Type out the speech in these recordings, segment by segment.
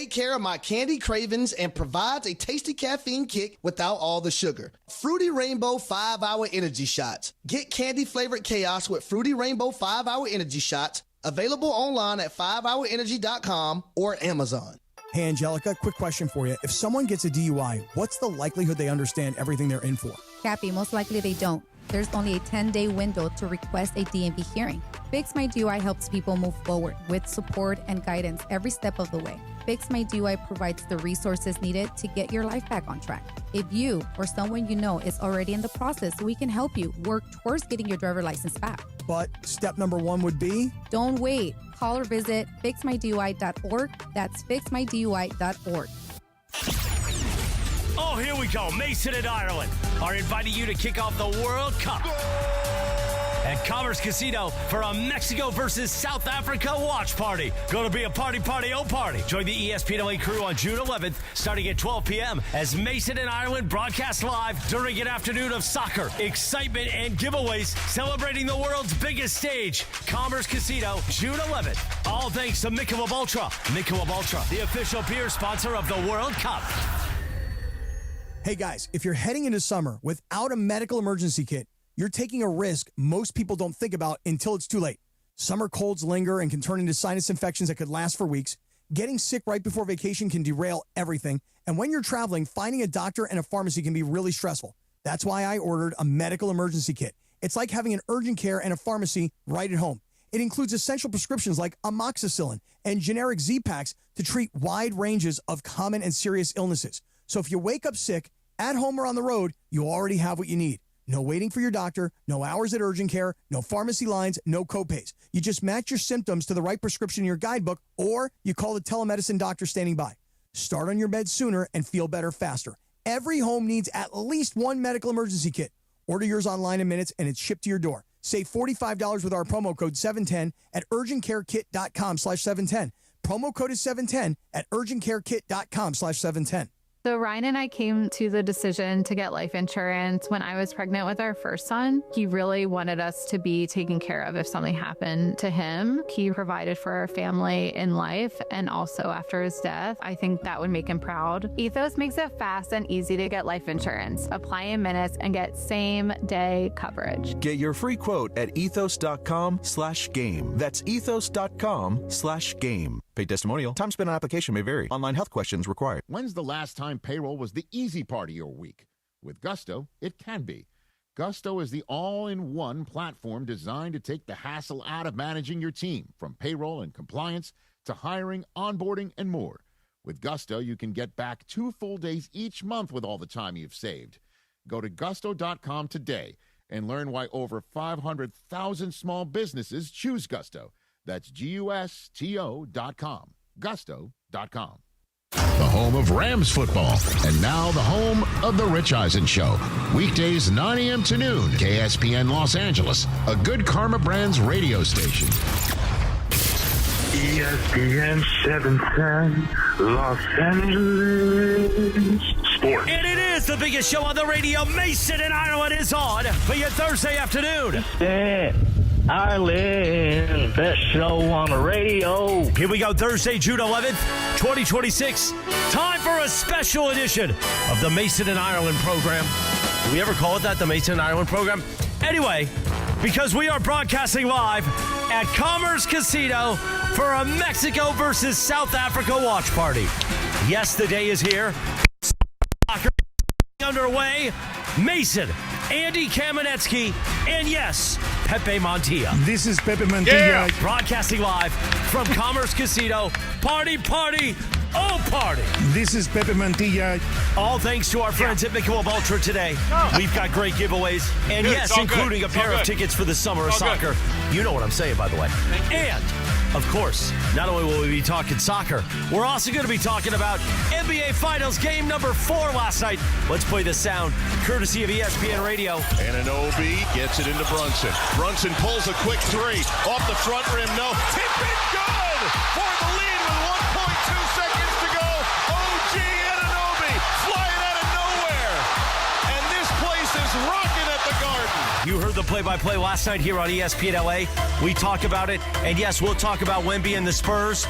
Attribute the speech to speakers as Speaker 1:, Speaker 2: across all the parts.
Speaker 1: take care of my candy cravings and provides a tasty caffeine kick without all the sugar. Fruity Rainbow 5-Hour Energy Shots. Get candy-flavored chaos with Fruity Rainbow 5-Hour Energy Shots. Available online at 5hourenergy.com or Amazon.
Speaker 2: Hey, Angelica, quick question for you. If someone gets a DUI, what's the likelihood they understand everything they're in for?
Speaker 3: Cappy, most likely they don't. There's only a 10-day window to request a DMV hearing. Fix My DUI helps people move forward with support and guidance every step of the way. Fix My DUI provides the resources needed to get your life back on track. If you or someone you know is already in the process, we can help you work towards getting your driver's license back.
Speaker 2: But step number one would be?
Speaker 3: Don't wait. Call or visit fixmydui.org. That's fixmydui.org.
Speaker 4: Oh, here we go. Mason and Ireland are inviting you to kick off the World Cup at Commerce Casino for a Mexico versus South Africa watch party. Going to be a party, oh party. Join the ESPN crew on June 11th, starting at 12 p.m. as Mason and Ireland broadcast live during an afternoon of soccer, excitement, and giveaways celebrating the world's biggest stage. Commerce Casino, June 11th. All thanks to Michelob Ultra. Michelob Ultra, the official beer sponsor of the World Cup.
Speaker 2: Hey guys, if you're heading into summer without a medical emergency kit, you're taking a risk most people don't think about until it's too late. Summer colds linger and can turn into sinus infections that could last for weeks. Getting sick right before vacation can derail everything. And when you're traveling, finding a doctor and a pharmacy can be really stressful. That's why I ordered a medical emergency kit. It's like having an urgent care and a pharmacy right at home. It includes essential prescriptions like amoxicillin and generic Z-Packs to treat wide ranges of common and serious illnesses. So if you wake up sick, at home or on the road, you already have what you need. No waiting for your doctor, no hours at urgent care, no pharmacy lines, no copays. You just match your symptoms to the right prescription in your guidebook, or you call the telemedicine doctor standing by. Start on your meds sooner and feel better faster. Every home needs at least one medical emergency kit. Order yours online in minutes, and it's shipped to your door. Save $45 with our promo code 710 at urgentcarekit.com/710. Promo code is 710 at urgentcarekit.com/710.
Speaker 5: So Ryan and I came to the decision to get life insurance when I was pregnant with our first son. He really wanted us to be taken care of if something happened to him. He provided for our family in life and also after his death. I think that would make him proud. Ethos makes it fast and easy to get life insurance. Apply in minutes and get same-day coverage.
Speaker 6: Get your free quote at ethos.com/game. That's ethos.com/game. Paid testimonial. Time spent on application may vary. Online health questions required.
Speaker 7: When's the last time payroll was the easy part of your week? With Gusto, it can be. Gusto is the all-in-one platform designed to take the hassle out of managing your team, from payroll and compliance to hiring, onboarding, and more. With Gusto, you can get back 2 full days each month with all the time you've saved. Go to gusto.com today and learn why over 500,000 small businesses choose Gusto. That's GUSTO.com. Gusto.com.
Speaker 8: The home of Rams football. And now the home of The Rich Eisen Show. Weekdays 9 a.m. to noon. KSPN Los Angeles. A Good Karma Brands radio station.
Speaker 9: ESPN 710 Los Angeles Sports.
Speaker 4: And it is the biggest show on the radio. Mason and Ireland is on for your Thursday afternoon.
Speaker 9: Yeah. Ireland, best show on the radio.
Speaker 4: Here we go, Thursday, June 11th, 2026. Time for a special edition of the Mason and Ireland program. Do we ever call it that, the Mason and Ireland program? Anyway, because we are broadcasting live at Commerce Casino for a Mexico versus South Africa watch party. Yes, the day is here. Soccer underway. Mason, Andy Kamenetsky, and yes, Pepe Montilla.
Speaker 10: This is Pepe Montilla.
Speaker 4: Yeah. Broadcasting live from Commerce Casino. Party, oh party.
Speaker 10: This is Pepe Montilla.
Speaker 4: All thanks to our friends at Michelob Ultra today. We've got great giveaways. And
Speaker 11: Good,
Speaker 4: yes, including a pair of tickets for the summer of soccer. You know what I'm saying, by the way. And, of course, not only will we be talking soccer, we're also going to be talking about NBA Finals game number 4 last night. Let's play the sound, courtesy of ESPN Radio.
Speaker 11: Anunoby gets it into Brunson. Brunson pulls a quick 3. Off the front rim, no. Tip it good for the lead with 1.2 seconds to go. OG Anunoby flying out of nowhere. And this place is rocking at the Garden.
Speaker 4: You heard the play-by-play last night here on ESPN LA. We talk about it. And yes, we'll talk about Wemby and the Spurs.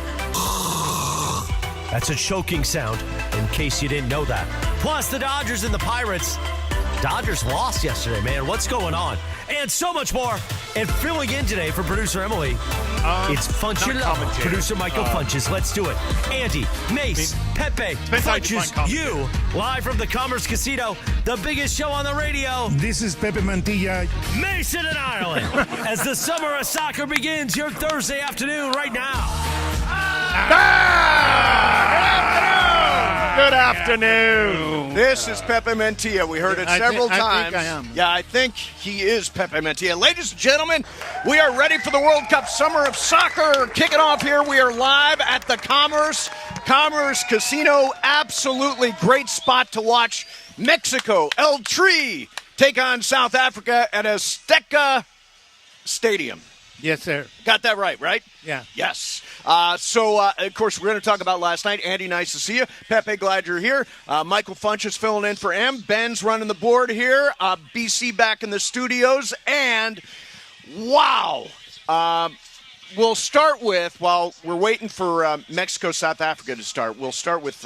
Speaker 4: That's a choking sound, in case you didn't know that. Plus, the Dodgers and the Pirates. Dodgers lost yesterday, man. What's going on? And so much more. And filling in today for producer Emily, it's Funches. Producer Michael Funches. Let's do it. Andy, Mase, Pepe, Funches, you, live from the Commerce Casino, the biggest show on the radio.
Speaker 10: This is Pepe Mantilla.
Speaker 4: Mason in Ireland. As the summer of soccer begins your Thursday afternoon right now.
Speaker 12: Good afternoon. This is Pepe Mantilla. We heard it several times.
Speaker 10: I think I am.
Speaker 12: Yeah, I think he is Pepe Mantilla. Ladies and gentlemen, we are ready for the World Cup Summer of Soccer. Kicking off here, we are live at the Commerce Casino. Absolutely great spot to watch Mexico, El Tri, take on South Africa at Azteca Stadium.
Speaker 10: Yes, sir.
Speaker 12: Got that right?
Speaker 10: Yeah.
Speaker 12: Yes. Of course, we're going to talk about last night. Andy, nice to see you. Pepe, glad you're here. Michael Funch is filling in for M. Ben's running the board here. BC back in the studios. And, wow. We'll start with, while we're waiting for Mexico, South Africa to start, we'll start with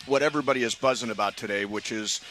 Speaker 12: what everybody is buzzing about today, which is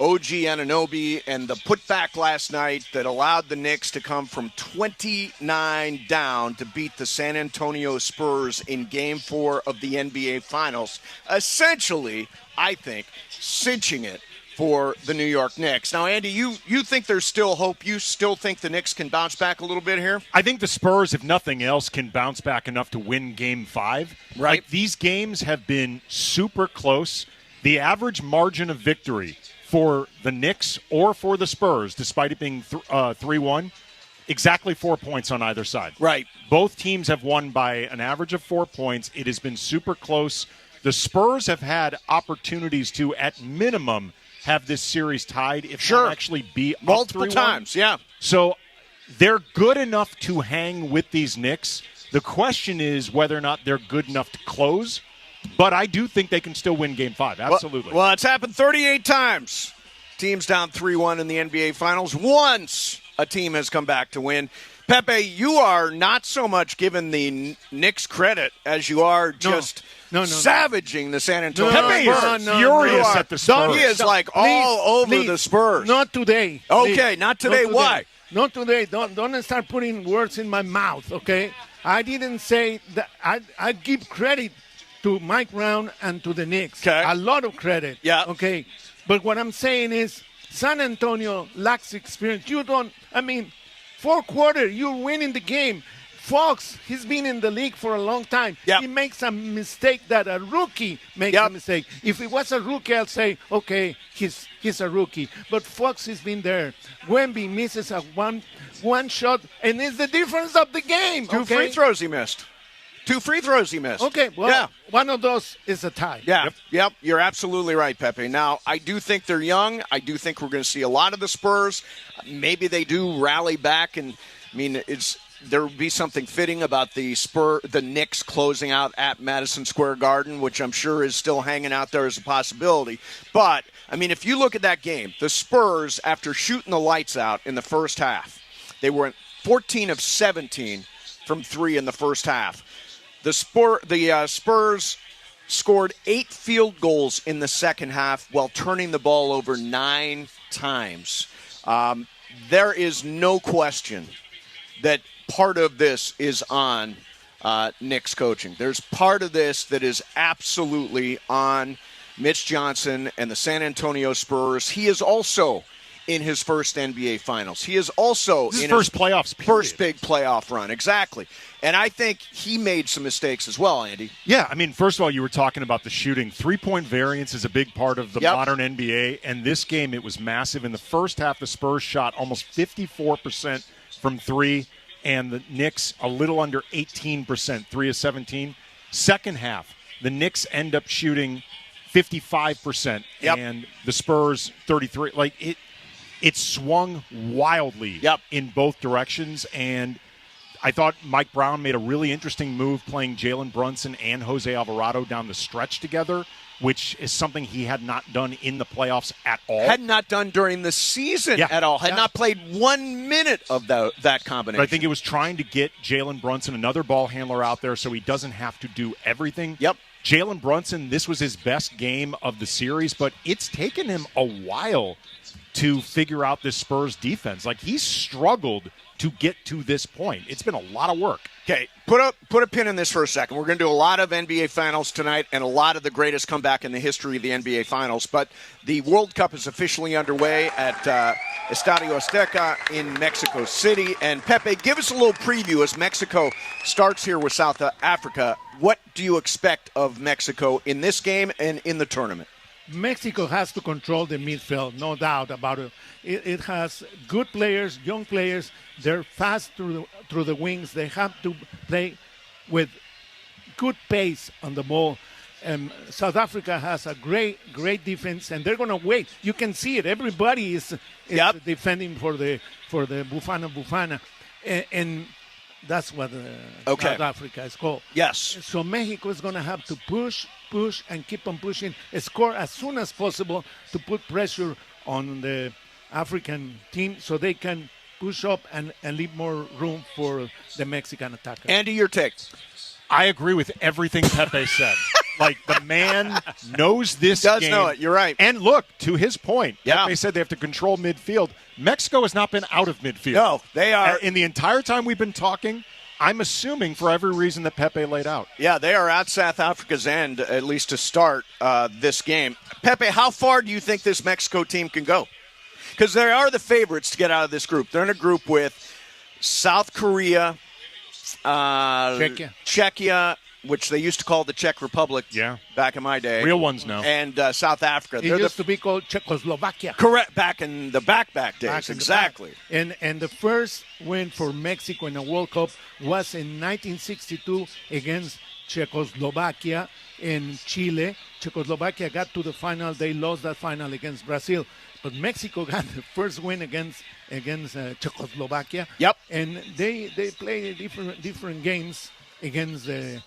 Speaker 12: OG Anunoby and the putback last night that allowed the Knicks to come from 29 down to beat the San Antonio Spurs in Game 4 of the NBA Finals. Essentially, I think, cinching it for the New York Knicks. Now, Andy, you think there's still hope? You still think the Knicks can bounce back a little bit here?
Speaker 13: I think the Spurs, if nothing else, can bounce back enough to win Game 5.
Speaker 12: Right.
Speaker 13: Like, these games have been super close. The average margin of victory for the Knicks or for the Spurs, despite it being 3-1, exactly 4 points on either side.
Speaker 12: Right.
Speaker 13: Both teams have won by an average of 4 points. It has been super close. The Spurs have had opportunities to, at minimum, have this series tied, if not actually be up
Speaker 12: multiple
Speaker 13: 3-1.
Speaker 12: times, yeah.
Speaker 13: So they're good enough to hang with these Knicks. The question is whether or not they're good enough to close. But I do think they can still win Game 5, absolutely.
Speaker 12: Well, it's happened 38 times. Teams down 3-1 in the NBA Finals. Once a team has come back to win. Pepe, you are not so much giving the Knicks credit as you are just savaging the San Antonio Spurs.
Speaker 13: Pepe is furious at the Spurs.
Speaker 12: He is all over the Spurs.
Speaker 10: Not today.
Speaker 12: Okay, not today. Why?
Speaker 10: Not today. Don't start putting words in my mouth, okay? I didn't say that. I give credit to Mike Brown and to the Knicks.
Speaker 12: Okay.
Speaker 10: A lot of credit.
Speaker 12: Yeah.
Speaker 10: Okay. But what I'm saying is San Antonio lacks experience. Fourth quarter, you're winning the game. Fox, he's been in the league for a long time.
Speaker 12: Yep.
Speaker 10: He makes a mistake that a rookie makes a mistake. If it was a rookie, I'll say, okay, he's a rookie. But Fox has been there. Wemby misses a one shot, and it's the difference of the game.
Speaker 12: Two free throws he missed. Okay, well, one of those is a tie. Yeah, yep. You're absolutely right, Pepe. Now, I do think they're young. I do think we're going to see a lot of the Spurs. Maybe they do rally back, and there would be something fitting about the Knicks closing out at Madison Square Garden, which I'm sure is still hanging out there as a possibility. But, if you look at that game, the Spurs, after shooting the lights out in the first half, they were 14 of 17 from 3 in the first half. The Spurs scored 8 field goals in the second half while turning the ball over 9 times. There is no question that part of this is on Knicks coaching. There's part of this that is absolutely on Mitch Johnson and the San Antonio Spurs. He is also in his first NBA Finals. He is also in his
Speaker 13: first playoffs,
Speaker 12: first big playoff run. Exactly. And I think he made some mistakes as well, Andy.
Speaker 13: Yeah, first of all, you were talking about the shooting. 3-point variance is a big part of the modern NBA, and this game, it was massive. In the first half, the Spurs shot almost 54% from 3, and the Knicks a little under 18%, 3 of 17. Second half, the Knicks end up shooting 55%, and the Spurs 33%. It swung wildly in both directions, and I thought Mike Brown made a really interesting move playing Jalen Brunson and Jose Alvarado down the stretch together, which is something he had not done in the playoffs at all.
Speaker 12: Had not done during the season at all. Had not played 1 minute of that combination.
Speaker 13: But I think it was trying to get Jalen Brunson, another ball handler, out there so he doesn't have to do everything.
Speaker 12: Yep.
Speaker 13: Jalen Brunson, this was his best game of the series, but it's taken him a while to figure out this Spurs defense. Like, he's struggled to get to this point. It's been a lot of work.
Speaker 12: Okay, put a pin in this for a second. We're going to do a lot of NBA Finals tonight and a lot of the greatest comeback in the history of the NBA Finals. But the World Cup is officially underway at Estadio Azteca in Mexico City. And Pepe, give us a little preview as Mexico starts here with South Africa. What do you expect of Mexico in this game and in the tournament?
Speaker 10: Mexico has to control the midfield, no doubt about it. It has good players, young players. They're fast through the wings. They have to play with good pace on the ball. South Africa has a great defense, and they're going to wait. You can see it. Everybody is defending for the Bufana, and that's what South Africa is called.
Speaker 12: Yes.
Speaker 10: So Mexico is going to have to push, and keep on pushing, score as soon as possible to put pressure on the African team so they can push up and leave more room for the Mexican attacker.
Speaker 12: Andy, your take.
Speaker 13: I agree with everything Pepe said. Like, the man knows this game.
Speaker 12: Does know it. You're right.
Speaker 13: And look, to his point, Pepe said they have to control midfield. Mexico has not been out of midfield.
Speaker 12: No, they are.
Speaker 13: In the entire time we've been talking, I'm assuming for every reason that Pepe laid out.
Speaker 12: Yeah, they are at South Africa's end, at least to start this game. Pepe, how far do you think this Mexico team can go? Because they are the favorites to get out of this group. They're in a group with South Korea, Czechia, which they used to call the Czech Republic back in my day.
Speaker 13: Real ones now.
Speaker 12: And South Africa.
Speaker 10: It used to be called Czechoslovakia.
Speaker 12: Correct, back in the back days. Exactly.
Speaker 10: And the first win for Mexico in a World Cup was in 1962 against Czechoslovakia in Chile. Czechoslovakia got to the final. They lost that final against Brazil. But Mexico got the first win against Czechoslovakia.
Speaker 12: Yep.
Speaker 10: And they played different games against the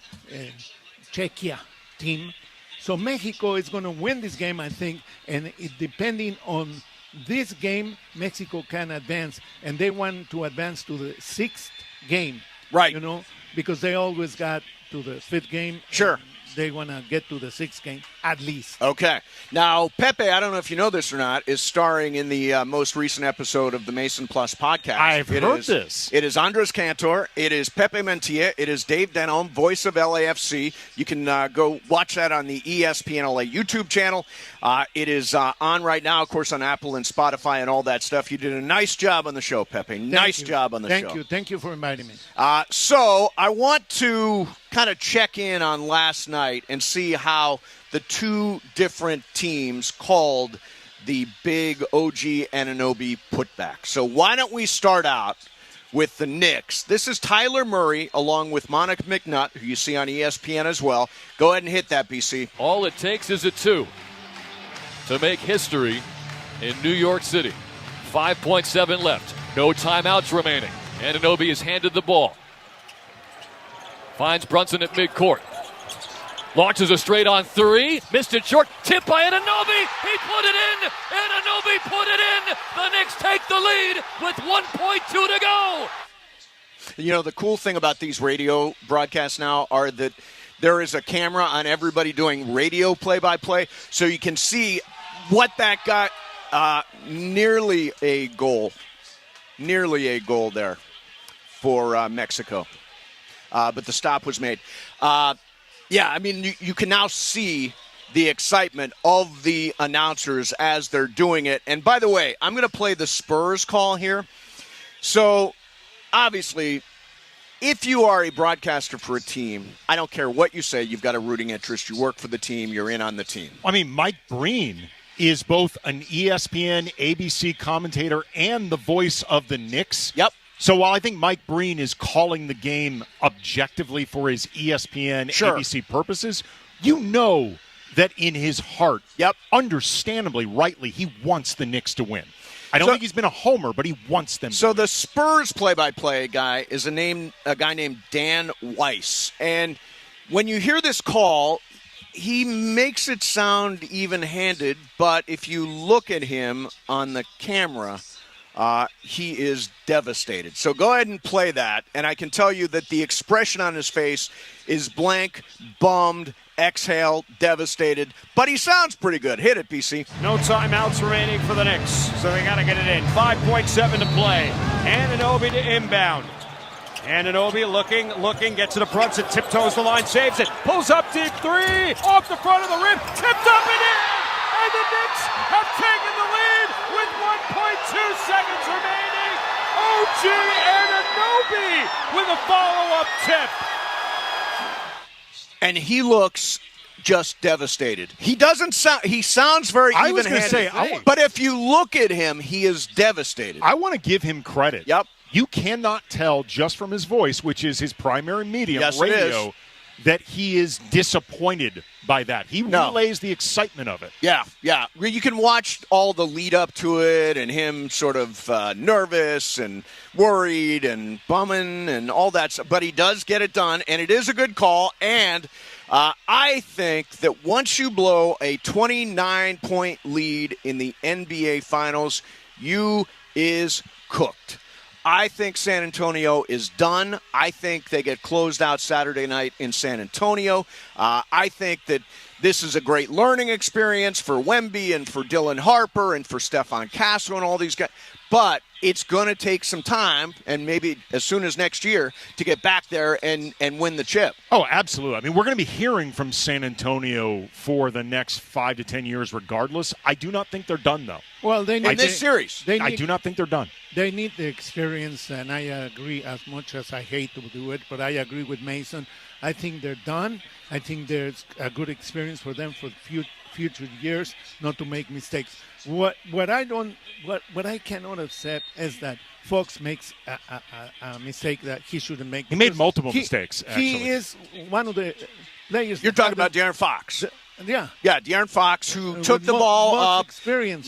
Speaker 10: Czechia team. So Mexico is going to win this game, I think, and depending on this game, Mexico can advance, and they want to advance to the sixth game.
Speaker 12: Right.
Speaker 10: You know, because they always got to the fifth game.
Speaker 12: Sure.
Speaker 10: They want to get to the sixth game, at least.
Speaker 12: Okay. Now, Pepe, I don't know if you know this or not, is starring in the most recent episode of the Mason Plus podcast.
Speaker 13: I've heard this.
Speaker 12: It is Andres Cantor. It is Pepe Mantilla. It is Dave Denholm, voice of LAFC. You can go watch that on the ESPN LA YouTube channel. It is on right now, of course, on Apple and Spotify and all that stuff. You did a nice job on the show, Pepe. Nice job on the show.
Speaker 10: Thank you for inviting me.
Speaker 12: So I want to kind of check in on last night and see how the two different teams called the big OG Anunoby putback. So why don't we start out with the Knicks? This is Tyler Murray along with Monica McNutt, who you see on ESPN as well. Go ahead and hit that, BC.
Speaker 14: All it takes is a 2 to make history in New York City. 5.7 left. No timeouts remaining. Anunoby is handed the ball. Finds Brunson at midcourt. Launches a straight-on 3. Missed it short. Tip by Anunoby. He put it in. Anunoby put it in. The Knicks take the lead with 1.2 to go.
Speaker 12: You know, the cool thing about these radio broadcasts now are that there is a camera on everybody doing radio play-by-play, so you can see what that got. Nearly a goal there for Mexico. But the stop was made. Yeah, I mean, you can now see the excitement of the announcers as they're doing it. And by the way, I'm going to play the Spurs call here. So, obviously, if you are a broadcaster for a team, I don't care what you say, you've got a rooting interest. You work for the team. You're in on the team.
Speaker 13: I mean, Mike Breen is both an ESPN, ABC commentator and the voice of the Knicks.
Speaker 12: Yep.
Speaker 13: So while I think Mike Breen is calling the game objectively for his ESPN, ABC purposes, you know that in his heart, understandably, rightly, he wants the Knicks to win. I don't think he's been a homer, but he wants them to
Speaker 12: So
Speaker 13: win.
Speaker 12: the Spurs play-by-play guy is a guy named Dan Weiss. And when you hear this call, he makes it sound even-handed, but if you look at him on the camera, he is devastated. So go ahead and play that, and I can tell you that the expression on his face is blank, bummed, exhale, devastated, but he sounds pretty good. Hit it, BC.
Speaker 15: No timeouts remaining for the Knicks, so they got to get it in. 5.7 to play. Anunoby to inbound. Anunoby looking, gets to the Brunson, tiptoes the line, saves it, pulls up deep three, off the front of the rim, tipped up and in! And the Knicks have taken the lead with 1.2 seconds remaining. OG Anunoby with a follow-up tip.
Speaker 12: And he looks just devastated. He doesn't sound. He sounds very even-handed.
Speaker 13: I was going to say,
Speaker 12: but if you look at him, he is devastated.
Speaker 13: I want to give him credit.
Speaker 12: Yep.
Speaker 13: You cannot tell just from his voice, which is his primary medium, radio, that he is disappointed by that. He relays the excitement of it.
Speaker 12: Yeah. You can watch all the lead up to it and him sort of nervous and worried and bumming and all that stuff. But he does get it done, and it is a good call. And I think that once you blow a 29-point lead in the NBA Finals, you is cooked. I think San Antonio is done. I think they get closed out Saturday night in San Antonio. I think that this is a great learning experience for Wemby and for Dylan Harper and for Stephon Castle and all these guys. But it's going to take some time, and maybe as soon as next year, to get back there and win the chip.
Speaker 13: Oh, absolutely. I mean, we're going to be hearing from San Antonio for the next 5 to 10 years regardless. I do not think they're done, though.
Speaker 10: Well, they need
Speaker 12: this series.
Speaker 13: I do not think they're done.
Speaker 10: They need the experience, and I agree, as much as I hate to do it, but I agree with Mason. I think they're done. I think there's a good experience for them for future years, not to make mistakes. What I cannot accept is that Fox makes a mistake that he shouldn't make.
Speaker 13: He made multiple mistakes, actually.
Speaker 10: He is one of the players.
Speaker 12: You're talking about De'Aaron Fox.
Speaker 10: Yeah,
Speaker 12: De'Aaron Fox, who took the ball up,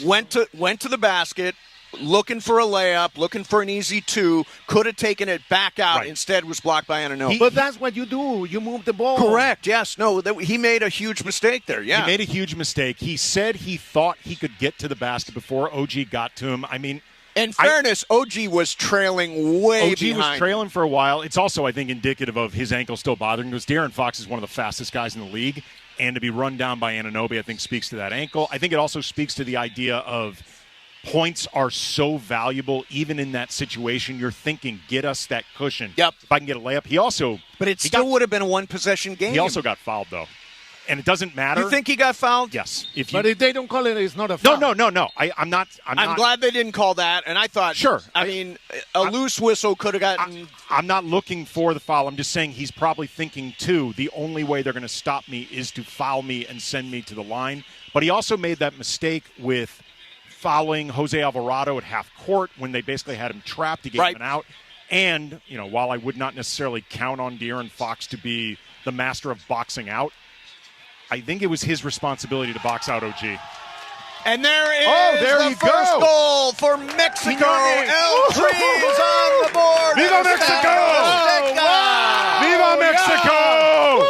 Speaker 12: went to the basket, looking for a layup, looking for an easy two, could have taken it back out. Right. Instead was blocked by Anunoby.
Speaker 10: But that's what you do. You move the ball.
Speaker 12: Correct, yes. No, he made a huge mistake there, yeah.
Speaker 13: He made a huge mistake. He said he thought he could get to the basket before OG got to him. I mean,
Speaker 12: in fairness, OG was trailing way behind.
Speaker 13: OG was trailing for a while. It's also, I think, indicative of his ankle still bothering him because De'Aaron Fox is one of the fastest guys in the league. And to be run down by Anunoby, I think, speaks to that ankle. I think it also speaks to the idea of points are so valuable, even in that situation. You're thinking, get us that cushion.
Speaker 12: Yep.
Speaker 13: If I can get a layup.
Speaker 12: But it still would have been a one-possession game.
Speaker 13: He also got fouled, though. And it doesn't matter.
Speaker 12: You think he got fouled?
Speaker 13: Yes.
Speaker 10: But if they don't call it, it's not a foul.
Speaker 13: No. I'm not.
Speaker 12: I'm glad they didn't call that, and I thought,
Speaker 13: sure.
Speaker 12: I mean, a loose whistle could have gotten.
Speaker 13: I'm not looking for the foul. I'm just saying he's probably thinking, too, the only way they're going to stop me is to foul me and send me to the line. But he also made that mistake with fouling Jose Alvarado at half court when they basically had him trapped to get him out. And, while I would not necessarily count on De'Aaron Fox to be the master of boxing out, I think it was his responsibility to box out OG.
Speaker 12: And there is the first goal for Mexico. El Tri is on the board.
Speaker 13: Viva Mexico! Viva Mexico!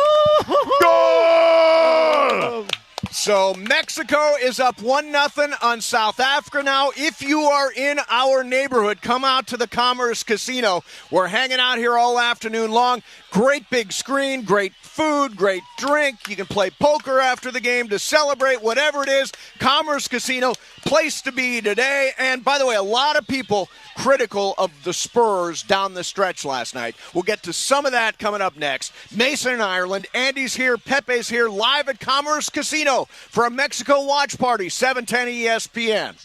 Speaker 13: Goal!
Speaker 12: So Mexico is up 1-0 on South Africa now. If you are in our neighborhood, come out to the Commerce Casino. We're hanging out here all afternoon long. Great big screen, great food, great drink. You can play poker after the game to celebrate, whatever it is. Commerce Casino, place to be today. And by the way, a lot of people critical of the Spurs down the stretch last night. We'll get to some of that coming up next. Mason in Ireland, Andy's here, Pepe's here, live at Commerce Casino for a Mexico watch party, 710 ESPN.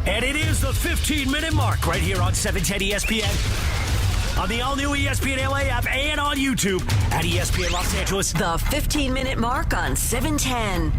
Speaker 4: And it is the 15-minute mark right here on 710 ESPN. On the all-new ESPN LA app and on YouTube at ESPN Los Angeles.
Speaker 16: The 15-minute mark on 710.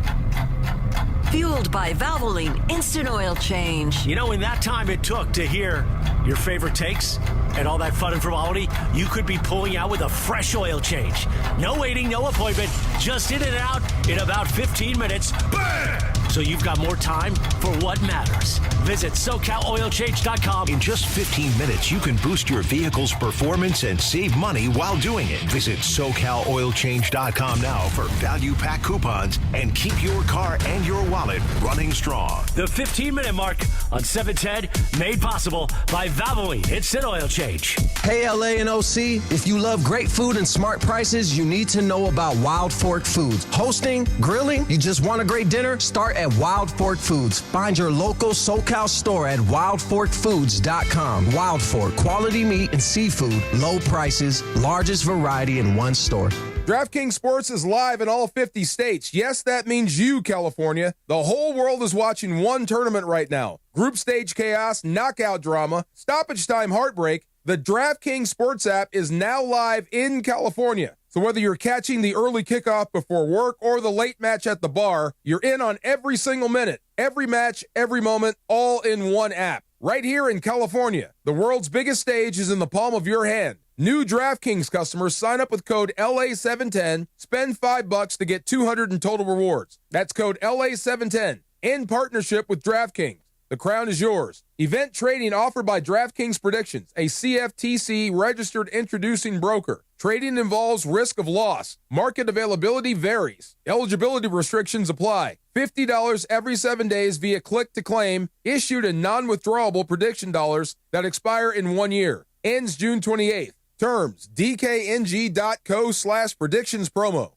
Speaker 16: Fueled by Valvoline Instant Oil Change.
Speaker 4: In that time it took to hear your favorite takes, and all that fun and frivolity, you could be pulling out with a fresh oil change. No waiting, no appointment, just in and out in about 15 minutes. Bam! So you've got more time for what matters. Visit SoCalOilChange.com.
Speaker 17: In just 15 minutes, you can boost your vehicle's performance and save money while doing it. Visit SoCalOilChange.com now for value pack coupons and keep your car and your wallet running strong.
Speaker 4: The 15-minute mark on 710, made possible by Valvoline Instant Oil Change.
Speaker 18: Hey, LA and OC, if you love great food and smart prices, you need to know about Wild Fork Foods. Hosting, grilling, you just want a great dinner? Start at Wild Fork Foods. Find your local SoCal store at wildforkfoods.com. Wild Fork, quality meat and seafood, low prices, largest variety in one store.
Speaker 19: DraftKings Sports is live in all 50 states. Yes, that means you, California. The whole world is watching one tournament right now. Group stage chaos, knockout drama, stoppage time heartbreak. The DraftKings Sports app is now live in California. So whether you're catching the early kickoff before work or the late match at the bar, you're in on every single minute, every match, every moment, all in one app. Right here in California, the world's biggest stage is in the palm of your hand. New DraftKings customers sign up with code LA710, spend $5 to get $200 in total rewards. That's code LA710 in partnership with DraftKings. The crown is yours. Event trading offered by DraftKings Predictions, a CFTC registered introducing broker. Trading involves risk of loss. Market availability varies. Eligibility restrictions apply. $50 every 7 days via click to claim, issued in non-withdrawable prediction dollars that expire in 1 year. Ends June 28th. Terms, dkng.co/predictions promo.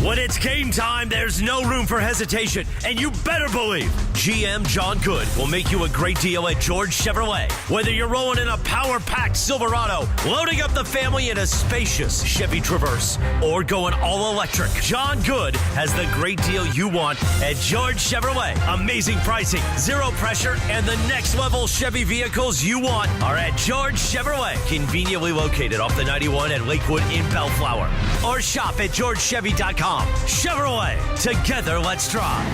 Speaker 4: When it's game time, there's no room for hesitation, and you better believe GM John Good will make you a great deal at George Chevrolet. Whether you're rolling in a power-packed Silverado, loading up the family in a spacious Chevy Traverse, or going all electric, John Good has the great deal you want at George Chevrolet. Amazing pricing, zero pressure, and the next level Chevy vehicles you want are at George Chevrolet, conveniently located off the 91 at Lakewood in Bellflower. Or shop at georgechevy.com. Chevrolet, together let's drive.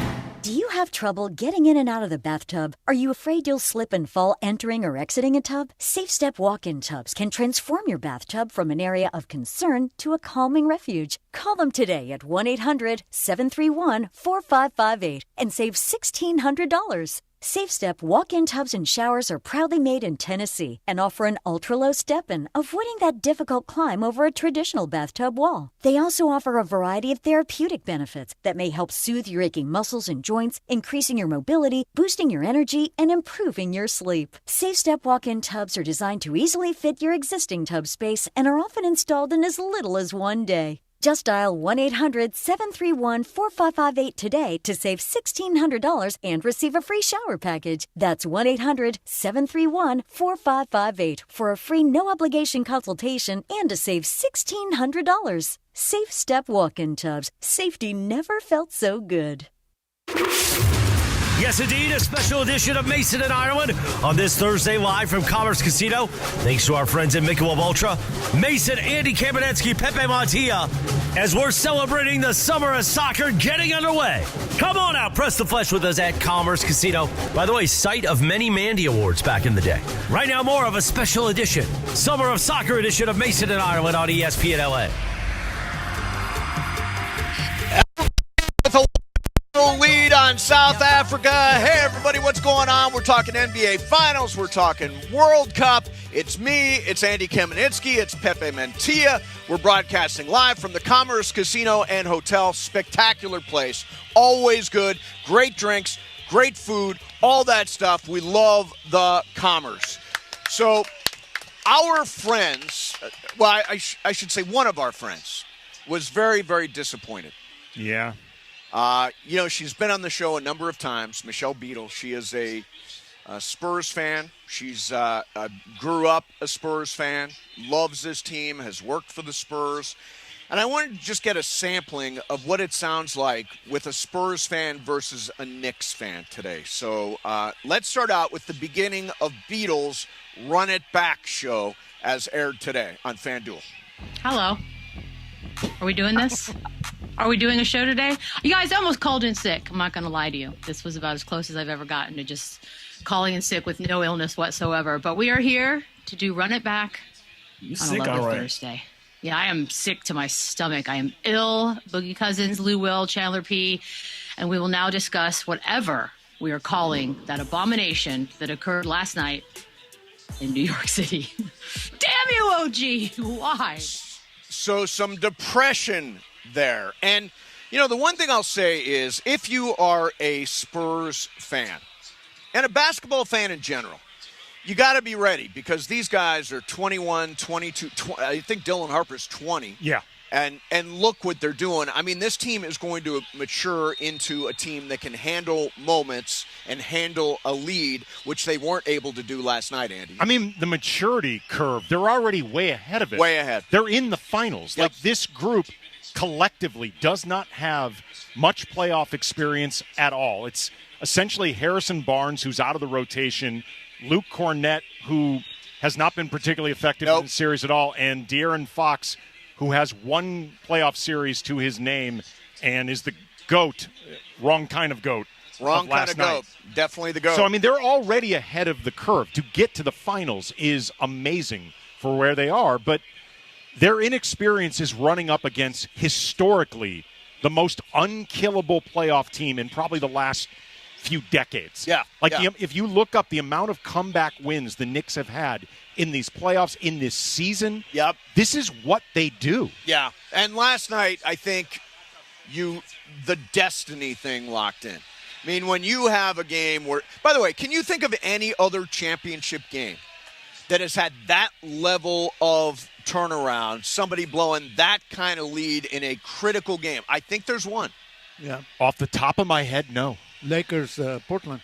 Speaker 20: Do you have trouble getting in and out of the bathtub? Are you afraid you'll slip and fall entering or exiting a tub? SafeStep walk-in tubs can transform your bathtub from an area of concern to a calming refuge. Call them today at 1-800-731-4558 and save $1,600. SafeStep walk-in tubs and showers are proudly made in Tennessee and offer an ultra-low step-in, avoiding that difficult climb over a traditional bathtub wall. They also offer a variety of therapeutic benefits that may help soothe your aching muscles and joints, increasing your mobility, boosting your energy, and improving your sleep. SafeStep walk-in tubs are designed to easily fit your existing tub space and are often installed in as little as 1 day. Just dial 1-800-731-4558 today to save $1,600 and receive a free shower package. That's 1-800-731-4558 for a free no-obligation consultation and to save $1,600. Safe Step walk-in tubs. Safety never felt so good.
Speaker 4: Yes, indeed, a special edition of Mase in Ireland on this Thursday live from Commerce Casino. Thanks to our friends at Michelob Ultra, Mason, Andy Kamenetsky, Pepe Montilla, as we're celebrating the summer of soccer getting underway. Come on out, press the flesh with us at Commerce Casino. By the way, site of many Mandy Awards back in the day. Right now, more of a special edition, Summer of Soccer edition of Mason in Ireland on ESPN LA.
Speaker 12: Lead on South Africa. Hey, everybody, what's going on? We're talking NBA Finals. We're talking World Cup. It's me. It's Andy Kamenetsky. It's Pepe Montilla. We're broadcasting live from the Commerce Casino and Hotel. Spectacular place. Always good. Great drinks. Great food. All that stuff. We love the Commerce. So our friends, well, I should say one of our friends, was very, very disappointed.
Speaker 13: Yeah.
Speaker 12: She's been on the show a number of times, Michelle Beadle. She is a Spurs fan. She's grew up a Spurs fan, loves this team, has worked for the Spurs. And I wanted to just get a sampling of what it sounds like with a Spurs fan versus a Knicks fan today. So let's start out with the beginning of Beadle's Run It Back show as aired today on FanDuel.
Speaker 21: Hello. Are we doing this? Are we doing a show today? You guys, I almost called in sick. I'm not going to lie to you. This was about as close as I've ever gotten to just calling in sick with no illness whatsoever. But we are here to do Run It Back on a lovely Thursday. Yeah, I am sick to my stomach. I am ill. Boogie Cousins, Lou Will, Chandler P. And we will now discuss whatever we are calling that abomination that occurred last night in New York City. Damn you, OG! Why?
Speaker 12: So some depression there. And, you know, the one thing I'll say is if you are a Spurs fan and a basketball fan in general, you got to be ready because these guys are 21, 22, 20, I think Dylan Harper's 20.
Speaker 13: Yeah.
Speaker 12: And look what they're doing. I mean, this team is going to mature into a team that can handle moments and handle a lead, which they weren't able to do last night, Andy.
Speaker 13: I mean, the maturity curve, they're already way ahead of it.
Speaker 12: Way ahead.
Speaker 13: They're in the finals.
Speaker 12: Yep.
Speaker 13: Like, this group collectively does not have much playoff experience at all. It's essentially Harrison Barnes, who's out of the rotation, Luke Cornett, who has not been particularly effective in the series at all, and De'Aaron Fox, who has one playoff series to his name and is the GOAT, wrong kind of GOAT.
Speaker 12: Wrong kind of GOAT. Definitely the GOAT.
Speaker 13: So, I mean, they're already ahead of the curve. To get to the finals is amazing for where they are, but their inexperience is running up against, historically, the most unkillable playoff team in probably the last few decades.
Speaker 12: Yeah.
Speaker 13: If you look up the amount of comeback wins the Knicks have had in these playoffs, in this season, this is what they do.
Speaker 12: Yeah. And last night, I think the destiny thing locked in. I mean, when you have a game where, by the way, can you think of any other championship game that has had that level of turnaround, somebody blowing that kind of lead in a critical game? I think there's one.
Speaker 10: Yeah.
Speaker 13: Off the top of my head, no.
Speaker 10: Lakers, Portland.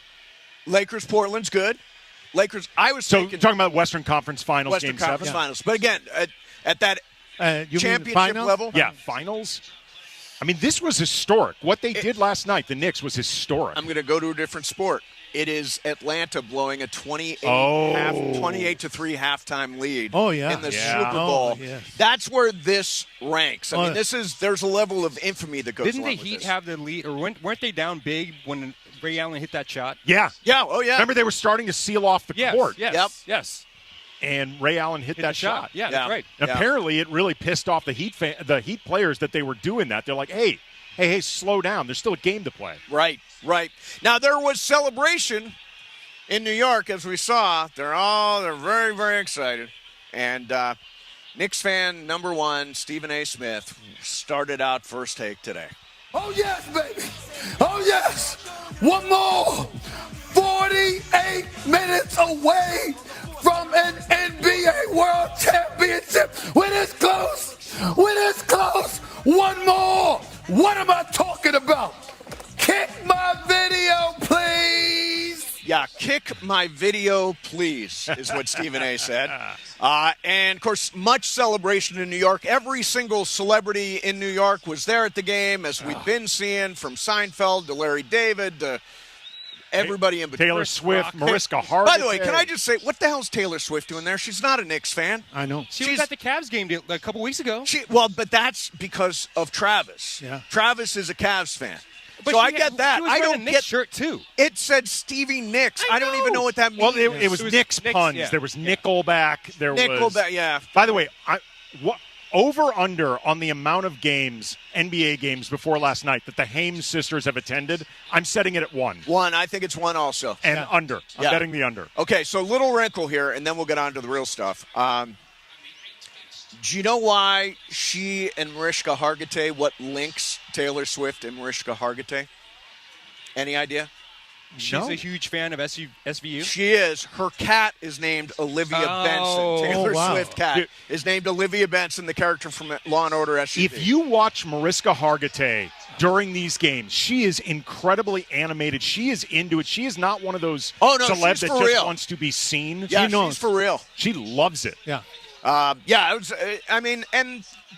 Speaker 12: Lakers, Portland's good. Lakers,
Speaker 13: you're talking about Western Conference Finals,
Speaker 12: Western
Speaker 13: Game
Speaker 12: Conference
Speaker 13: 7?
Speaker 12: Finals. But again, at that championship level.
Speaker 13: Yeah, finals. I mean, this was historic. What they did last night, the Knicks, was historic.
Speaker 12: I'm going to go to a different sport. It is Atlanta blowing a 28-3 halftime lead in the Super Bowl.
Speaker 10: Oh, yes.
Speaker 12: That's where this ranks. I mean, there's a level of infamy that goes
Speaker 22: Didn't
Speaker 12: along
Speaker 22: the
Speaker 12: with
Speaker 22: Heat
Speaker 12: this.
Speaker 22: have the lead, or weren't they down big when Ray Allen hit that shot?
Speaker 13: Yeah.
Speaker 12: Yeah, oh yeah.
Speaker 13: Remember, they were starting to seal off the court.
Speaker 22: Yes.
Speaker 13: And Ray Allen hit that shot.
Speaker 22: Yeah, that's right.
Speaker 13: And apparently, it really pissed off the Heat players that they were doing that. They're like, hey, slow down. There's still a game to play.
Speaker 12: Right. Now, there was celebration in New York, as we saw. They're very, very excited. And Knicks fan number one, Stephen A. Smith, started out First Take today.
Speaker 23: Oh, yes, baby. Oh, yes. One more. 48 minutes away from an NBA World Championship. When it's close. One more. What am I talking about? Kick my video, please.
Speaker 12: Yeah, kick my video, please, is what Stephen A. said. And, of course, much celebration in New York. Every single celebrity in New York was there at the game, as we've been seeing, from Seinfeld to Larry David to everybody in between.
Speaker 13: Taylor Swift, Mariska Hargitay.
Speaker 12: By the way, can I just say, what the hell's Taylor Swift doing there? She's not a Knicks fan.
Speaker 10: I know.
Speaker 22: She was at the Cavs game a couple weeks ago.
Speaker 12: But that's because of Travis.
Speaker 10: Yeah.
Speaker 12: Travis is a Cavs fan.
Speaker 22: But
Speaker 12: so I get that.
Speaker 22: She was
Speaker 12: I
Speaker 22: wearing
Speaker 12: don't
Speaker 22: a Knicks
Speaker 12: get
Speaker 22: shirt too.
Speaker 12: It said Stevie Nicks. I don't even know what that means.
Speaker 13: Well, it was Knicks puns.
Speaker 22: Yeah.
Speaker 13: There was Nickelback. There was
Speaker 12: Nickelback. Yeah.
Speaker 13: By the way, over/under on the amount of games, NBA games before last night that the Hames sisters have attended. I'm setting it at 1.
Speaker 12: 1. I think it's 1 also.
Speaker 13: And under. I'm betting the under.
Speaker 12: Okay, so little wrinkle here, and then we'll get on to the real stuff. Do you know why she and Mariska Hargitay, what links Taylor Swift and Mariska Hargitay? Any idea?
Speaker 22: She's a huge fan of SVU.
Speaker 12: She is. Her cat is named Olivia Benson. Taylor Swift cat is named Olivia Benson, the character from Law & Order SVU.
Speaker 13: If you watch Mariska Hargitay during these games, she is incredibly animated. She is into it. She is not one of those celebs that just wants to be seen.
Speaker 12: Yeah, she's for real.
Speaker 13: She loves it.
Speaker 10: Yeah.
Speaker 12: And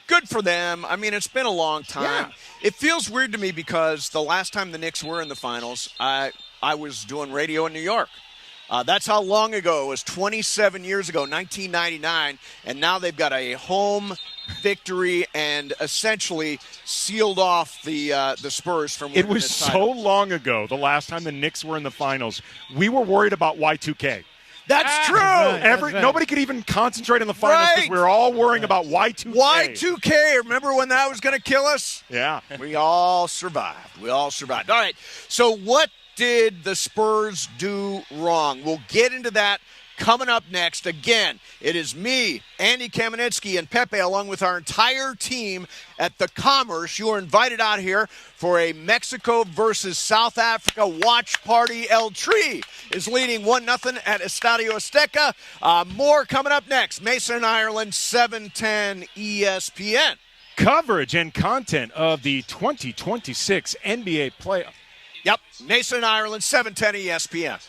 Speaker 12: good for them. I mean, it's been a long time.
Speaker 13: Yeah.
Speaker 12: It feels weird to me because the last time the Knicks were in the finals, I was doing radio in New York. That's how long ago. It was 27 years ago, 1999, and now they've got a home victory and essentially sealed off the Spurs from winning
Speaker 13: It was
Speaker 12: this
Speaker 13: so
Speaker 12: title.
Speaker 13: long ago, the last time the Knicks were in the finals. We were worried about Y2K.
Speaker 12: That's true.
Speaker 13: Nobody could even concentrate on the finals because we were all worrying about Y2K.
Speaker 12: Y2K, remember when that was going to kill us?
Speaker 13: Yeah.
Speaker 12: We all survived. All right, so what did the Spurs do wrong? We'll get into that coming up next. Again, it is me, Andy Kamenetsky, and Pepe, along with our entire team at the Commerce. You are invited out here for a Mexico versus South Africa watch party. El Tri is leading 1-0 at Estadio Azteca. More coming up next. Mase in Ireland, 710 ESPN.
Speaker 13: Coverage and content of the 2026 NBA playoff.
Speaker 12: Yep, Mase in Ireland, 710 ESPN.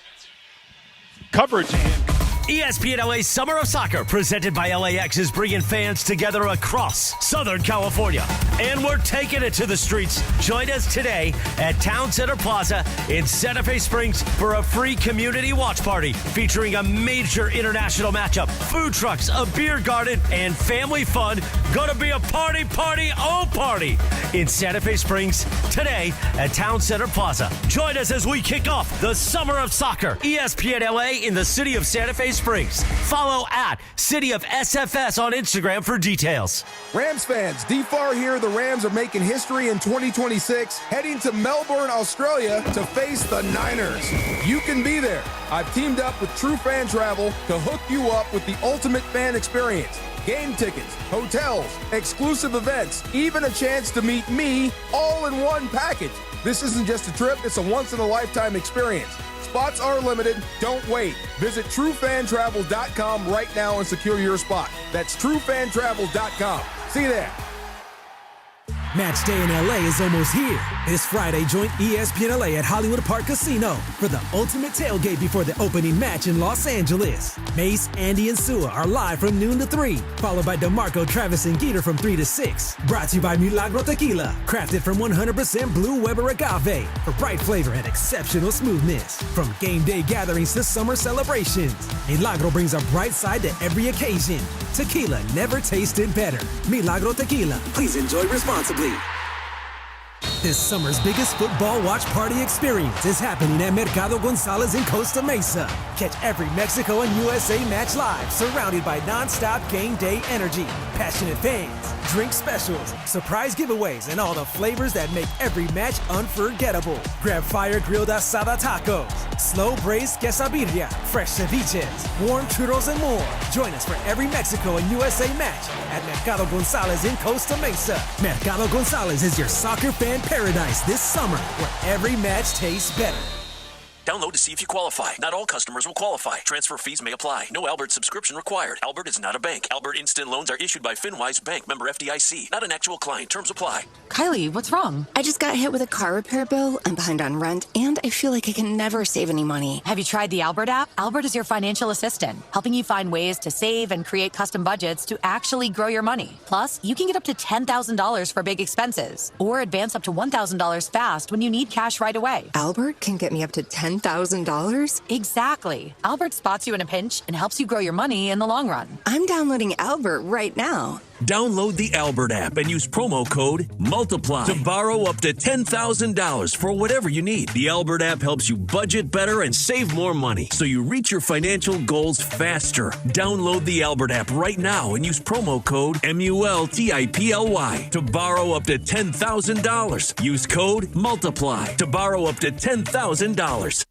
Speaker 13: Coverage and
Speaker 4: ESPN LA Summer of Soccer, presented by LAX, is bringing fans together across Southern California. And we're taking it to the streets. Join us today at Town Center Plaza in Santa Fe Springs for a free community watch party featuring a major international matchup, food trucks, a beer garden, and family fun. Gonna be a party in Santa Fe Springs today at Town Center Plaza. Join us as we kick off the Summer of Soccer. ESPN LA in the city of Santa Fe Springs. Follow at City of SFS on Instagram for details.
Speaker 19: Rams fans, D-Far here. The Rams are making history in 2026, heading to Melbourne, Australia to face the Niners. You can be there. I've teamed up with True Fan Travel to hook you up with the ultimate fan experience. Game tickets, hotels, exclusive events, even a chance to meet me, all in one package. This isn't just a trip, it's a once-in-a-lifetime experience. Spots are limited. Don't wait. Visit TrueFanTravel.com right now and secure your spot. That's TrueFanTravel.com. See you there.
Speaker 1: Match day in LA is almost here. This Friday, join ESPN LA at Hollywood Park Casino for the ultimate tailgate before the opening match in Los Angeles. Mase, Andy, and Sua are live from noon to 3, followed by DeMarco, Travis, and Geeter from 3 to 6. Brought to you by Milagro Tequila, crafted from 100% blue Weber agave for bright flavor and exceptional smoothness. From game day gatherings to summer celebrations, Milagro brings a bright side to every occasion. Tequila never tasted better. Milagro Tequila. Please enjoy responsibly. This summer's biggest football watch party experience is happening at Mercado Gonzalez in Costa Mesa. Catch every Mexico and USA match live, surrounded by non-stop game day energy, passionate fans, drink specials, surprise giveaways, and all the flavors that make every match unforgettable. Grab fire-grilled asada tacos, slow-braised quesadilla, fresh ceviches, warm churros, and more. Join us for every Mexico and USA match at Mercado Gonzalez in Costa Mesa. Mercado Gonzalez is your soccer fan paradise this summer, where every match tastes better.
Speaker 2: Download to see if you qualify. Not all customers will qualify. Transfer fees may apply. No Albert subscription required. Albert is not a bank. Albert Instant Loans are issued by FinWise Bank, member FDIC. Not an actual client. Terms apply.
Speaker 3: Kylie, what's wrong? I just got hit with a car repair bill. I'm behind on rent, and I feel like I can never save any money.
Speaker 24: Have you tried the Albert app? Albert is your financial assistant, helping you find ways to save and create custom budgets to actually grow your money. Plus, you can get up to $10,000 for big expenses, or advance up to $1,000 fast when you need cash right away.
Speaker 3: Albert can get me up to $10,000?
Speaker 24: Exactly. Albert spots you in a pinch and helps you grow your money in the long run.
Speaker 3: I'm downloading Albert right now.
Speaker 2: Download the Albert app and use promo code MULTIPLY to borrow up to $10,000 for whatever you need. The Albert app helps you budget better and save more money so you reach your financial goals faster. Download the Albert app right now and use promo code MULTIPLY to borrow up to $10,000. Use code MULTIPLY to borrow up to $10,000.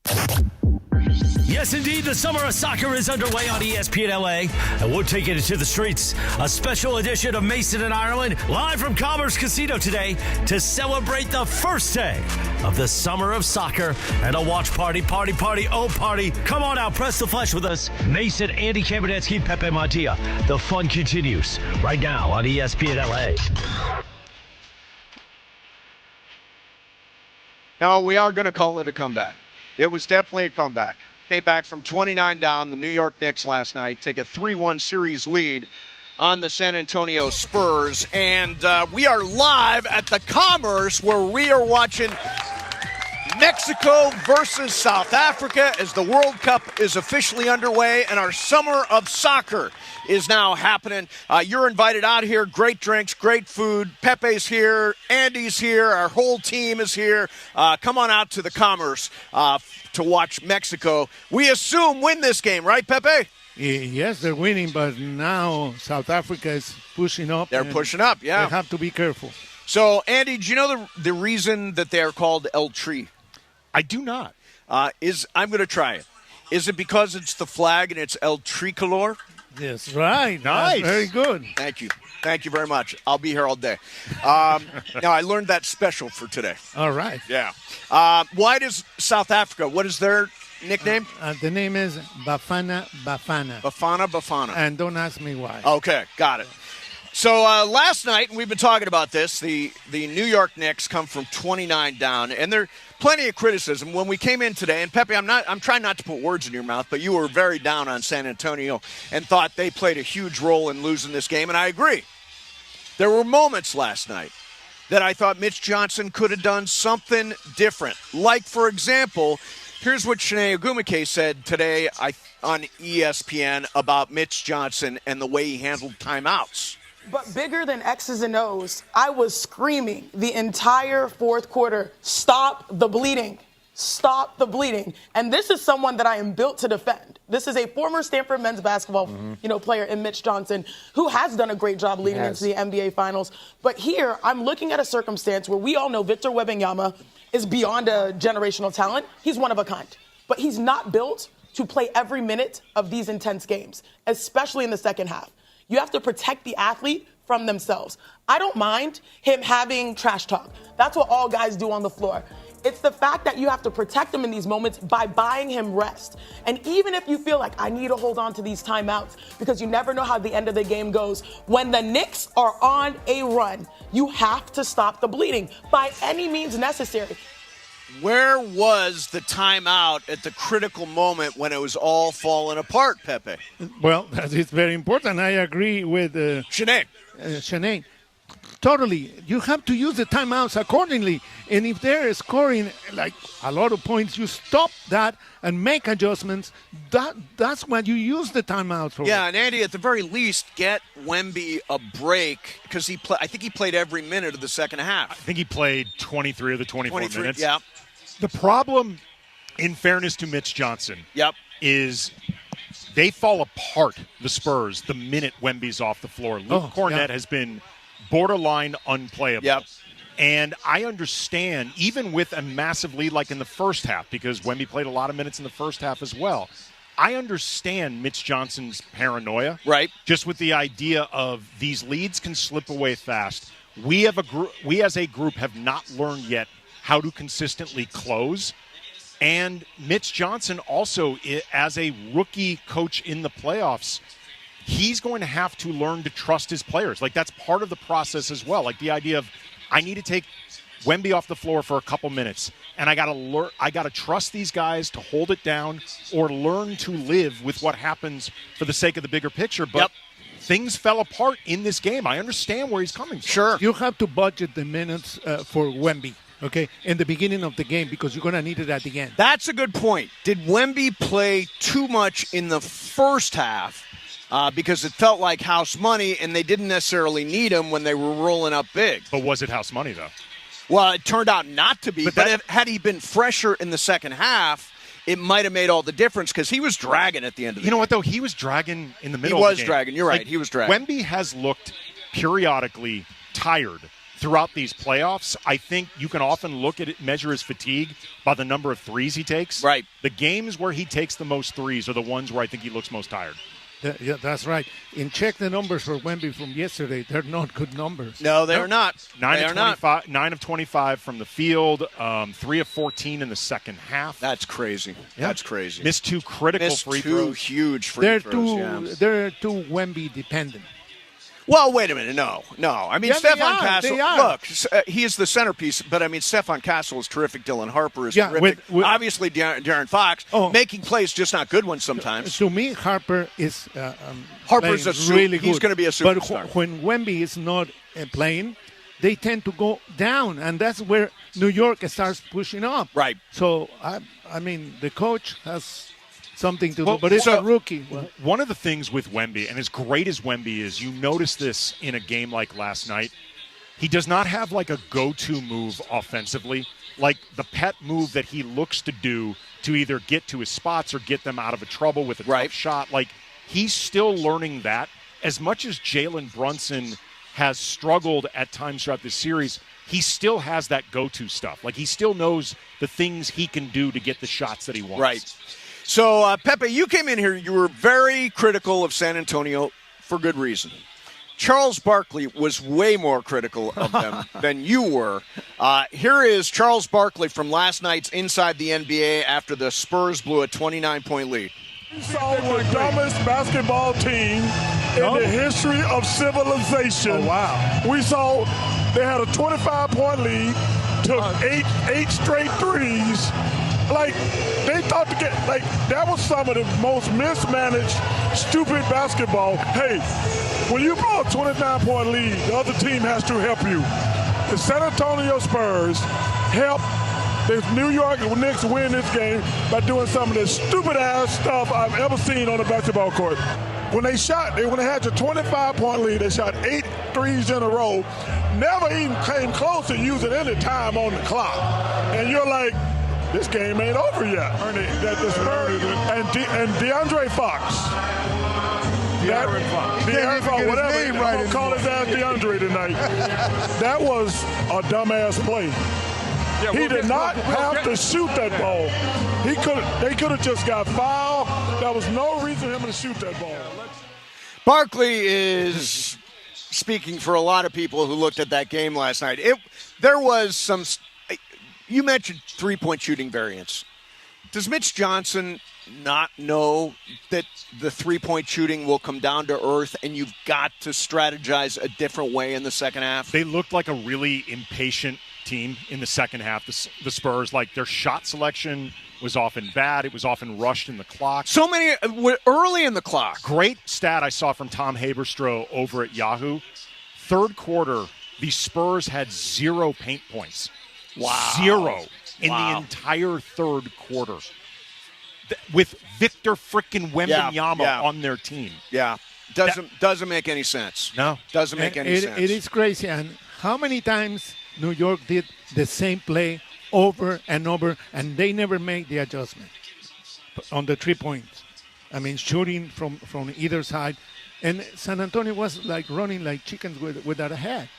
Speaker 4: Yes, indeed, the Summer of Soccer is underway on ESPN LA, and we're taking it to the streets. A special edition of Mason in Ireland, live from Commerce Casino today to celebrate the first day of the Summer of Soccer and a watch party. Come on out, press the flesh with us. Mason, Andy Kamenetsky, Pepe Montilla. The fun continues right now on ESPN LA.
Speaker 12: Now, we are going to call it a comeback. It was definitely a comeback. Came back from 29 down, the New York Knicks last night take a 3-1 series lead on the San Antonio Spurs. And we are live at the Commerce where we are watching Mexico versus South Africa as the World Cup is officially underway and our summer of soccer is now happening. You're invited out here. Great drinks, great food. Pepe's here. Andy's here. Our whole team is here. Come on out to the Commerce to watch Mexico. We assume win this game, right, Pepe?
Speaker 10: Yes, they're winning, but now South Africa is pushing up.
Speaker 12: They're pushing up, yeah.
Speaker 10: They have to be careful.
Speaker 12: So, Andy, do you know the reason that they are called El Tri?
Speaker 13: I do not.
Speaker 12: I'm going to try it. Is it because it's the flag and it's El Tricolor?
Speaker 10: Yes, right.
Speaker 13: Nice.
Speaker 10: That's very good.
Speaker 12: Thank you. Thank you very much. I'll be here all day. Now, I learned that special for today.
Speaker 10: All right.
Speaker 12: Yeah. Why does South Africa, what is their nickname?
Speaker 10: The name is Bafana Bafana.
Speaker 12: Bafana Bafana.
Speaker 10: And don't ask me why.
Speaker 12: Okay, got it. So last night, and we've been talking about this, the New York Knicks come from 29 down, and there plenty of criticism. When we came in today, and Pepe, I'm trying not to put words in your mouth, but you were very down on San Antonio and thought they played a huge role in losing this game, and I agree. There were moments last night that I thought Mitch Johnson could have done something different. Like, for example, here's what Shanae Ogumike said today on ESPN about Mitch Johnson and the way he handled timeouts.
Speaker 5: But bigger than X's and O's, I was screaming the entire fourth quarter, stop the bleeding. Stop the bleeding. And this is someone that I am built to defend. This is a former Stanford men's basketball player in Mitch Johnson who has done a great job leading into the NBA Finals. But here, I'm looking at a circumstance where we all know Victor Wembanyama is beyond a generational talent. He's one of a kind. But he's not built to play every minute of these intense games, especially in the second half. You have to protect the athlete from themselves. I don't mind him having trash talk. That's what all guys do on the floor. It's the fact that you have to protect him in these moments by buying him rest. And even if you feel like I need to hold on to these timeouts because you never know how the end of the game goes, when the Knicks are on a run, you have to stop the bleeding by any means necessary.
Speaker 12: Where was the timeout at the critical moment when it was all falling apart, Pepe?
Speaker 10: Well, that is very important. I agree with Shanae. Totally. You have to use the timeouts accordingly. And if they're scoring like a lot of points, you stop that and make adjustments. That's when you use the timeouts for.
Speaker 12: Yeah, and Andy, at the very least, get Wemby a break because I think he played every minute of the second half.
Speaker 13: I think he played 23 of the 24 minutes.
Speaker 12: Yeah.
Speaker 13: The problem, in fairness to Mitch Johnson, is they fall apart, the Spurs, the minute Wemby's off the floor. Luke Kornet has been borderline unplayable.
Speaker 12: Yep.
Speaker 13: And I understand, even with a massive lead like in the first half, because Wemby played a lot of minutes in the first half as well, I understand Mitch Johnson's paranoia.
Speaker 12: Right.
Speaker 13: Just with the idea of these leads can slip away fast. We as a group have not learned yet how to consistently close. And Mitch Johnson also, as a rookie coach in the playoffs, he's going to have to learn to trust his players. Like, that's part of the process as well. Like, the idea of, I need to take Wemby off the floor for a couple minutes, and I got to trust these guys to hold it down or learn to live with what happens for the sake of the bigger picture. But things fell apart in this game. I understand where he's coming from.
Speaker 12: Sure.
Speaker 10: You have to budget the minutes for Wemby. Okay, in the beginning of the game, because you're going to need it at the end.
Speaker 12: That's a good point. Did Wemby play too much in the first half because it felt like house money and they didn't necessarily need him when they were rolling up big?
Speaker 13: But was it house money, though?
Speaker 12: Well, it turned out not to be. But had he been fresher in the second half, it might have made all the difference because he was dragging at the end of the game.
Speaker 13: You know what, though? He was dragging in the middle
Speaker 12: of the game.
Speaker 13: He was
Speaker 12: dragging. You're right. He was dragging.
Speaker 13: Wemby has looked periodically tired throughout these playoffs. I think you can often look at it, measure his fatigue by the number of threes he takes.
Speaker 12: Right.
Speaker 13: The games where he takes the most threes are the ones where I think he looks most tired.
Speaker 10: Yeah, that's right. And check the numbers for Wemby from yesterday. They're not good numbers.
Speaker 12: No, they're not.
Speaker 13: 9 of 25 from the field, 3 of 14 in the second half.
Speaker 12: That's crazy. Yeah. That's crazy.
Speaker 13: Missed two critical free throws.
Speaker 12: Two huge free throws.
Speaker 10: They're too Wemby dependent.
Speaker 12: Well, wait a minute. No. I mean, Stefan Castle, look, he is the centerpiece, but I mean, Stefan Castle is terrific. Dylan Harper is terrific. Obviously, De'Aaron Fox, making plays, just not good ones sometimes.
Speaker 10: To me, Harper is
Speaker 12: Harper's
Speaker 10: really good.
Speaker 12: He's going to be a superstar.
Speaker 10: But when Wemby is not playing, they tend to go down, and that's where New York starts pushing up.
Speaker 12: Right.
Speaker 10: So, I mean, the coach has something to do, but it's a rookie.
Speaker 13: One of the things with Wemby, and as great as Wemby is, you notice this in a game like last night, he does not have like a go-to move offensively, like the pet move that he looks to do to either get to his spots or get them out of a trouble with a tough shot. Like, he's still learning that. As much as Jalen Brunson has struggled at times throughout this series, he still has that go-to stuff. Like, he still knows the things he can do to get the shots that he wants.
Speaker 12: Right. So, Pepe, you came in here. You were very critical of San Antonio for good reason. Charles Barkley was way more critical of them than you were. Here is Charles Barkley from last night's Inside the NBA after the Spurs blew a 29-point lead.
Speaker 6: We saw the dumbest basketball team in the history of civilization.
Speaker 23: Oh, wow.
Speaker 6: We saw they had a 25-point lead, took eight straight threes. Like, they thought to get, like, that was some of the most mismanaged, stupid basketball. Hey, when you blow a 29-point lead, the other team has to help you. The San Antonio Spurs helped the New York Knicks win this game by doing some of the stupid-ass stuff I've ever seen on a basketball court. When they had your 25-point lead, they shot 8 threes in a row, never even came close to using any time on the clock. And you're like, this game ain't over yet. The Spurs and DeAndre Fox. DeAndre Fox, whatever. I'm going to call his ass DeAndre tonight. That was a dumbass play. Yeah, he did not have to shoot that ball. They could have just got fouled. There was no reason for him to shoot that ball.
Speaker 12: Barkley is speaking for a lot of people who looked at that game last night. There was some. You mentioned three-point shooting variance. Does Mitch Johnson not know that the three-point shooting will come down to earth and you've got to strategize a different way in the second half?
Speaker 13: They looked like a really impatient team in the second half, the Spurs. Like, their shot selection was often bad. It was often rushed in the clock.
Speaker 12: So many early in the clock.
Speaker 13: Great stat I saw from Tom Haberstroh over at Yahoo. Third quarter, the Spurs had 0 paint points.
Speaker 12: Wow.
Speaker 13: 0 in the entire third quarter. With Victor frickin' Wembanyama on their team.
Speaker 12: Yeah. Doesn't make any sense.
Speaker 13: No.
Speaker 12: Doesn't make any sense.
Speaker 10: It is crazy. And how many times New York did the same play over and over, and they never made the adjustment on the 3 points. I mean, shooting from either side. And San Antonio was like running like chickens without a head.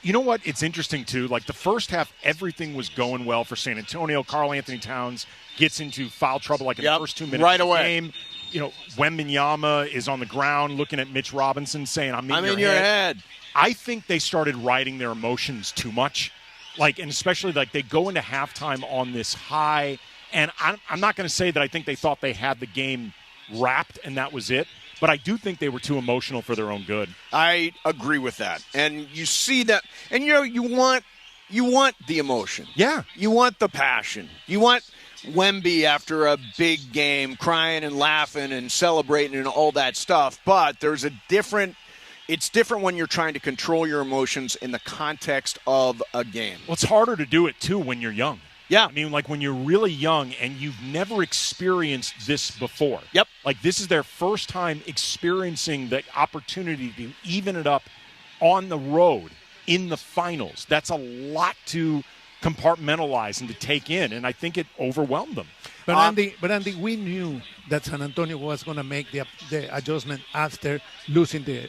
Speaker 13: You know what? It's interesting, too. Like, the first half, everything was going well for San Antonio. Karl Anthony Towns gets into foul trouble like in the first 2 minutes of the game. You know, Wembanyama is on the ground looking at Mitch Robinson saying, I'm in your head. I think they started riding their emotions too much. Like, and especially, like, they go into halftime on this high. And I'm not going to say that I think they thought they had the game wrapped and that was it. But I do think they were too emotional for their own good.
Speaker 12: I agree with that. And you see that. And, you know, you want the emotion.
Speaker 13: Yeah.
Speaker 12: You want the passion. You want Wemby after a big game crying and laughing and celebrating and all that stuff. But there's it's different when you're trying to control your emotions in the context of a game.
Speaker 13: Well, it's harder to do it, too, when you're young.
Speaker 12: Yeah.
Speaker 13: I mean, like, when you're really young and you've never experienced this before.
Speaker 12: Yep.
Speaker 13: Like, this is their first time experiencing the opportunity to even it up on the road in the finals. That's a lot to compartmentalize and to take in, and I think it overwhelmed them.
Speaker 10: But Andy, we knew that San Antonio was going to make the adjustment after losing the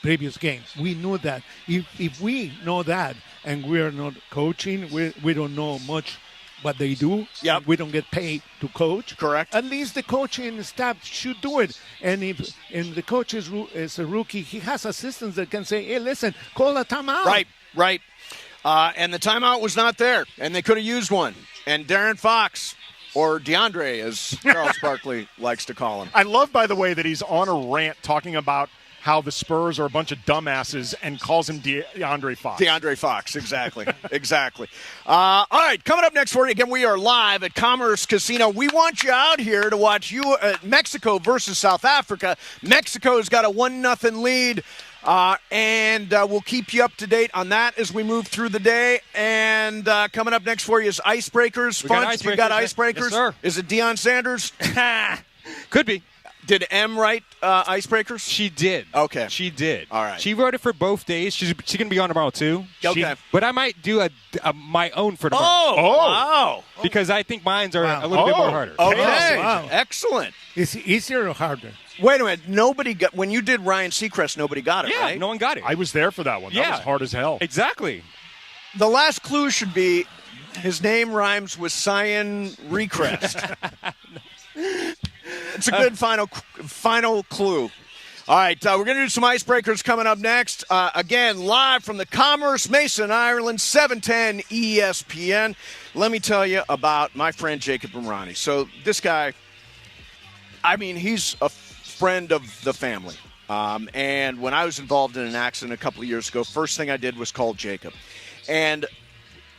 Speaker 10: previous game. We knew that. If we know that and we are not coaching, we don't know much what they do.
Speaker 12: Yep.
Speaker 10: We don't get paid to coach.
Speaker 12: Correct.
Speaker 10: At least the coaching staff should do it. And if the coach is a rookie, he has assistants that can say, hey, listen, call a timeout.
Speaker 12: Right. And the timeout was not there, and they could have used one. And Darren Fox, or DeAndre, as Charles Barkley likes to call him.
Speaker 13: I love, by the way, that he's on a rant talking about how the Spurs are a bunch of dumbasses and calls him DeAndre Fox.
Speaker 12: DeAndre Fox, exactly. Exactly. All right, coming up next for you, again, we are live at Commerce Casino. We want you out here to watch Mexico versus South Africa. Mexico's got a 1-0 lead. And we'll keep you up to date on that as we move through the day. And coming up next for you is Icebreakers. Funch, you got Icebreakers?
Speaker 22: Yes, sir.
Speaker 12: Is it Deion Sanders?
Speaker 22: Could be.
Speaker 12: Did M write Icebreakers?
Speaker 22: She did.
Speaker 12: Okay.
Speaker 22: She did.
Speaker 12: All right.
Speaker 22: She wrote it for both days. She's going to be on tomorrow, too.
Speaker 12: Okay.
Speaker 22: But I might do my own for tomorrow.
Speaker 12: Oh, wow.
Speaker 22: Because I think mines are a little bit more harder.
Speaker 12: Okay.
Speaker 10: Wow.
Speaker 12: Excellent.
Speaker 10: Is it easier or harder?
Speaker 12: Wait a minute. Nobody got, when you did Ryan Seacrest, nobody got it,
Speaker 22: Yeah,
Speaker 12: right?
Speaker 22: no one got it.
Speaker 13: I was there for that one. That was hard as hell.
Speaker 22: Exactly.
Speaker 12: The last clue should be his name rhymes with Cyan Recrest. It's a good final clue. All right, we're going to do some icebreakers coming up next. Again, live from the Commerce, Mason, Ireland, 710 ESPN. Let me tell you about my friend Jacob Umrani. So this guy, I mean, he's a friend of the family. And when I was involved in an accident a couple of years ago, first thing I did was call Jacob. And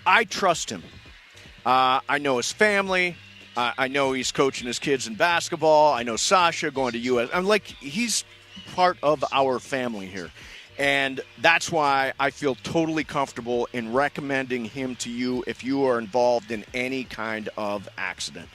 Speaker 12: I trust him. I know his family. I know he's coaching his kids in basketball. I know Sasha going to U.S. I'm like, he's part of our family here. And that's why I feel totally comfortable in recommending him to you if you are involved in any kind of accident.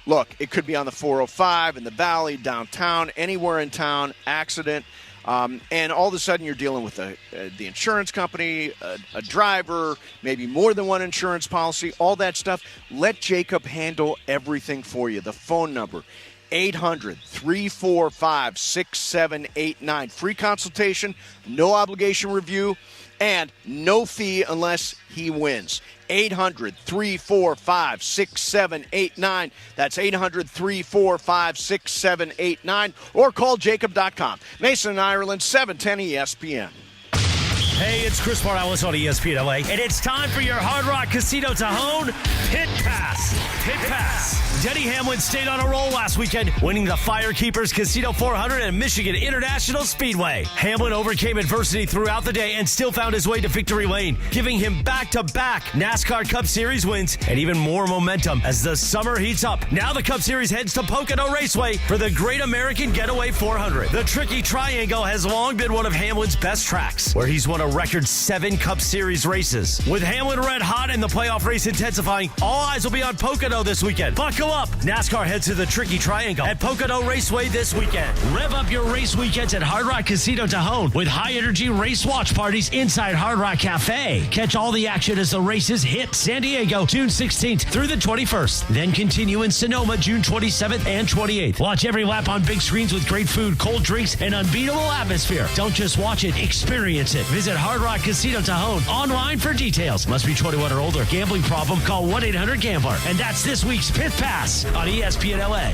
Speaker 12: Look, it could be on the 405, in the valley, downtown, anywhere in town, accident. And all of a sudden you're dealing with the insurance company, a driver, maybe more than one insurance policy, all that stuff. Let Jacob handle everything for you. The phone number, 800-345-6789. Free consultation, no obligation review, and no fee unless he wins. 800-345-6789. That's 800-345-6789. Or call jacob.com. Mason, Ireland, 710 ESPN.
Speaker 4: Hey, it's Chris Morales on ESPN LA, and it's time for your Hard Rock Casino Tajon Pit Pass. Pit Pass. Denny Hamlin stayed on a roll last weekend, winning the Firekeepers Casino 400 at Michigan International Speedway. Hamlin overcame adversity throughout the day and still found his way to victory lane, giving him back-to-back NASCAR Cup Series wins and even more momentum as the summer heats up. Now the Cup Series heads to Pocono Raceway for the Great American Getaway 400. The Tricky Triangle has long been one of Hamlin's best tracks, where he's won a record 7 Cup Series races. With Hamlin red hot and the playoff race intensifying, all eyes will be on Pocono this weekend. Buckle up. NASCAR heads to the Tricky Triangle at Pocono Raceway this weekend. Rev up your race weekends at Hard Rock Casino Tajon with high-energy race watch parties inside Hard Rock Cafe. Catch all the action as the races hit San Diego June 16th through the 21st. Then continue in Sonoma June 27th and 28th. Watch every lap on big screens with great food, cold drinks, and unbeatable atmosphere. Don't just watch it, experience it. Visit Hard Rock Casino Tajon online for details. Must be 21 or older. Gambling problem? Call 1-800-GAMBLER. And that's this week's Pit Pass on ESPN LA.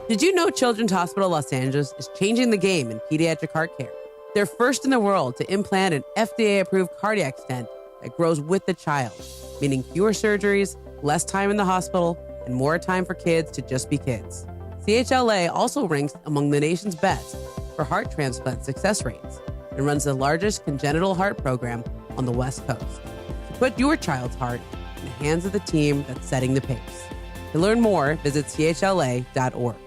Speaker 7: Did you know Children's Hospital Los Angeles is changing the game in pediatric heart care? They're first in the world to implant an FDA-approved cardiac stent that grows with the child, meaning fewer surgeries, less time in the hospital, and more time for kids to just be kids. CHLA also ranks among the nation's best for heart transplant success rates and runs the largest congenital heart program on the West Coast. So put your child's heart in the hands of the team that's setting the pace. To learn more, visit chla.org.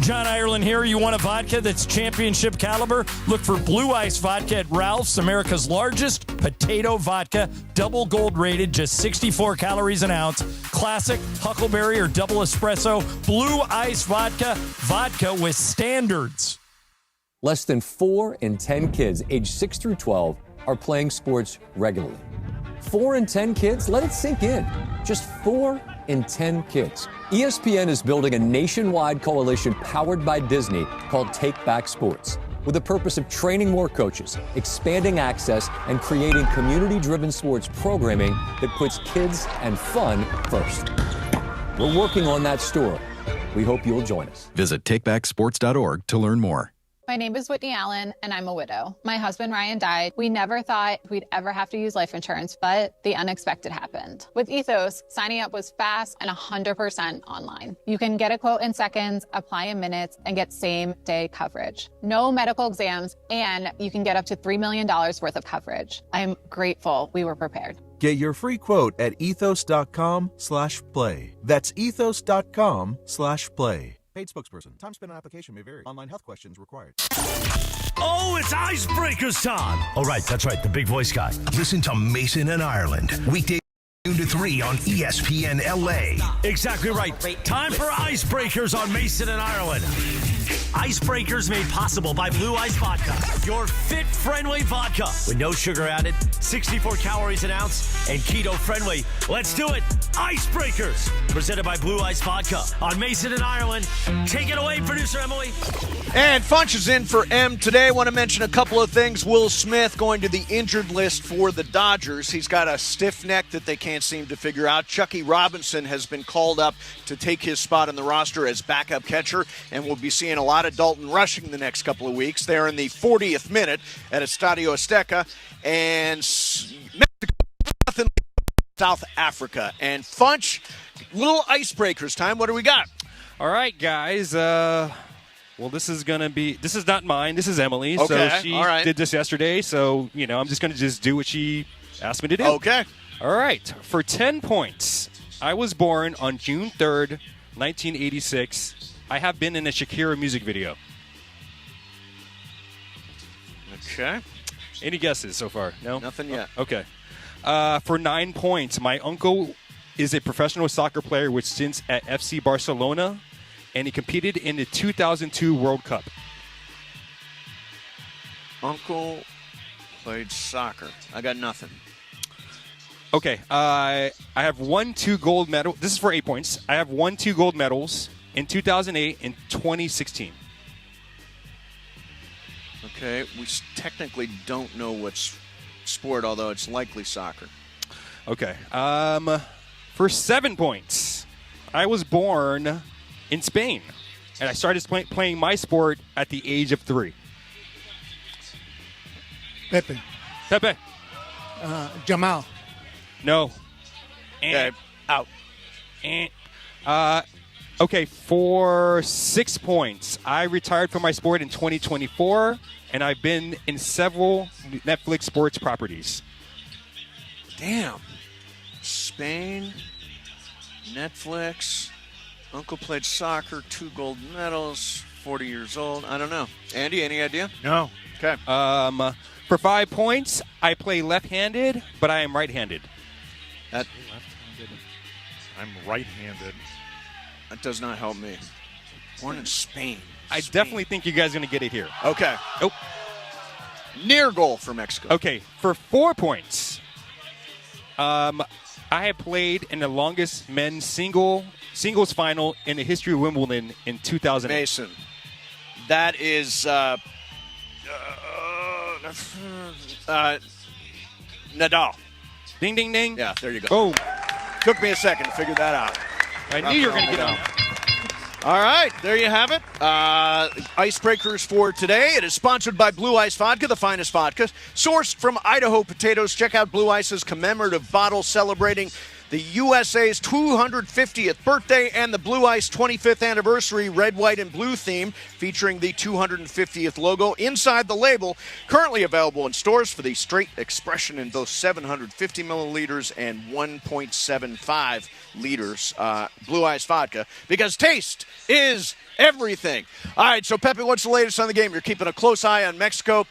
Speaker 8: John Ireland here. You want a vodka that's championship caliber? Look for Blue Ice Vodka at Ralph's, America's largest potato vodka. Double gold rated, just 64 calories an ounce. Classic, Huckleberry, or double espresso. Blue Ice Vodka. Vodka with standards.
Speaker 9: Less than 4 in 10 kids aged 6 through 12 are playing sports regularly. 4 in 10 kids? Let it sink in. Just 4 in 10 kids. ESPN is building a nationwide coalition powered by Disney called Take Back Sports, with the purpose of training more coaches, expanding access, and creating community-driven sports programming that puts kids and fun first. We're working on that story. We hope you'll join us.
Speaker 11: Visit takebacksports.org to learn more.
Speaker 25: My name is Whitney Allen, and I'm a widow. My husband, Ryan, died. We never thought we'd ever have to use life insurance, but the unexpected happened. With Ethos, signing up was fast and 100% online. You can get a quote in seconds, apply in minutes, and get same-day coverage. No medical exams, and you can get up to $3 million worth of coverage. I'm grateful we were prepared.
Speaker 26: Get your free quote at ethos.com/play. That's ethos.com/play.
Speaker 14: Paid spokesperson. Time spent on application may vary. Online health questions required.
Speaker 4: Oh, it's Icebreakers time. Oh, right. That's right. The big voice guy.
Speaker 15: Listen to Mason and Ireland. Weekday noon to 3 on ESPN LA.
Speaker 4: Exactly right. Time for Icebreakers on Mason and Ireland. Icebreakers made possible by Blue Ice Vodka, your fit-friendly vodka with no sugar added, 64 calories an ounce, and keto-friendly. Let's do it. Icebreakers, presented by Blue Ice Vodka on Mason and Ireland. Take it away, producer Emily.
Speaker 12: And Funch is in for M today. I want to mention a couple of things. Will Smith going to the injured list for the Dodgers. He's got a stiff neck that they can't seem to figure out. Chucky Robinson has been called up to take his spot in the roster as backup catcher, and we'll be seeing a lot of Dalton rushing the next couple of weeks. They're in the 40th minute at Estadio Azteca, and Mexico, nothing, South Africa. And Funch, little Icebreakers time. What do we got?
Speaker 22: All right, guys. Well, this is not mine. This is Emily's.
Speaker 12: Okay.
Speaker 22: So she
Speaker 12: All right.
Speaker 22: did this yesterday. So, I'm just going to just do what she asked me to do.
Speaker 12: Okay.
Speaker 22: All right. For 10 points, I was born on June 3rd, 1986. I have been in a Shakira music video.
Speaker 12: Okay.
Speaker 22: Any guesses so far? No?
Speaker 12: Nothing yet.
Speaker 22: Okay. For 9 points, my uncle is a professional soccer player with stints at FC Barcelona, and he competed in the 2002 World Cup.
Speaker 12: Uncle played soccer. I got nothing.
Speaker 22: Okay. I have won 2 gold medals. This is for 8 points. I have won 2 gold medals in 2008 and 2016.
Speaker 12: Okay. We technically don't know what's sport, although it's likely soccer.
Speaker 22: Okay. For 7 points, I was born in Spain, and I started playing my sport at the age of 3.
Speaker 10: Pepe. Jamal.
Speaker 22: No.
Speaker 12: Okay. Out.
Speaker 22: Okay, for 6 points, I retired from my sport in 2024, and I've been in several Netflix sports properties.
Speaker 12: Damn. Spain, Netflix, uncle played soccer, 2 gold medals, 40 years old. I don't know. Andy, any idea?
Speaker 13: No.
Speaker 12: Okay.
Speaker 22: For 5 points, I play left-handed, but I am right-handed.
Speaker 13: Left-handed. I'm right-handed.
Speaker 12: That does not help me. Born in Spain.
Speaker 22: I definitely think you guys are going to get it here.
Speaker 12: Okay.
Speaker 22: Oh.
Speaker 12: Near goal for Mexico.
Speaker 22: Okay, for 4 points, I have played in the longest men's singles final in the history of Wimbledon in 2008.
Speaker 12: Mason. That is Nadal.
Speaker 22: Ding, ding, ding.
Speaker 12: Yeah, there you go.
Speaker 22: Oh.
Speaker 12: Took me a second to figure that out.
Speaker 22: I knew you were going to get on.
Speaker 12: All right, there you have it. Icebreakers for today. It is sponsored by Blue Ice Vodka, the finest vodka, sourced from Idaho potatoes. Check out Blue Ice's commemorative bottle celebrating the USA's 250th birthday and the Blue Ice 25th anniversary red, white, and blue theme featuring the 250th logo inside the label. Currently available in stores for the straight expression in both 750 milliliters and 1.75 liters. Blue Ice Vodka, because taste is everything. All right, so Pepe, what's the latest on the game? You're keeping a close eye on Mexico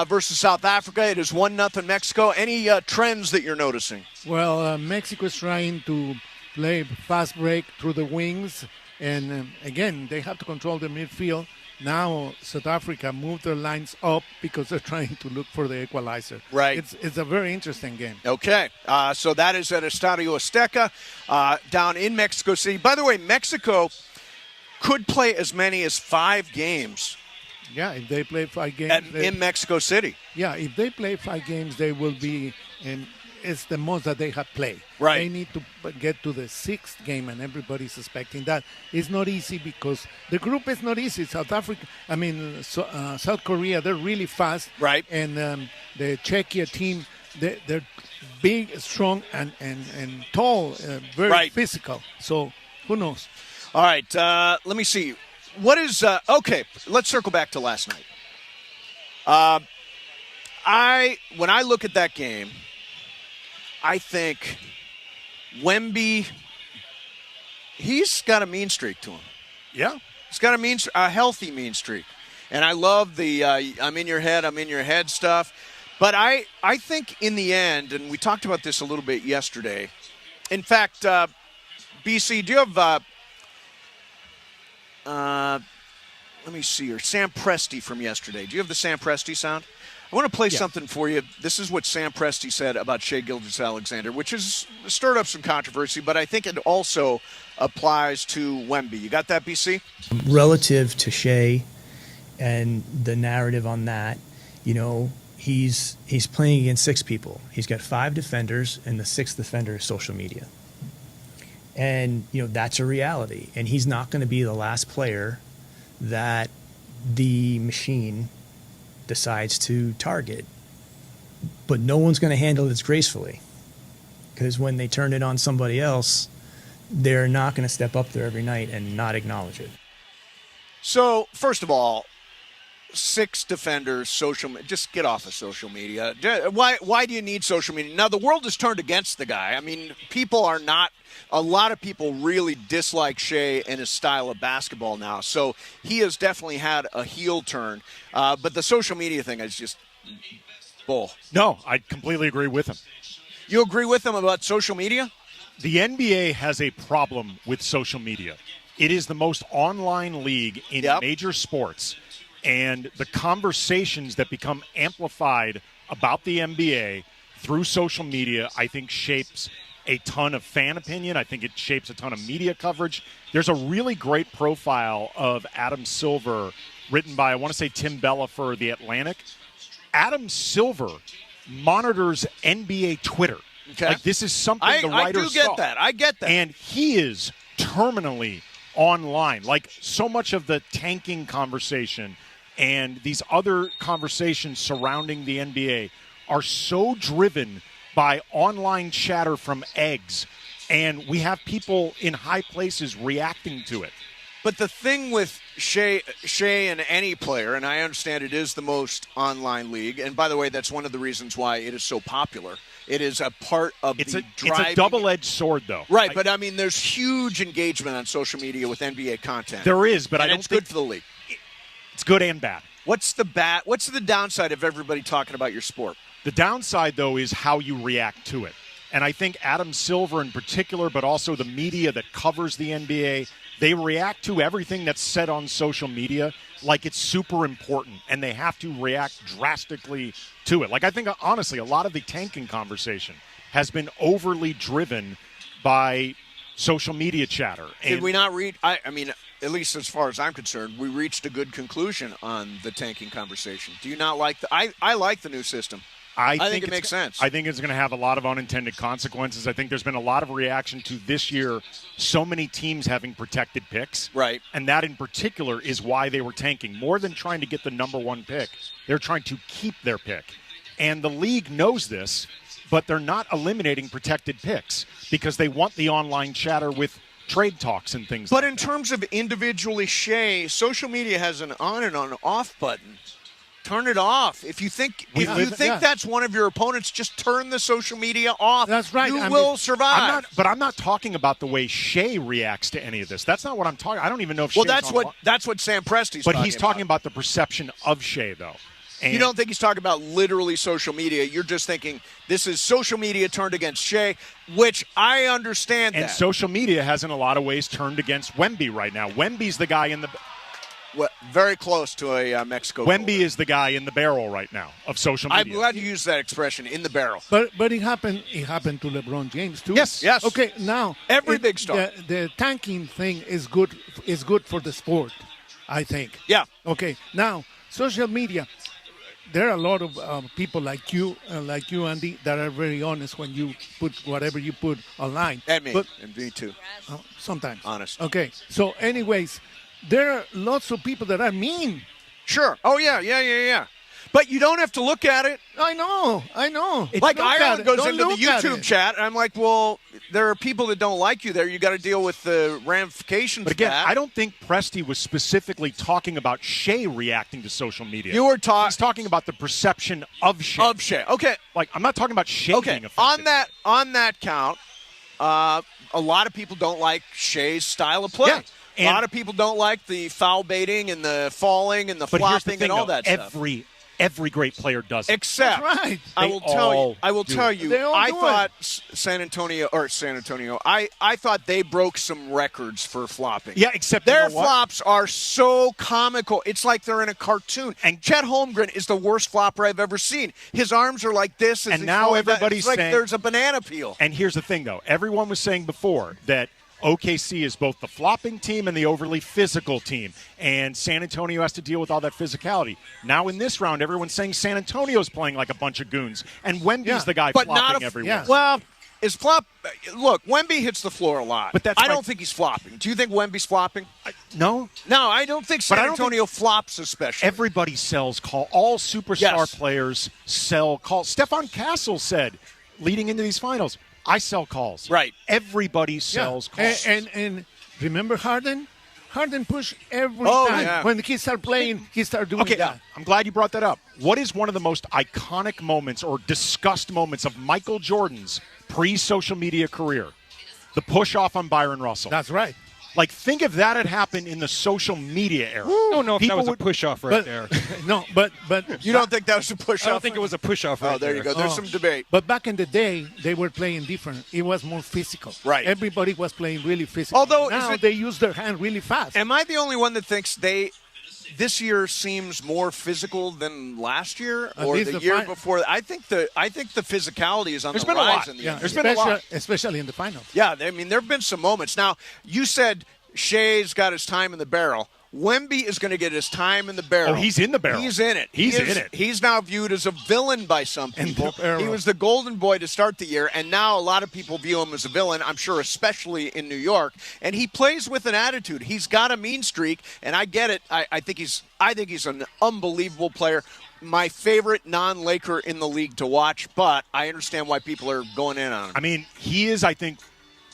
Speaker 12: versus South Africa. It is 1-0 Mexico. Any trends that you're noticing?
Speaker 10: Well, Mexico is trying to play fast break through the wings, and again, they have to control the midfield. Now, South Africa moved their lines up because they're trying to look for the equalizer.
Speaker 12: Right.
Speaker 10: It's a very interesting game.
Speaker 12: Okay, so that is at Estadio Azteca down in Mexico City. By the way, Mexico could play as many as 5 games.
Speaker 10: Yeah, if they play 5 games.
Speaker 12: In Mexico City.
Speaker 10: Yeah, if they play 5 games, they will be it's the most that they have played.
Speaker 12: Right.
Speaker 10: They need to get to the 6th game, and everybody's expecting that. It's not easy because the group is not easy. South South Korea, they're really fast.
Speaker 12: Right.
Speaker 10: And the Czechia team, they're big, strong, and tall, very physical. So who knows?
Speaker 12: All right, let me see. What is okay? Let's circle back to last night. When I look at that game, I think Wemby, he's got a mean streak to him.
Speaker 13: Yeah.
Speaker 12: He's got a healthy mean streak. And I love the I'm in your head stuff. But I think in the end, and we talked about this a little bit yesterday. In fact, BC, do you have let me see here. Sam Presti from yesterday. Do you have the Sam Presti sound? I want to play something for you. This is what Sam Presti said about Shai Gilgeous-Alexander, which has stirred up some controversy, but I think it also applies to Wemby. You got that, BC?
Speaker 16: Relative to Shai and the narrative on that, he's playing against 6 people. He's got 5 defenders, and the 6th defender is social media. And, that's a reality. And he's not going to be the last player that the machine decides to target. But no one's going to handle this gracefully, because when they turn it on somebody else, they're not going to step up there every night and not acknowledge it.
Speaker 12: So, first of all, 6 defenders, just get off of social media. Why do you need social media? Now, the world has turned against the guy. I mean, a lot of people really dislike Shai and his style of basketball now. So he has definitely had a heel turn. But the social media thing is just bull.
Speaker 13: No, I completely agree with him.
Speaker 12: You agree with him about social media?
Speaker 13: The NBA has a problem with social media. It is the most online league in major sports. And the conversations that become amplified about the NBA through social media, I think, shapes a ton of fan opinion. I think it shapes a ton of media coverage. There's a really great profile of Adam Silver written by, I want to say, Tim Bella for The Atlantic. Adam Silver monitors NBA Twitter.
Speaker 12: Okay.
Speaker 13: Like, this is something the writers
Speaker 12: saw. I get that.
Speaker 13: And he is terminally online. Like, so much of the tanking conversation and these other conversations surrounding the NBA are so driven by online chatter from eggs, and we have people in high places reacting to it.
Speaker 12: But the thing with Shai and any player, and I understand it is the most online league, and by the way, that's one of the reasons why it is so popular. It is a part of the driving.
Speaker 13: It's a double-edged sword, though.
Speaker 12: Right, but I mean, there's huge engagement on social media with NBA content.
Speaker 13: There is, but
Speaker 12: and
Speaker 13: I don't think
Speaker 12: it's good for the league.
Speaker 13: It's good and bad.
Speaker 12: What's the downside of everybody talking about your sport?
Speaker 13: The downside, though, is how you react to it. And I think Adam Silver in particular, but also the media that covers the NBA, they react to everything that's said on social media like it's super important, and they have to react drastically to it. Like, I think, honestly, a lot of the tanking conversation has been overly driven by social media chatter.
Speaker 12: Did we not read? I mean, at least as far as I'm concerned, we reached a good conclusion on the tanking conversation. Do you not like I like the new system. I think it makes sense.
Speaker 13: I think it's going to have a lot of unintended consequences. I think there's been a lot of reaction to this year, so many teams having protected picks.
Speaker 12: Right.
Speaker 13: And that in particular is why they were tanking. More than trying to get the number 1 pick, they're trying to keep their pick. And the league knows this, but they're not eliminating protected picks because they want the online chatter with trade talks and things like that.
Speaker 12: But in terms of individually Shai, social media has an on and an off button. Turn it off. If you think that's one of your opponents, just turn the social media off.
Speaker 10: That's right.
Speaker 12: You will survive.
Speaker 13: I'm not talking about the way Shai reacts to any of this. That's not what I'm talking. I don't even know if.
Speaker 12: Well, that's what Sam Presti's.
Speaker 13: But he's talking about the perception of Shai, though. And
Speaker 12: you don't think he's talking about literally social media. You're just thinking this is social media turned against Shai, which I understand.
Speaker 13: And social media has in a lot of ways turned against Wemby right now. Wemby's the guy in the.
Speaker 12: Well, very close to a Mexico.
Speaker 13: Wemby is the guy in the barrel right now of social media.
Speaker 12: I'm glad you used that expression, in the barrel.
Speaker 10: But it happened to LeBron James too.
Speaker 12: Yes.
Speaker 10: Okay, now
Speaker 12: every big star.
Speaker 10: The tanking thing is good for the sport, I think.
Speaker 12: Yeah.
Speaker 10: Okay, now social media. There are a lot of people like you, Andy, that are very honest when you put whatever you put online.
Speaker 12: And me, and me too.
Speaker 10: Sometimes.
Speaker 12: Honest.
Speaker 10: Okay, so anyways, there are lots of people that are mean.
Speaker 12: Sure. Oh, yeah. But you don't have to look at it.
Speaker 10: I know.
Speaker 12: Like Ireland goes into the YouTube chat, and I'm like, well, there are people that don't like you there. You got to deal with the ramifications
Speaker 13: But again,
Speaker 12: of that.
Speaker 13: I don't think Presti was specifically talking about Shai reacting to social media.
Speaker 12: You were
Speaker 13: He's talking about the perception of Shai.
Speaker 12: Okay.
Speaker 13: Like, I'm not talking about Shai being affected.
Speaker 12: On that count, a lot of people don't like Shea's style of play.
Speaker 13: Yeah.
Speaker 12: A lot of people don't like the foul baiting and the falling and the flopping and all that stuff.
Speaker 13: Every great player does it.
Speaker 12: Except,
Speaker 13: right.
Speaker 12: I will tell you, I thought I thought they broke some records for flopping.
Speaker 13: Yeah, except
Speaker 12: their flops are so comical. It's like they're in a cartoon. And Chet Holmgren is the worst flopper I've ever seen. His arms are like this.
Speaker 13: And now everybody's
Speaker 12: it's like
Speaker 13: saying,
Speaker 12: there's a banana peel.
Speaker 13: And here's the thing, though. Everyone was saying before that OKC is both the flopping team and the overly physical team, and San Antonio has to deal with all that physicality. Now in this round, everyone's saying San Antonio's playing like a bunch of goons, and Wemby's the guy flopping everywhere.
Speaker 12: Well, look, Wemby hits the floor a lot, but I don't think he's flopping. Do you think Wemby's flopping?
Speaker 13: No.
Speaker 12: No, I don't think San Antonio flops especially.
Speaker 13: Everybody sells call. All superstar players sell calls. Stephon Castle said, leading into these finals, I sell calls.
Speaker 12: Right.
Speaker 13: Everybody sells calls.
Speaker 10: And remember Harden? Harden pushed every time.
Speaker 12: Yeah.
Speaker 10: When he started playing, he started doing that.
Speaker 13: I'm glad you brought that up. What is one of the most iconic moments or discussed moments of Michael Jordan's pre-social media career? The push-off on Byron Russell.
Speaker 10: That's right.
Speaker 13: Like, think if that had happened in the social media era.
Speaker 22: I don't know if that was a push-off there.
Speaker 10: No, but
Speaker 12: you don't think that was a push-off?
Speaker 22: I don't think it was a push-off right there.
Speaker 12: There you go. There's some debate.
Speaker 10: But back in the day, they were playing different. It was more physical.
Speaker 12: Right.
Speaker 10: Everybody was playing really physical.
Speaker 12: Although
Speaker 10: now they use their hand really fast.
Speaker 12: Am I the only one that thinks this year seems more physical than last year or the year before? I think the physicality is on the rise in the NBA.
Speaker 10: There's been a lot, especially in the finals.
Speaker 12: Yeah, I mean, there have been some moments. Now, you said Shea's got his time in the barrel. Wemby is going to get his time in the barrel.
Speaker 13: Oh, he's in the barrel.
Speaker 12: He's in it.
Speaker 13: He's in it.
Speaker 12: He's now viewed as a villain by some people. He was the golden boy to start the year, and now a lot of people view him as a villain, I'm sure especially in New York. And he plays with an attitude. He's got a mean streak, and I get it. I think he's an unbelievable player. My favorite non-Laker in the league to watch, but I understand why people are going in on him.
Speaker 13: I mean, he is, I think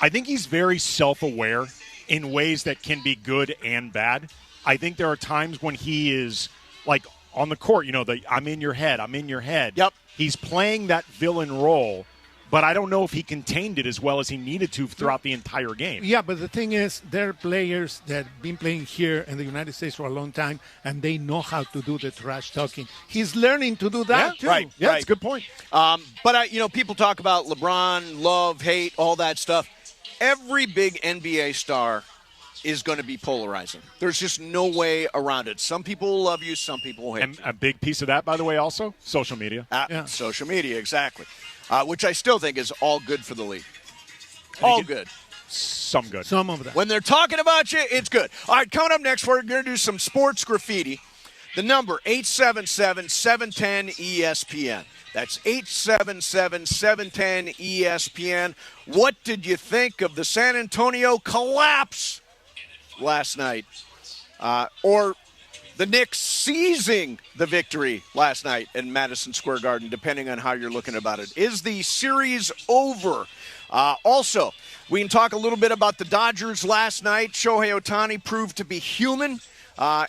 Speaker 13: he's very self-aware in ways that can be good and bad. I think there are times when he is, like, on the court, I'm in your head.
Speaker 12: Yep.
Speaker 13: He's playing that villain role, but I don't know if he contained it as well as he needed to throughout the entire game.
Speaker 10: Yeah, but the thing is, there are players that have been playing here in the United States for a long time, and they know how to do the trash talking. He's learning to do that, too.
Speaker 12: Right.
Speaker 13: Yeah, it's a good point.
Speaker 12: But people talk about LeBron, love, hate, all that stuff. Every big NBA star is going to be polarizing. There's just no way around it. Some people will love you, some people will hate you.
Speaker 13: And a big piece of that, by the way, also, social media.
Speaker 12: Social media, exactly. Which I still think is all good for the league. All good.
Speaker 13: Some good.
Speaker 10: Some of that.
Speaker 12: When they're talking about you, it's good. All right, coming up next, we're going to do some sports graffiti. The number, 877-710-ESPN. That's 877-710-ESPN. What did you think of the San Antonio collapse last night? Or the Knicks seizing the victory last night in Madison Square Garden, depending on how you're looking about it. Is the series over? Also, we can talk a little bit about the Dodgers last night. Shohei Ohtani proved to be human.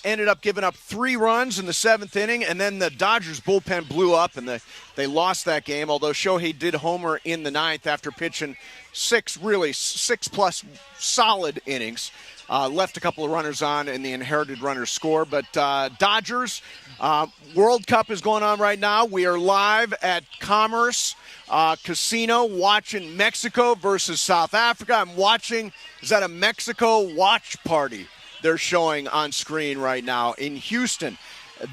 Speaker 12: Ended up giving up 3 runs in the 7th inning, and then the Dodgers bullpen blew up, and they lost that game, although Shohei did homer in the 9th after pitching 6+ solid innings. Left a couple of runners on, and the inherited runners score. But Dodgers, World Cup is going on right now. We are live at Commerce Casino watching Mexico versus South Africa. I'm watching, is that a Mexico watch party they're showing on screen right now in Houston?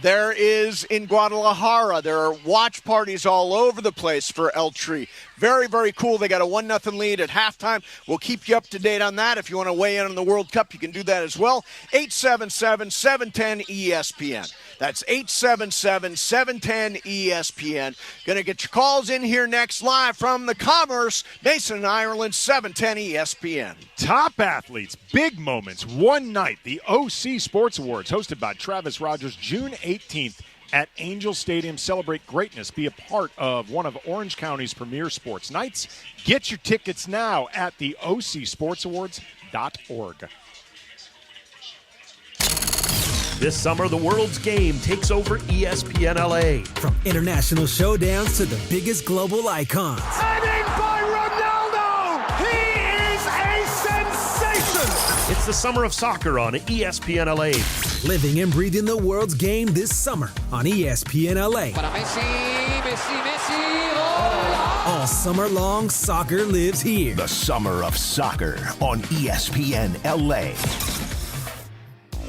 Speaker 12: There is in Guadalajara. There are watch parties all over the place for El Tri. Very, very cool. They got a 1-0 lead at halftime. We'll keep you up to date on that. If you want to weigh in on the World Cup, you can do that as well. 877-710-ESPN. That's 877-710-ESPN. Going to get your calls in here next live from the Commerce, Mason and Ireland, 710 ESPN.
Speaker 13: Top athletes, big moments, one night. The OC Sports Awards, hosted by Travis Rogers, June 18th at Angel Stadium. Celebrate greatness. Be a part of one of Orange County's premier sports nights. Get your tickets now at the OCSportsAwards.org.
Speaker 1: This summer, the world's game takes over ESPN LA. From international showdowns to the biggest global icons.
Speaker 23: Heading by Ronaldo! He is a
Speaker 17: It's the summer of soccer on ESPN LA.
Speaker 1: Living and breathing the world's game this summer on ESPN LA.
Speaker 18: Para Messi.
Speaker 1: All summer long, soccer lives here.
Speaker 15: The summer of soccer on ESPN LA.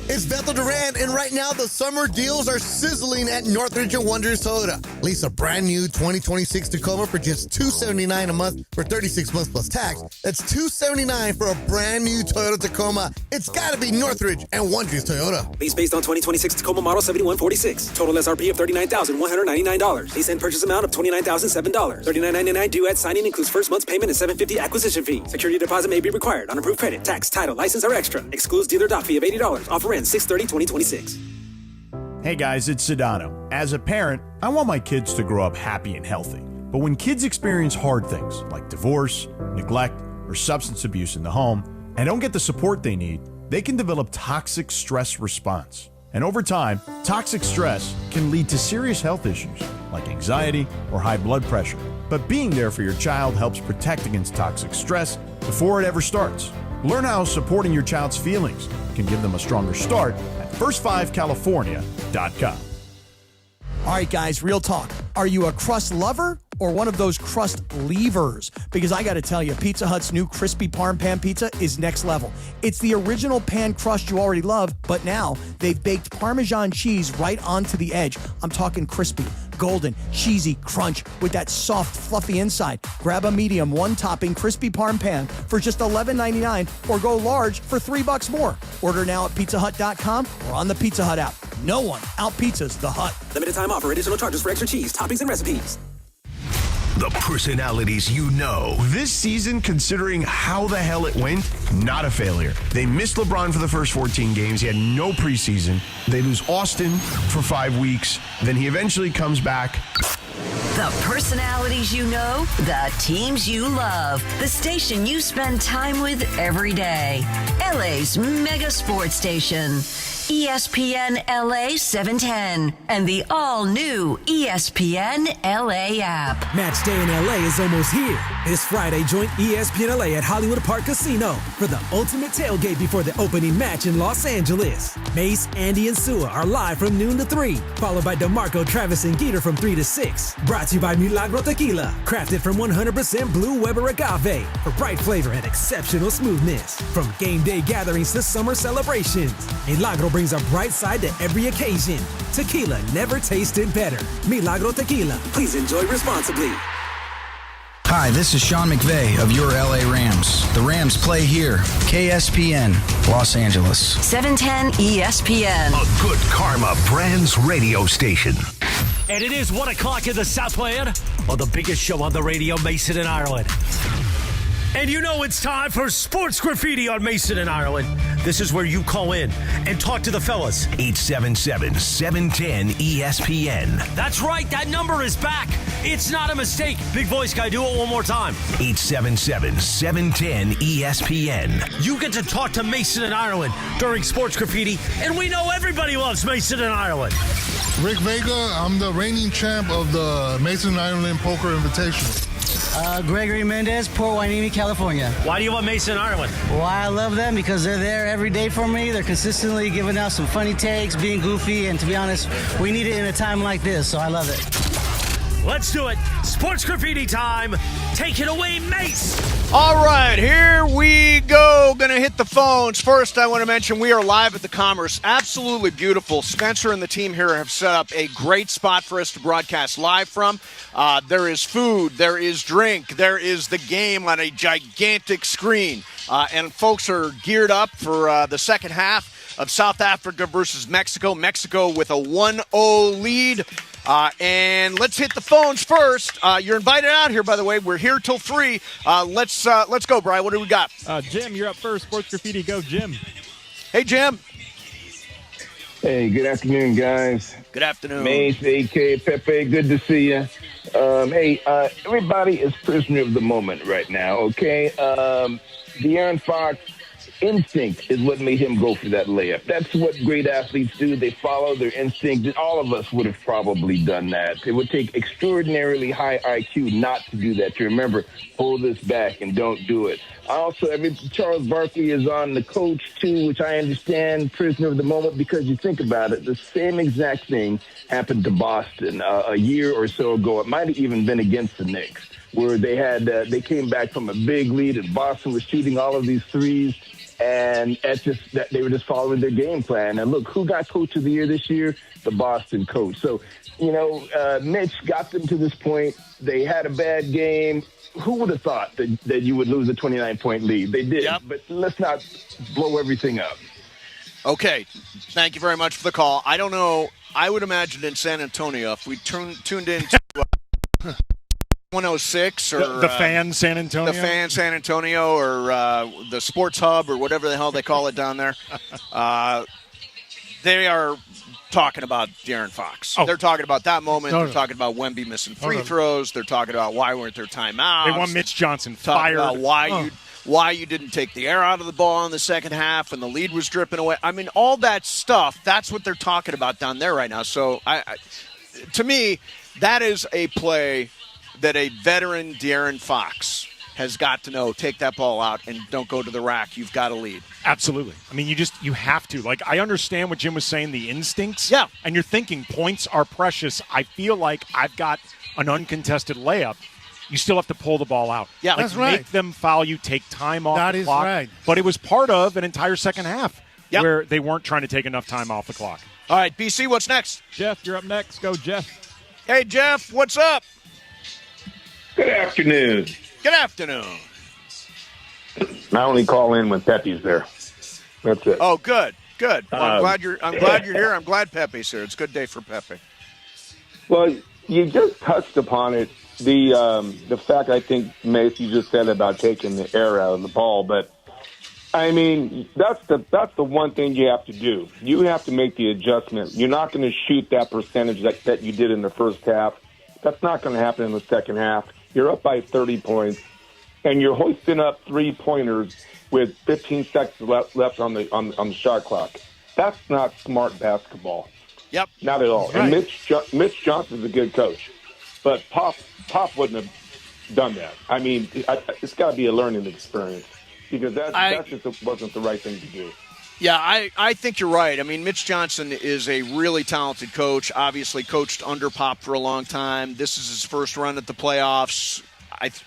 Speaker 19: It's Bethel Duran, and right now the summer deals are sizzling at Northridge and Wonders Toyota. Lease a brand new 2026 Tacoma for just $279 a month for 36 months plus tax. That's $279 for a brand new Toyota Tacoma. It's got to be Northridge and Wonders Toyota.
Speaker 1: Lease based on 2026 Tacoma model 7146. Total SRP of $39,199. Lease and purchase amount of $29,007. $39.99 due at signing includes first month's payment and $750 acquisition fee. Security deposit may be required on approved credit. Tax, title, license, or extra. Excludes dealer dock fee of $80. Offer ends 6/30/2026.
Speaker 20: Hey guys, it's Sedano. As a parent, I want my kids to grow up happy and healthy. But when kids experience hard things like divorce, neglect, or substance abuse in the home, and don't get the support they need, they can develop toxic stress response. And over time, toxic stress can lead to serious health issues like anxiety or high blood pressure. But being there for your child helps protect against toxic stress before it ever starts. Learn how supporting your child's feelings can give them a stronger start at first5california.com.
Speaker 21: All right, guys, real talk. Are you a crust lover or one of those crust leavers? Because I got to tell you, Pizza Hut's new crispy parm pan pizza is next level. It's the original pan crust you already love, but now they've baked Parmesan cheese right onto the edge. I'm talking crispy, golden, cheesy crunch with that soft, fluffy inside. Grab a medium, one-topping crispy parm pan for just $11.99 or go large for $3 more. Order now at pizzahut.com or on the Pizza Hut app. No one out-pizzas the Hut.
Speaker 1: Limited time offer. Additional charges for extra cheese, toppings, and recipes.
Speaker 15: The personalities you know.
Speaker 26: This season, considering how the hell it went, not a failure. They missed LeBron for the first 14 games. He had no preseason. They lose Austin for 5 weeks. Then he eventually comes back.
Speaker 27: The personalities you know, the teams you love, the station you spend time with every day. LA's mega sports station. ESPN LA 710 and the all-new ESPN LA app.
Speaker 1: Match day in LA is almost here. This Friday, join ESPN LA at Hollywood Park Casino for the ultimate tailgate before the opening match in Los Angeles. Mase, Andy, and Sua are live from noon to 3, followed by DeMarco, Travis, and Geeter from 3 to 6. Brought to you by Milagro Tequila, crafted from 100% blue Weber agave for bright flavor and exceptional smoothness. From game day gatherings to summer celebrations, Milagro brings a bright side to every occasion. Tequila never tasted better. Milagro Tequila. Please enjoy responsibly.
Speaker 28: Hi, this is Sean McVay of your LA Rams. The Rams play here. KSPN, Los Angeles.
Speaker 27: 710 ESPN.
Speaker 15: A good karma brands radio station.
Speaker 4: And it is 1 o'clock in the Southland on the biggest show on the radio, Mason and Ireland. And you know it's time for Sports Graffiti on Mason and Ireland. This is where you call in and talk to the fellas.
Speaker 15: 877-710-ESPN.
Speaker 4: That's right, that number is back. It's not a mistake. Big voice guy, do it one more time.
Speaker 15: 877-710-ESPN.
Speaker 4: You get to talk to Mason and Ireland during Sports Graffiti, and we know everybody loves Mason and Ireland.
Speaker 29: Rick Vega, I'm the reigning champ of the Mason and Ireland Poker Invitational.
Speaker 30: Gregory Mendez, Port Hueneme, California.
Speaker 4: Why do you love Mason and Ireland?
Speaker 30: Why I love them because they're there every day for me. They're consistently giving out some funny takes, being goofy, and to be honest, we need it in a time like this, so I love it.
Speaker 4: Let's do it. Sports Graffiti time. Take it away, Mase.
Speaker 12: All right, here we go. Going to hit the phones. First, I want to mention we are live at the Commerce. Absolutely beautiful. Spencer and the team here have set up a great spot for us to broadcast live from. There is food. There is drink. There is the game on a gigantic screen. And folks are geared up for the second half of South Africa versus Mexico. Mexico with a 1-0 lead. And let's hit the phones first. You're invited out here, by the way. We're here till 3. Let's go, Brian. What do we got?
Speaker 31: Jim, you're up first. Sports Graffiti, go, Jim.
Speaker 12: Hey, Jim.
Speaker 32: Hey, good afternoon, guys.
Speaker 12: Good afternoon.
Speaker 32: Mase, A.K. Pepe, good to see you. Everybody is prisoner of the moment right now, okay? De'Aaron Fox instinct is what made him go for that layup. That's what great athletes do. They follow their instinct. All of us would have probably done that. It would take extraordinarily high IQ not to do that, to remember, pull this back and don't do it. Also, Charles Barkley is on the coach, too, which I understand, prisoner of the moment, because you think about it, the same exact thing happened to Boston a year or so ago. It might have even been against the Knicks, where they came back from a big lead and Boston was shooting all of these threes, and they were just following their game plan. And look, who got Coach of the Year this year? The Boston coach. So, Mitch got them to this point. They had a bad game. Who would have thought that you would lose a 29-point lead? They did, but let's not blow everything up.
Speaker 12: Okay, thank you very much for the call. I don't know. I would imagine in San Antonio, if we tuned in to 106 or
Speaker 13: the fan San Antonio,
Speaker 12: or the Sports Hub or whatever the hell they call it down there, they are talking about De'Aaron Fox. They're talking about that moment. They're talking about Wemby missing free throws. They're talking about why weren't there timeouts.
Speaker 13: They want Mitch Johnson fired.
Speaker 12: About why you didn't take the air out of the ball in the second half and the lead was dripping away. I mean, all that stuff, that's what they're talking about down there right now. So, to me, that is a play that a veteran De'Aaron Fox has got to know. Take that ball out and don't go to the rack. You've got to lead.
Speaker 13: Absolutely. I mean, you have to. Like, I understand what Jim was saying, the instincts. Yeah. And you're thinking points are precious. I feel like I've got an uncontested layup. You still have to pull the ball out.
Speaker 10: Yeah, that's right.
Speaker 13: Make them foul you, take time off
Speaker 10: that
Speaker 13: the clock.
Speaker 10: That is right.
Speaker 13: But it was part of an entire second half where they weren't trying to take enough time off the clock.
Speaker 12: All right, BC, what's next?
Speaker 31: Jeff, you're up next. Go, Jeff.
Speaker 12: Hey, Jeff, what's up?
Speaker 32: Good afternoon.
Speaker 12: Good afternoon.
Speaker 32: I only call in when Pepe's there. That's it.
Speaker 12: Oh, good. Well, I'm glad you're here. I'm glad Pepe's here. It's a good day for Pepe.
Speaker 32: Well, you just touched upon it. The fact I think Mase just said about taking the air out of the ball, but I mean that's the one thing you have to do. You have to make the adjustment. You're not going to shoot that percentage that you did in the first half. That's not going to happen in the second half. You're up by 30 points, and you're hoisting up 3-pointers with 15 seconds left on the shot clock. That's not smart basketball.
Speaker 12: Yep,
Speaker 32: not at all. Right. And Mitch Johnson's a good coach, but Pop wouldn't have done that. I mean, it's got to be a learning experience because that just wasn't the right thing to do.
Speaker 12: Yeah, I think you're right. I mean, Mitch Johnson is a really talented coach, obviously coached under Pop for a long time. This is his first run at the playoffs.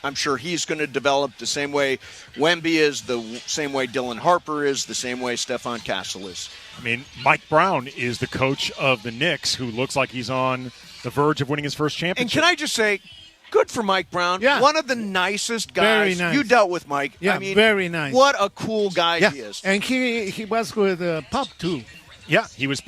Speaker 12: I'm sure he's going to develop the same way Wemby is, the same way Dylan Harper is, the same way Stephon Castle is.
Speaker 13: I mean, Mike Brown is the coach of the Knicks, who looks like he's on the verge of winning his first championship.
Speaker 12: And can I just say, good for Mike Brown. Yeah. One of the nicest guys.
Speaker 10: Very nice.
Speaker 12: You dealt with Mike.
Speaker 10: Yeah,
Speaker 12: I mean,
Speaker 10: very nice.
Speaker 12: What a cool guy he is.
Speaker 10: And he was with Pop, too.
Speaker 13: Yeah, he was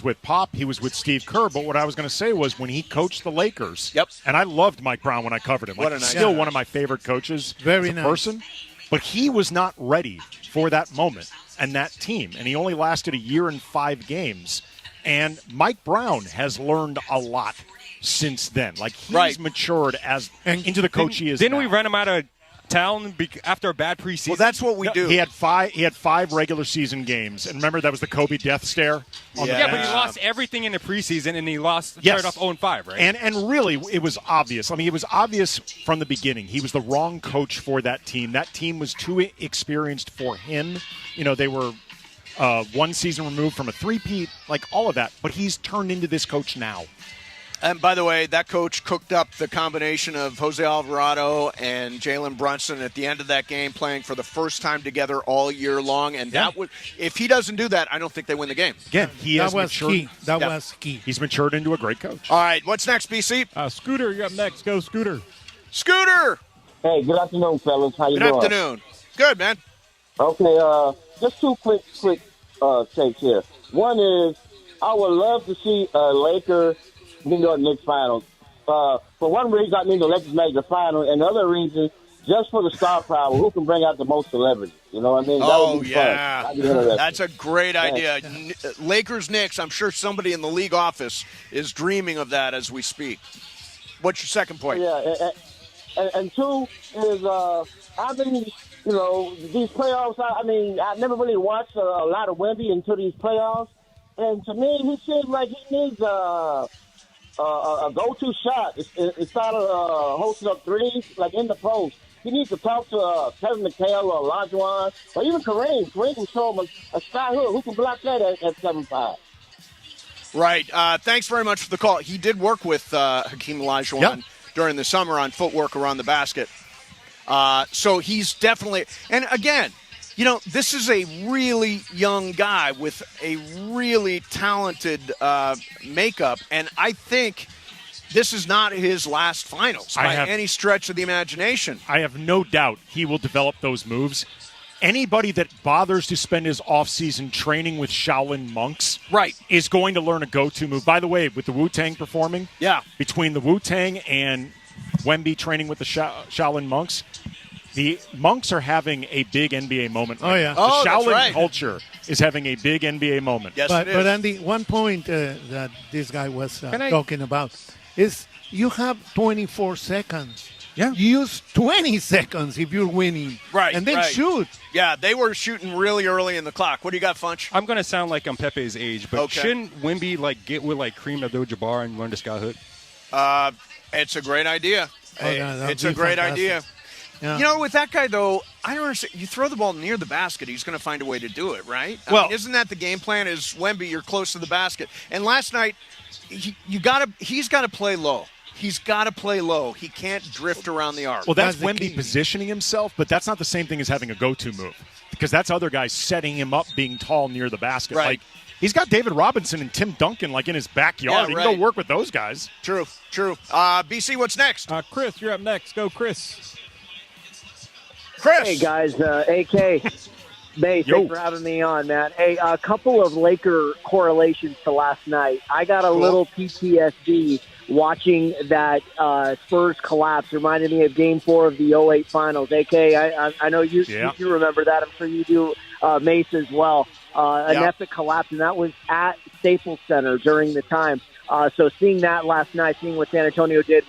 Speaker 13: with Pop, he was with Steve Kerr, but what I was going to say was when he coached the Lakers, and I loved Mike Brown when I covered him. He's still one of my favorite coaches as a person, but he was not ready for that moment and that team, and he only lasted a year and 5 games, and Mike Brown has learned a lot since then. Like, he's matured into the coach he is
Speaker 22: Didn't
Speaker 13: now.
Speaker 22: we run him out of town after a bad preseason?
Speaker 12: Well, that's what we do.
Speaker 13: He had 5 regular season games, and remember that was the Kobe death stare.
Speaker 22: But he lost everything in the preseason, and he started off 0-5, right?
Speaker 13: And really, it was obvious. I mean, it was obvious from the beginning. He was the wrong coach for that team. That team was too experienced for him. You know, they were 1 season removed from a three-peat, like all of that. But he's turned into this coach now.
Speaker 12: And by the way, that coach cooked up the combination of Jose Alvarado and Jalen Brunson at the end of that game, playing for the first time together all year long. And that would, if he doesn't do that, I don't think they win the game.
Speaker 13: Again, he has matured.
Speaker 10: Key. That was key.
Speaker 13: He's matured into a great coach.
Speaker 12: All right, what's next, BC?
Speaker 31: Scooter, you're up next. Go, Scooter.
Speaker 12: Scooter!
Speaker 32: Hey, good afternoon, fellas. How you doing?
Speaker 12: Good afternoon. Good, man.
Speaker 32: Okay, just 2 quick takes here. One is, I would love to see a Laker New York Knicks finals. For one reason, I mean the Lakers make the final, and the other reason, just for the star power, who can bring out the most celebrities? You know what I mean? That would be fun. That'd be interesting.
Speaker 12: That's a great idea. Lakers Knicks, I'm sure somebody in the league office is dreaming of that as we speak. What's your second point?
Speaker 32: Yeah, and 2 is, I mean,
Speaker 2: these playoffs, I mean, I never really watched a lot of Wemby until these playoffs. And to me, he seems like he needs a go-to shot. Instead of hosting up threes, like in the post. He needs to talk to Kevin McHale or Olajuwon or even Kareem. Kareem can show him a Sky Hood who can block that at 7'5".
Speaker 12: Right. Thanks very much for the call. He did work with Hakeem Olajuwon during the summer on footwork around the basket. So he's definitely – and again, this is a really young guy with a really talented makeup, and I think – this is not his last finals by any stretch of the imagination.
Speaker 13: I have no doubt he will develop those moves. Anybody that bothers to spend his offseason training with Shaolin monks is going to learn a go-to move. By the way, with the Wu-Tang performing, between the Wu-Tang and Wemby training with the Shaolin monks, the monks are having a big NBA moment.
Speaker 10: Oh, yeah.
Speaker 13: The Shaolin culture is having a big NBA moment.
Speaker 10: Yes, but Andy, one point that this guy was talking about is you have 24 seconds.
Speaker 13: Yeah.
Speaker 10: Use 20 seconds if you're winning.
Speaker 12: Right.
Speaker 10: And then shoot.
Speaker 12: Yeah, they were shooting really early in the clock. What do you got, Funch?
Speaker 22: I'm going to sound like I'm Pepe's age, but shouldn't Wemby get with Kareem Abdul-Jabbar and learn to sky hook?
Speaker 12: It's a great idea. It's a great idea.
Speaker 10: Yeah.
Speaker 12: With that guy, though, I don't understand. You throw the ball near the basket, he's going to find a way to do it, right? I mean, isn't that the game plan? Is Wemby, you're close to the basket. And last night, he's got to play low. He's got to play low. He can't drift around the arc.
Speaker 13: Well, that's Wemby positioning himself, but that's not the same thing as having a go-to move because that's other guys setting him up being tall near the basket.
Speaker 12: Right.
Speaker 13: Like, he's got David Robinson and Tim Duncan in his backyard. He can go work with those guys.
Speaker 12: True. BC, what's next?
Speaker 31: Chris, you're up next. Go, Chris.
Speaker 3: Hey, guys. AK. Mase, thanks for having me on, man. Hey, a couple of Laker correlations to last night. I got a little PTSD watching that Spurs collapse. Reminded me of Game 4 of the 08 Finals. AK, I know you remember that. I'm sure you do, Mase, as well. An epic collapse, and that was at Staples Center during the time. So seeing that last night, seeing what San Antonio did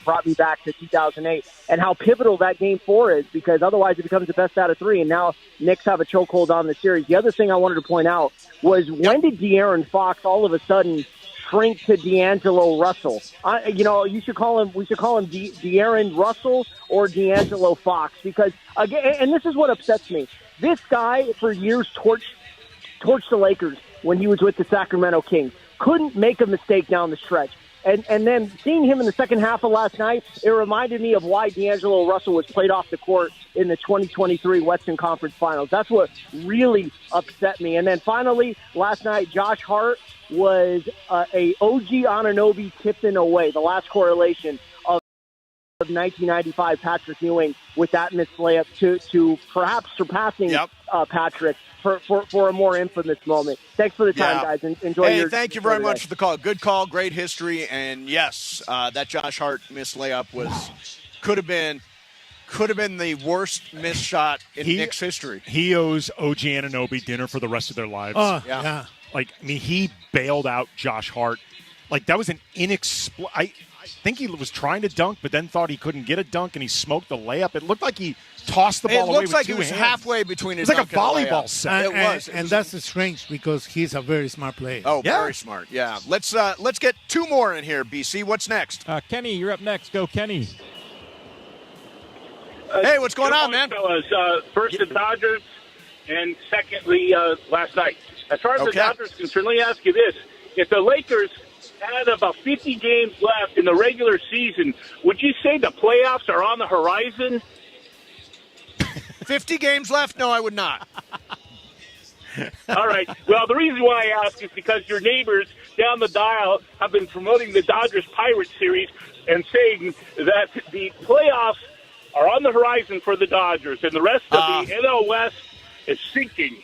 Speaker 3: brought me back to 2008 and how pivotal that Game 4 is because otherwise it becomes the best out of three, and now Knicks have a chokehold on the series. The other thing I wanted to point out was when did De'Aaron Fox all of a sudden shrink to D'Angelo Russell? We should call him De'Aaron Russell or D'Angelo Fox because, again, and this is what upsets me. This guy for years torched the Lakers when he was with the Sacramento Kings. Couldn't make a mistake down the stretch. And then seeing him in the second half of last night, it reminded me of why D'Angelo Russell was played off the court in the 2023 Western Conference Finals. That's what really upset me. And then finally, last night, Josh Hart was a OG Anunoby tipped in away, the last correlation of 1995 Patrick Ewing with that missed layup to perhaps surpassing Patrick for a more infamous moment. Thanks for the time, guys. Enjoy
Speaker 12: thank you very much for the call. Good call, great history, and yes, that Josh Hart missed layup could have been the worst missed shot in Knicks history.
Speaker 13: He owes OG Anunoby dinner for the rest of their lives.
Speaker 10: Yeah.
Speaker 13: He bailed out Josh Hart. That was an I think he was trying to dunk, but then thought he couldn't get a dunk, and he smoked the layup. It looked like he tossed the ball away with 2 hands.
Speaker 12: It looks like it was halfway between his
Speaker 13: dunk and a volleyball set.
Speaker 12: It was.
Speaker 10: And that's strange because he's a very smart player.
Speaker 12: Oh, very smart, yeah. Let's get 2 more in here, BC. What's next?
Speaker 31: Kenny, you're up next. Go, Kenny.
Speaker 12: Hey, what's going on, man?
Speaker 5: Fellas. First, the Dodgers, and secondly, last night. As far as the Dodgers are concerned, let me ask you this. If the Lakers had about 50 games left in the regular season, would you say the playoffs are on the horizon?
Speaker 12: 50 games left? No, I would not.
Speaker 5: All right. Well, the reason why I ask is because your neighbors down the dial have been promoting the Dodgers-Pirates series and saying that the playoffs are on the horizon for the Dodgers, and the rest of the NL West is sinking.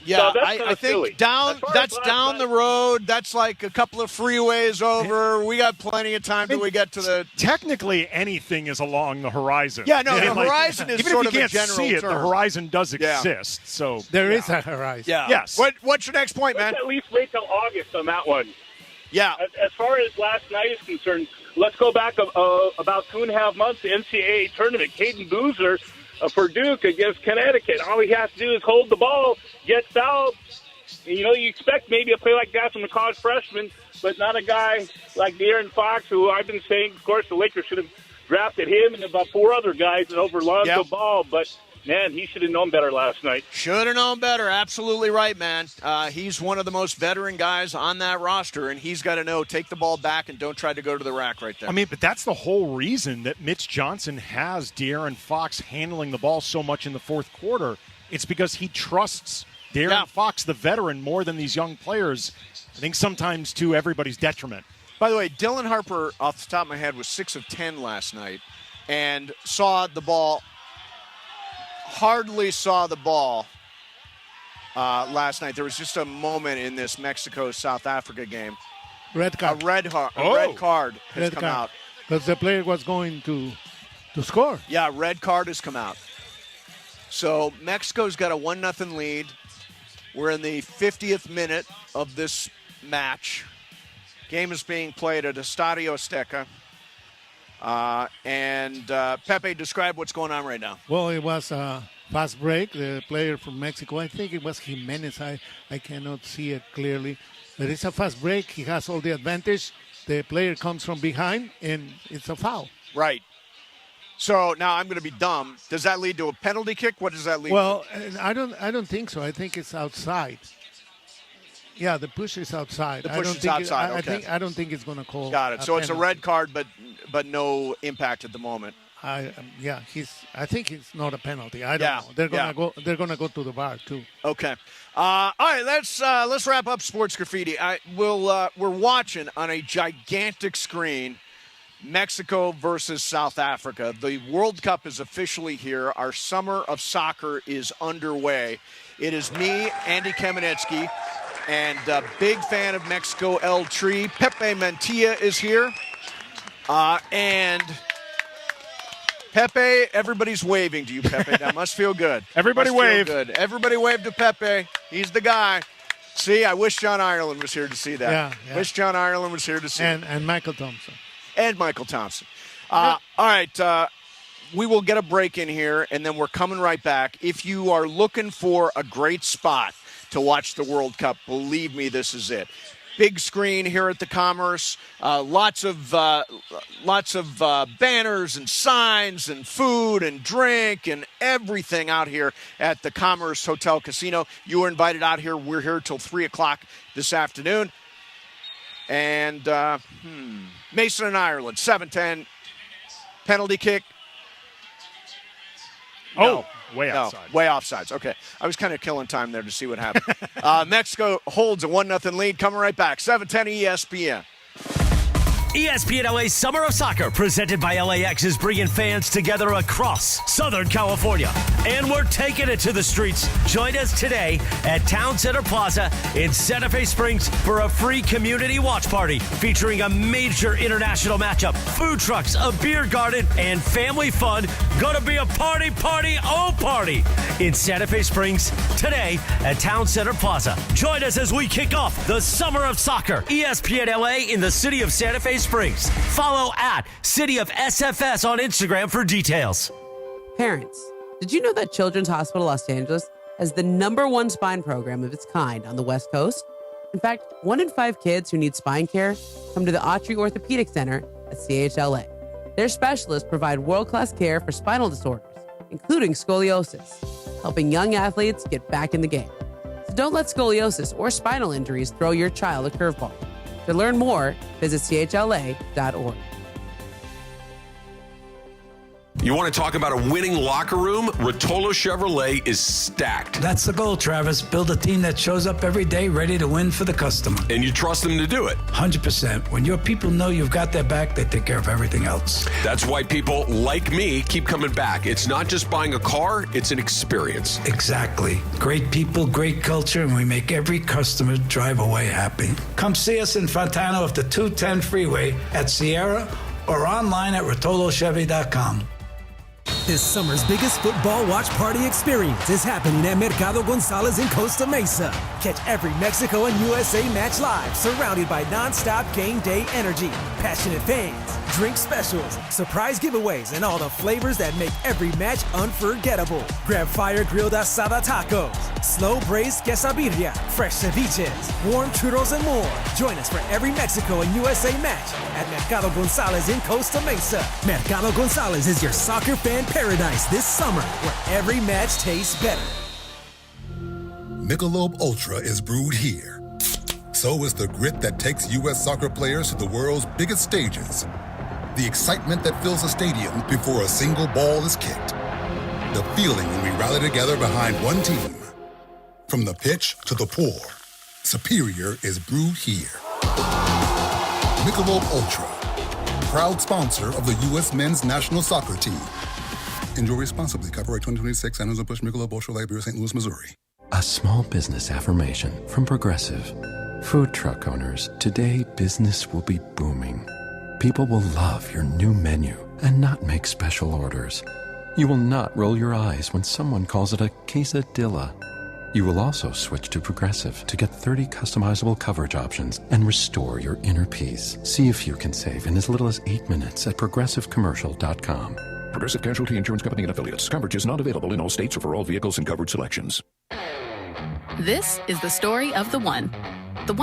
Speaker 12: Yeah,
Speaker 5: so
Speaker 12: I think that's down the road. That's like a couple of freeways over. We got plenty of time till we get to the...
Speaker 13: Technically, anything is along the horizon.
Speaker 12: Yeah, no, the horizon is
Speaker 13: even
Speaker 12: sort
Speaker 13: if you
Speaker 12: of
Speaker 13: can't
Speaker 12: a general
Speaker 13: see it,
Speaker 12: term.
Speaker 13: the horizon does exist. So
Speaker 10: there is a horizon.
Speaker 12: Yeah.
Speaker 13: Yes.
Speaker 5: What's your next point, man? Let's at least wait till August on that one.
Speaker 12: Yeah.
Speaker 5: As far as last night is concerned, let's go back about 2.5 months, the NCAA tournament. Caden Boozer for Duke against Connecticut. All he has to do is hold the ball, get fouled. And, you expect maybe a play like that from a college freshman, but not a guy like De'Aaron Fox, who I've been saying, of course, the Lakers should have drafted him and about 4 other guys over Lonzo Ball, but man, he should have known better last night.
Speaker 12: Should have known better. Absolutely right, man. He's one of the most veteran guys on that roster, and he's got to know, take the ball back and don't try to go to the rack right there.
Speaker 13: I mean, but that's the whole reason that Mitch Johnson has De'Aaron Fox handling the ball so much in the fourth quarter. It's because he trusts De'Aaron Fox, the veteran, more than these young players. I think sometimes to everybody's detriment.
Speaker 12: By the way, Dylan Harper, off the top of my head, was 6 of 10 last night and hardly saw the ball last night. There was just a moment in this Mexico-South Africa game.
Speaker 10: Red card.
Speaker 12: A red card has come out.
Speaker 10: Because the player was going to score.
Speaker 12: Yeah, red card has come out. So Mexico's got a 1-0 lead. We're in the 50th minute of this match. Game is being played at Estadio Azteca. And Pepe, describe what's going on right now.
Speaker 10: Well, it was a fast break. The player from Mexico, I think it was Jimenez. I cannot see it clearly. But it's a fast break. He has all the advantage. The player comes from behind, and it's a foul.
Speaker 12: Right. So now I'm going to be dumb. Does that lead to a penalty kick? What does that lead to?
Speaker 10: Well, I don't think so. I think it's outside. Yeah, the push is outside.
Speaker 12: The push is outside.
Speaker 10: I don't think it's going to call.
Speaker 12: Got it. So it's a red card, but no impact at the moment.
Speaker 10: I think it's not a penalty. I don't know. They're gonna go to the VAR too.
Speaker 12: Okay. All right. Let's wrap up Sports Graffiti. We're watching on a gigantic screen Mexico versus South Africa. The World Cup is officially here. Our summer of soccer is underway. It is me, Andy Kamenetsky, and a big fan of Mexico, El Tri. Pepe Mantilla is here. And Pepe, everybody's waving to you, Pepe. That must feel good.
Speaker 13: Everybody wave.
Speaker 12: Good. Everybody wave to Pepe. He's the guy. See, I wish John Ireland was here to see that.
Speaker 10: Yeah.
Speaker 12: Wish John Ireland was here to see it.
Speaker 10: And Michael Thompson.
Speaker 12: And Michael Thompson. All right. We will get a break in here, and then we're coming right back. If you are looking for a great spot to watch the World Cup, believe me, this is it. Big screen here at the Commerce, lots of banners and signs and food and drink and everything out here at the Commerce Hotel Casino. You are invited out here. We're here till 3 o'clock this afternoon. And Mason and Ireland, 7-10, penalty kick.
Speaker 13: No. Way outside.
Speaker 12: Way offsides. Okay. I was kind of killing time there to see what happened. Mexico holds a 1-0 lead. Coming right back. 7:10 ESPN.
Speaker 4: ESPN LA's Summer of Soccer, presented by LAX, is bringing fans together across Southern California. And we're taking it to the streets. Join us today at Town Center Plaza in Santa Fe Springs for a free community watch party featuring a major international matchup, food trucks, a beer garden, and family fun. Gonna be a party in Santa Fe Springs today at Town Center Plaza. Join us as we kick off the Summer of Soccer. ESPN LA in the city of Santa Fe Springs. Follow at City of SFS on Instagram for details.
Speaker 6: Parents, did you know that Children's Hospital Los Angeles has the #1 spine program of its kind on the West Coast? In fact, 1 in 5 kids who need spine care come to the Autry Orthopedic Center at CHLA. Their specialists provide world-class care for spinal disorders, including scoliosis, helping young athletes get back in the game. So don't let scoliosis or spinal injuries throw your child a curveball. To learn more, visit chla.org.
Speaker 7: You want to talk about a winning locker room? Rotolo Chevrolet is stacked.
Speaker 8: That's the goal, Travis. Build a team that shows up every day ready to win for the customer.
Speaker 7: And you trust them to do it?
Speaker 8: 100%. When your people know you've got their back, they take care of everything else.
Speaker 7: That's why people like me keep coming back. It's not just buying a car, it's an experience.
Speaker 8: Exactly. Great people, great culture, and we make every customer drive away happy. Come see us in Fontana off the 210 freeway at Sierra or online at rotolochevy.com.
Speaker 1: This summer's biggest football watch party experience is happening at Mercado Gonzalez in Costa Mesa. Catch every Mexico and USA match live, surrounded by non-stop game day energy. passionate fans, drink specials, surprise giveaways, and all the flavors that make every match unforgettable. Grab fire-grilled asada tacos, slow-braised quesadilla, fresh ceviches, warm churros, and more. Join us for every Mexico and USA match at Mercado Gonzalez in Costa Mesa. Mercado Gonzalez is your soccer fan paradise this summer, where every match tastes better.
Speaker 9: Michelob Ultra is brewed here. So is the grit that takes U.S. soccer players to the world's biggest stages. The excitement that fills a stadium before a single ball is kicked. The feeling when we rally together behind one team. From the pitch to the pour, Superior is brewed here. Michelob Ultra, proud sponsor of the U.S. men's national soccer team. Enjoy responsibly. Copyright 2026, Anheuser-Busch Michelob Ultra Light Beer, St. Louis, Missouri.
Speaker 11: A small business affirmation from Progressive. Food truck owners, today business will be booming. People will love your new menu and not make special orders. You will not roll your eyes when someone calls it a quesadilla. You will also switch to Progressive to get 30 customizable coverage options and restore your inner peace. See if you can save in as little as 8 minutes at progressivecommercial.com.
Speaker 14: Progressive Casualty Insurance Company and Affiliates. Coverage is not available in all states or for all vehicles and coverage selections.
Speaker 16: This is the story of the one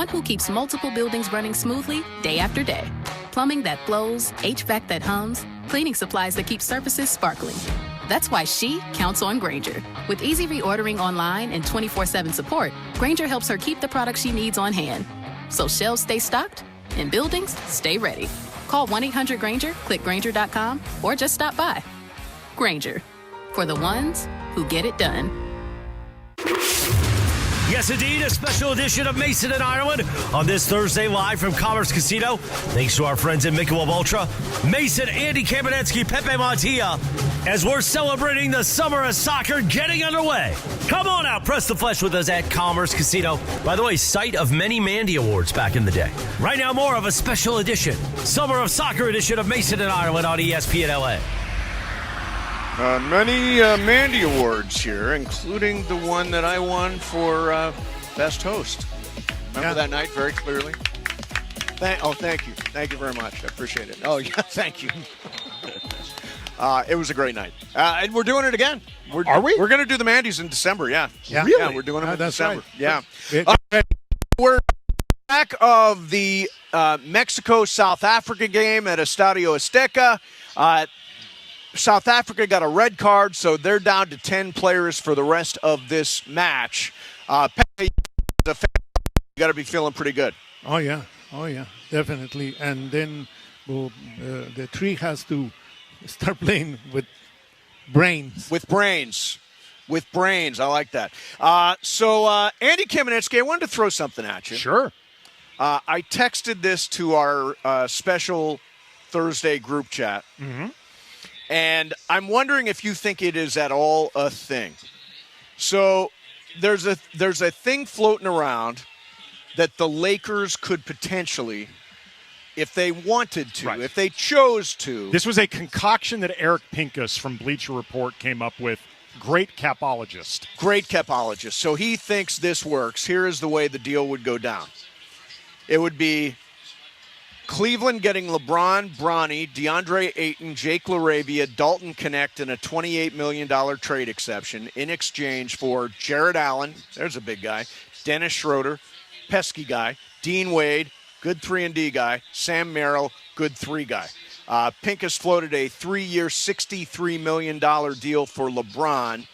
Speaker 16: who keeps multiple buildings running smoothly day after day. Plumbing that flows, HVAC that hums, cleaning supplies that keep surfaces sparkling. That's why she counts on Grainger. With easy reordering online and 24/7 support, Grainger helps her keep the products she needs on hand. So shelves stay stocked and buildings stay ready. Call 1-800-GRAINGER, click Grainger.com, or just stop by. Grainger, for the ones who get it done.
Speaker 4: Yes, indeed, a special edition of Mason and Ireland on this Thursday live from Commerce Casino. Thanks to our friends at Michelob Ultra, Mason, Andy Kamenetsky, Pepe Montilla, as we're celebrating the summer of soccer getting underway. Come on out, press the flesh with us at Commerce Casino. By the way, site of many Mandy Awards back in the day. Right now, more of a special edition, Summer of Soccer edition of Mason and Ireland on ESPN LA.
Speaker 12: Many Mandy Awards here, including the one that I won for Best Host. Remember that night very clearly? Thank you. Thank you very much. I appreciate it. Oh, yeah, thank you. It was a great night. And we're doing it again.
Speaker 13: Are we?
Speaker 12: We're going to do the Mandy's in December, yeah.
Speaker 13: Really?
Speaker 12: Yeah, we're doing them in December.
Speaker 13: Right.
Speaker 12: Yeah. We're back of the Mexico-South Africa game at Estadio Azteca. South Africa got a red card, so they're down to 10 players for the rest of this match. Pepe, you got to be feeling pretty good.
Speaker 10: Oh, yeah, definitely. And then the tree has to start playing with brains.
Speaker 12: With brains, I like that. So Andy Kamenetsky, I wanted to throw something at you.
Speaker 13: Sure.
Speaker 12: I texted this to our special Thursday group chat.
Speaker 13: Mm-hmm.
Speaker 12: And I'm wondering if you think it is at all a thing. So there's a thing floating around that the Lakers could potentially, if they wanted to, if they chose to.
Speaker 13: This was a concoction that Eric Pincus from Bleacher Report came up with. Great capologist.
Speaker 12: So he thinks this works. Here is the way the deal would go down. It would be Cleveland getting LeBron, Bronny, DeAndre Ayton, Jake LaRavia, Dalton Connect, and a $28 million trade exception in exchange for Jared Allen, there's a big guy, Dennis Schroeder, pesky guy, Dean Wade, good 3-and-D guy, Sam Merrill, good 3 guy. Pincus floated a 3-year, $63 million deal for LeBron,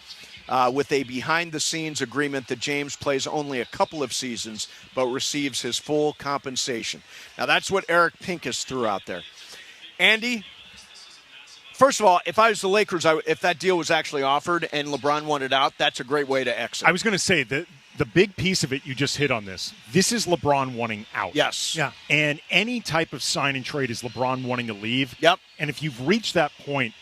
Speaker 12: with a behind-the-scenes agreement that James plays only a couple of seasons but receives his full compensation. Now, that's what Eric Pincus threw out there. Andy, first of all, if I was the Lakers, if that deal was actually offered and LeBron wanted out, that's a great way to exit.
Speaker 13: I was going to say that the big piece of it you just hit on this. This is LeBron wanting out.
Speaker 12: Yes.
Speaker 10: Yeah.
Speaker 13: And any type of sign and trade is LeBron wanting to leave.
Speaker 12: Yep.
Speaker 13: And if you've reached that point,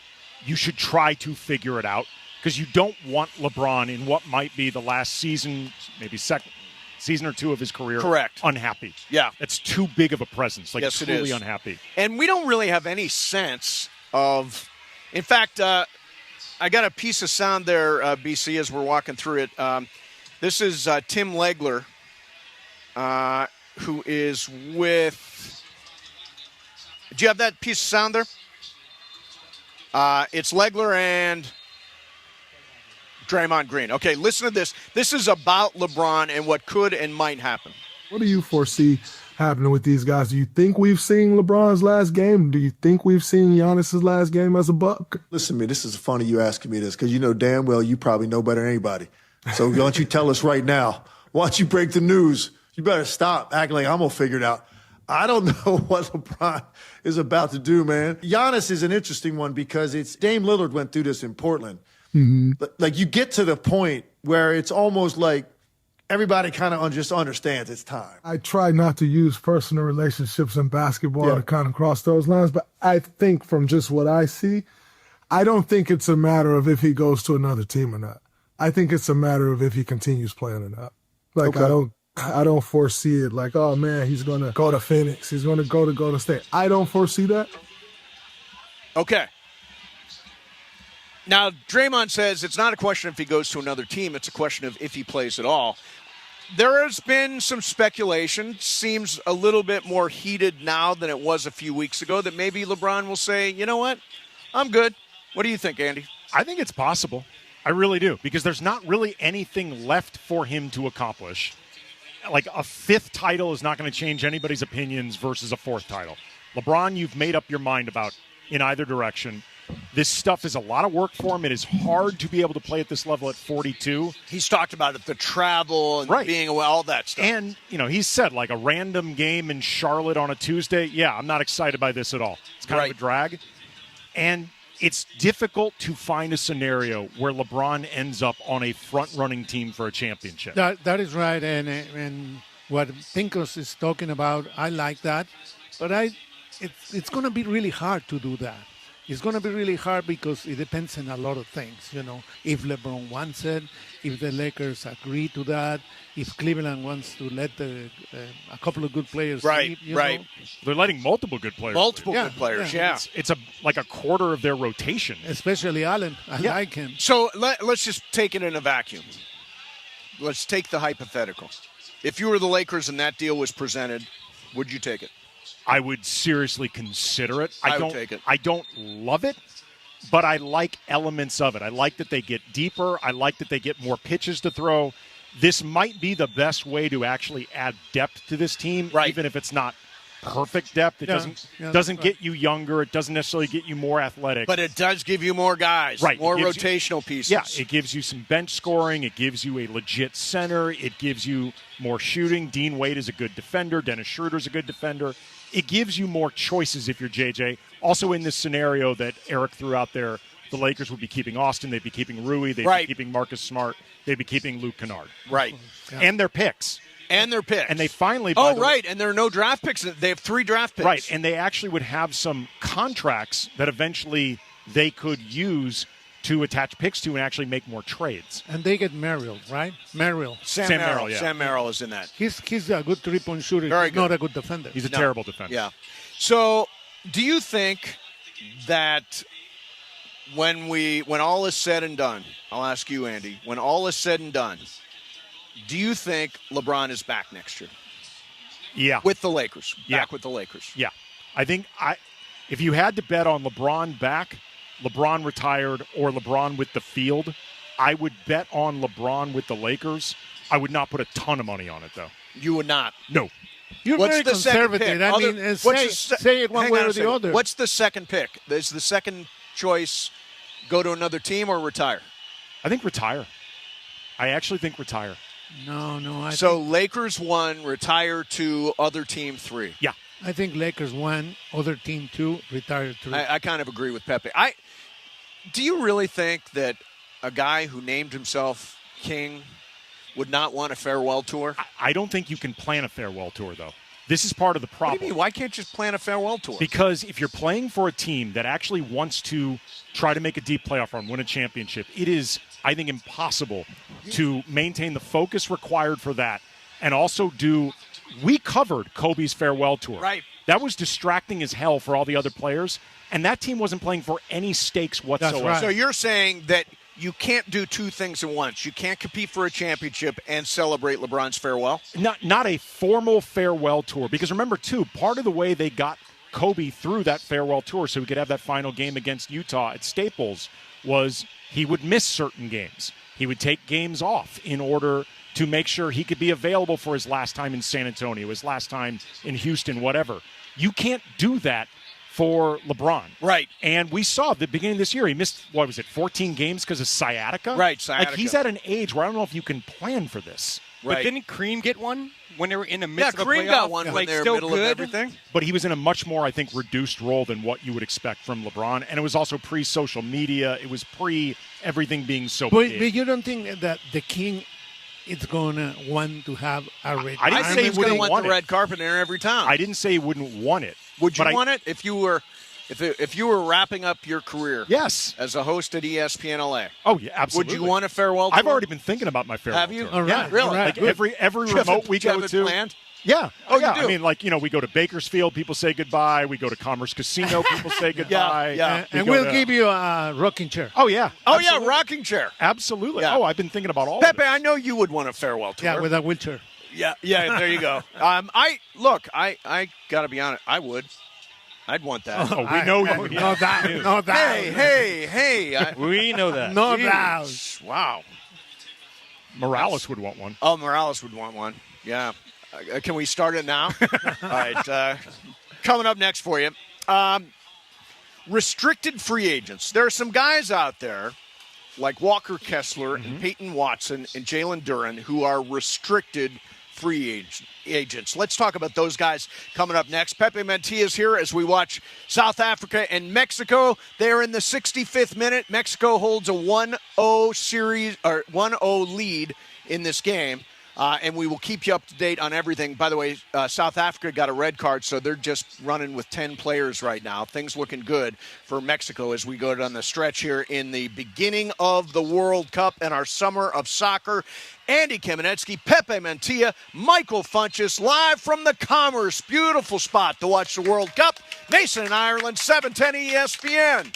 Speaker 13: you should try to figure it out. Because you don't want LeBron in what might be the last season, maybe second season or 2 of his career.
Speaker 12: Correct.
Speaker 13: Unhappy.
Speaker 12: Yeah.
Speaker 13: That's too big of a presence. Like,
Speaker 12: yes,
Speaker 13: truly
Speaker 12: it is.
Speaker 13: Unhappy.
Speaker 12: And we don't really have any sense of – in fact, I got a piece of sound there, BC, as we're walking through it. This is Tim Legler, who is with Do you have that piece of sound there? It's Legler and Draymond Green. Okay, listen to this. This is about LeBron and what could and might happen.
Speaker 15: What do you foresee happening with these guys? Do you think we've seen LeBron's last game? Do you think we've seen Giannis's last game as a Buck?
Speaker 17: Listen to me, this is funny you asking me this, because you know damn well you probably know better than anybody. So why don't you tell us right now? Why don't you break the news? You better stop acting like I'm going to figure it out. I don't know what LeBron is about to do, man. Giannis is an interesting one because it's Dame Lillard went through this in Portland.
Speaker 15: Mm-hmm.
Speaker 17: Like you get to the point where it's almost like everybody kind of just understands it's time.
Speaker 15: I try not to use personal relationships in basketball to kind of cross those lines, but I think from just what I see, I don't think it's a matter of if he goes to another team or not. I think it's a matter of if he continues playing or not. Like, I don't foresee it like, oh, man, he's going to go to Phoenix. He's going to go to Golden State. I don't foresee that.
Speaker 12: Okay. Now, Draymond says it's not a question if he goes to another team. It's a question of if he plays at all. There has been some speculation, seems a little bit more heated now than it was a few weeks ago, that maybe LeBron will say, you know what, I'm good. What do you think, Andy?
Speaker 13: I think it's possible. I really do, because there's not really anything left for him to accomplish. Like a fifth title is not going to change anybody's opinions versus a fourth title. LeBron, you've made up your mind about in either direction. This stuff is a lot of work for him. It is hard to be able to play at this level at 42.
Speaker 12: He's talked about it, the travel and being away, all that stuff.
Speaker 13: And, you know, he said like a random game in Charlotte on a Tuesday, yeah, I'm not excited by this at all. It's kind of a drag. And it's difficult to find a scenario where LeBron ends up on a front-running team for a championship.
Speaker 10: That is right, and what Pincus is talking about, I like that, but it's going to be really hard to do that. It's going to be really hard because it depends on a lot of things, you know. If LeBron wants it, if the Lakers agree to that, if Cleveland wants to let a couple of good players leave, you know.
Speaker 13: They're letting multiple good players
Speaker 12: good players, yeah.
Speaker 13: It's like a quarter of their rotation.
Speaker 10: Especially Allen. I like him.
Speaker 12: So let's just take it in a vacuum. Let's take the hypothetical. If you were the Lakers and that deal was presented, would you take it?
Speaker 13: I would seriously consider it.
Speaker 12: I would take it.
Speaker 13: I don't love it, but I like elements of it. I like that they get deeper. I like that they get more pitches to throw. This might be the best way to actually add depth to this team, even if it's not perfect depth. It doesn't get you younger. It doesn't necessarily get you more athletic.
Speaker 12: But it does give you more guys, more rotational pieces.
Speaker 13: Yeah, it gives you some bench scoring. It gives you a legit center. It gives you more shooting. Dean Wade is a good defender. Dennis Schroeder's a good defender. It gives you more choices if you're JJ. Also in this scenario that Eric threw out there, the Lakers would be keeping Austin. They'd be keeping Rui. They'd be keeping Marcus Smart. They'd be keeping Luke Kennard.
Speaker 12: Right.
Speaker 13: And their picks.
Speaker 12: And their picks.
Speaker 13: And they finally...
Speaker 12: and there are no draft picks. They have 3 draft picks.
Speaker 13: Right, and they actually would have some contracts that eventually they could use to attach picks to and actually make more trades.
Speaker 10: And they get Merrill, right? Merrill.
Speaker 12: Sam Merrill, yeah. Sam Merrill is in that.
Speaker 10: He's a good three-point shooter. He's not a good defender.
Speaker 13: He's a terrible defender.
Speaker 12: Yeah. So do you think that when all is said and done, I'll ask you, Andy, when all is said and done, do you think LeBron is back next year?
Speaker 13: Yeah.
Speaker 12: With the Lakers. Back with the Lakers.
Speaker 13: Yeah. I think if you had to bet on LeBron back, LeBron retired, or LeBron with the field, I would bet on LeBron with the Lakers. I would not put a ton of money on it, though.
Speaker 12: You would not?
Speaker 13: No.
Speaker 10: You're very conservative. I mean, say it one way or the other.
Speaker 12: What's the second pick? Is the second choice go to another team or retire?
Speaker 13: I think retire. I actually think retire.
Speaker 10: No.
Speaker 12: Lakers 1, retire 2, other team 3.
Speaker 13: Yeah.
Speaker 10: I think Lakers 1, other team 2, retire 3.
Speaker 12: I kind of agree with Pepe. Do you really think that a guy who named himself king would not want a farewell tour?
Speaker 13: I don't think you can plan a farewell tour, though. This is part of the problem.
Speaker 12: What do you mean? Why can't you just plan a farewell tour?
Speaker 13: Because if you're playing for a team that actually wants to try to make a deep playoff run, win a championship, it is, I think, impossible to maintain the focus required for that and also we covered Kobe's farewell tour.
Speaker 12: Right.
Speaker 13: That was distracting as hell for all the other players, and that team wasn't playing for any stakes whatsoever.
Speaker 10: That's right.
Speaker 12: So you're saying that you can't do 2 things at once. You can't compete for a championship and celebrate LeBron's farewell?
Speaker 13: Not a formal farewell tour, because remember, too, part of the way they got Kobe through that farewell tour so he could have that final game against Utah at Staples was he would miss certain games. He would take games off in order to make sure he could be available for his last time in San Antonio, his last time in Houston, whatever. You can't do that for LeBron.
Speaker 12: Right.
Speaker 13: And we saw at the beginning of this year, he missed, 14 games because of sciatica?
Speaker 12: Right, sciatica.
Speaker 13: Like, he's at an age where I don't know if you can plan for this.
Speaker 12: Right.
Speaker 22: But didn't Kareem get one when they were in the midst of a
Speaker 12: Kareem
Speaker 22: playoff?
Speaker 12: got one when they were middle of everything.
Speaker 13: But he was in a much more, I think, reduced role than what you would expect from LeBron. And it was also pre-social media. It was pre-everything being so big.
Speaker 10: But you don't think that the king is going to want to have a red
Speaker 13: I didn't say he wouldn't want
Speaker 12: the red carpet in every town.
Speaker 13: I didn't say he wouldn't want it.
Speaker 12: Would you want it if you were wrapping up your career?
Speaker 13: Yes.
Speaker 12: As a host at ESPN LA.
Speaker 13: Oh, yeah, absolutely.
Speaker 12: Would you want a farewell tour?
Speaker 13: I've already been thinking about my farewell
Speaker 12: Have you?
Speaker 13: tour.
Speaker 12: All right.
Speaker 13: Yeah,
Speaker 12: Really?
Speaker 13: All right. Like every remote we go to.
Speaker 12: Planned?
Speaker 13: Yeah.
Speaker 12: Oh,
Speaker 13: yeah.
Speaker 12: you do?
Speaker 13: I mean, like, we go to Bakersfield, people say goodbye. We go to Commerce Casino, people say goodbye.
Speaker 12: Yeah.
Speaker 10: And we'll give you a rocking chair.
Speaker 13: Oh, yeah.
Speaker 12: Oh,
Speaker 13: Absolutely.
Speaker 12: yeah, rocking chair.
Speaker 13: Absolutely.
Speaker 12: Yeah.
Speaker 13: Oh, I've been thinking about all
Speaker 12: Pepe,
Speaker 13: of it.
Speaker 12: I know you would want a farewell tour.
Speaker 10: Yeah, with a wheelchair.
Speaker 12: Yeah, there you go. I got to be honest. I would. I'd want that.
Speaker 13: Oh, we know you.
Speaker 10: No doubt. No doubt.
Speaker 12: Hey.
Speaker 22: We know that.
Speaker 10: No
Speaker 12: Jeez.
Speaker 10: doubt.
Speaker 12: Wow.
Speaker 13: Morales would want one.
Speaker 12: Oh, Morales would want one. Yeah. Can we start it now? All right. Coming up next for you. Restricted free agents. There are some guys out there like Walker Kessler and Peyton Watson and Jalen Duren who are restricted free agents. Let's talk about those guys coming up next. Pepe Mantilla is here as we watch South Africa and Mexico. They're in the 65th minute. Mexico holds a 1-0 series or 1-0 lead in this game. And we will keep you up to date on everything. By the way, South Africa got a red card, so they're just running with 10 players right now. Things looking good for Mexico as we go down the stretch here in the beginning of the World Cup and our summer of soccer. Andy Kamenetsky, Pepe Mantilla, Michael Funchess, live from the Commerce. Beautiful spot to watch the World Cup. Mason in Ireland, 710 ESPN.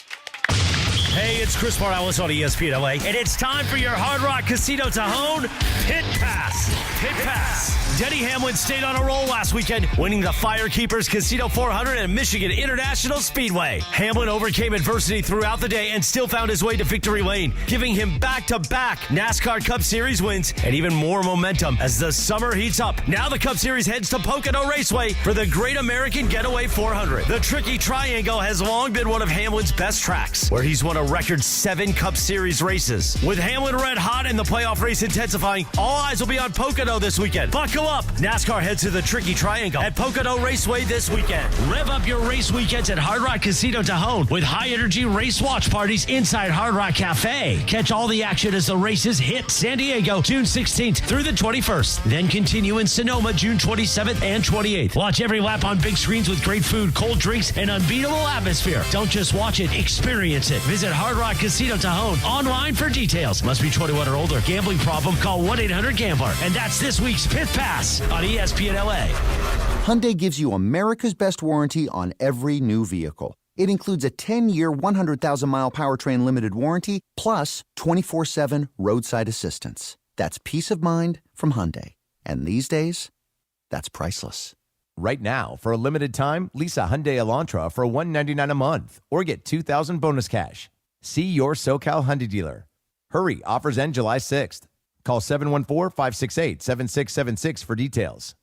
Speaker 4: Hey, it's Chris Morales on ESPN LA, and it's time for your Hard Rock Casino Tajon Pit Pass. Pit Pass. Denny Hamlin stayed on a roll last weekend, winning the Firekeepers Casino 400 at Michigan International Speedway. Hamlin overcame adversity throughout the day and still found his way to victory lane, giving him back-to-back NASCAR Cup Series wins and even more momentum as the summer heats up. Now the Cup Series heads to Pocono Raceway for the Great American Getaway 400. The Tricky Triangle has long been one of Hamlin's best tracks, where he's won a record 7 Cup Series races. With Hamlin red hot and the playoff race intensifying, all eyes will be on Pocono this weekend. Buckle up. NASCAR heads to the Tricky Triangle at Pocono Raceway this weekend. Rev up your race weekends at Hard Rock Casino Tajon with high-energy race watch parties inside Hard Rock Cafe. Catch all the action as the races hit San Diego June 16th through the 21st. Then continue in Sonoma June 27th and 28th. Watch every lap on big screens with great food, cold drinks, and unbeatable atmosphere. Don't just watch it, experience it. Visit Hard Rock Casino Tajon online for details. Must be 21 or older. Gambling problem? Call 1-800-GAMBLER. And that's this week's Pit Pass on ESPN LA.
Speaker 18: Hyundai gives you America's best warranty on every new vehicle. It includes a 10-year, 100,000-mile powertrain limited warranty, plus 24/7 roadside assistance. That's peace of mind from Hyundai. And these days, that's priceless.
Speaker 19: Right now, for a limited time, lease a Hyundai Elantra for $199 a month or get $2,000 bonus cash. See your SoCal Hyundai dealer. Hurry, offers end July 6th. Call 714-568-7676 for details.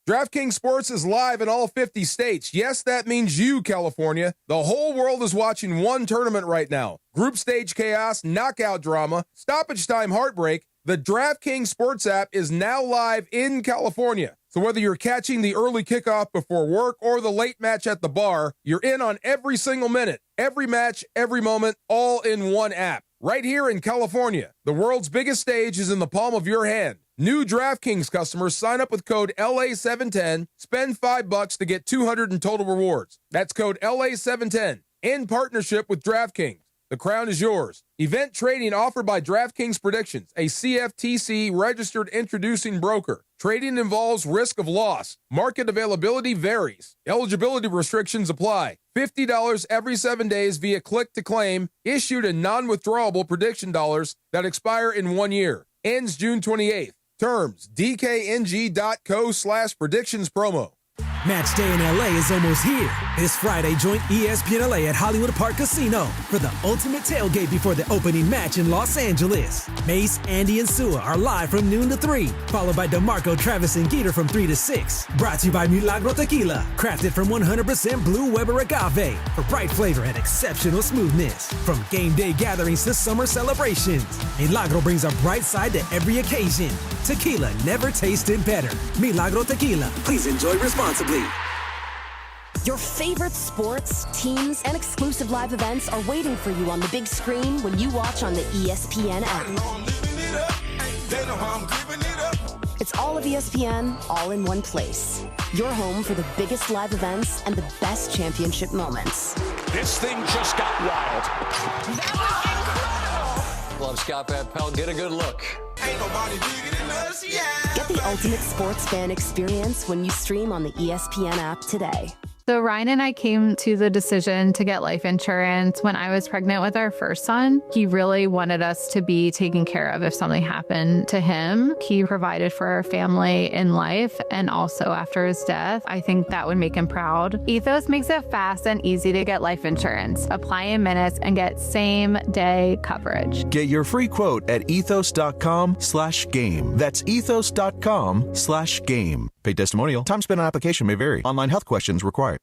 Speaker 20: DraftKings Sports is live in all 50 states. Yes, that means you, California. The whole world is watching one tournament right now. Group stage chaos, knockout drama, stoppage time heartbreak. The DraftKings Sports app is now live in California. So whether you're catching the early kickoff before work or the late match at the bar, you're in on every single minute, every match, every moment, all in one app. Right here in California, the world's biggest stage is in the palm of your hand. New DraftKings customers sign up with code LA710, spend $5 to get $200 in total rewards. That's code LA710 in partnership with DraftKings. The crown is yours. Event trading offered by DraftKings Predictions, a CFTC registered introducing broker. Trading involves risk of loss. Market availability varies. Eligibility restrictions apply. $50 every 7 days via click to claim, issued in non-withdrawable prediction dollars that expire in 1 year. Ends June 28th. Terms, dkng.co/predictions promo.
Speaker 1: Match day in LA is almost here. This Friday, join ESPN LA at Hollywood Park Casino for the ultimate tailgate before the opening match in Los Angeles. Mase, Andy, and Sua are live from noon to 3, followed by DeMarco, Travis, and Geeter from 3 to 6. Brought to you by Milagro Tequila, crafted from 100% blue Weber agave for bright flavor and exceptional smoothness. From game day gatherings to summer celebrations, Milagro brings a bright side to every occasion. Tequila never tasted better. Milagro Tequila. Please enjoy responsibly.
Speaker 2: Your favorite sports, teams, and exclusive live events are waiting for you on the big screen when you watch on the ESPN app. It's all of ESPN, all in one place. Your home for the biggest live events and the best championship moments.
Speaker 3: This thing just got wild.
Speaker 21: Love Scott Van Pelt. Get a good look.
Speaker 3: Ain't nobody bigger than us, yeah.
Speaker 2: Get the ultimate sports fan experience when you stream on the ESPN app today.
Speaker 23: So Ryan and I came to the decision to get life insurance when I was pregnant with our first son. He really wanted us to be taken care of if something happened to him. He provided for our family in life and also after his death. I think that would make him proud. Ethos makes it fast and easy to get life insurance. Apply in minutes and get same-day coverage.
Speaker 24: Get your free quote at ethos.com/game. That's ethos.com/game. Paid testimonial. Time spent on application may vary. Online health questions required.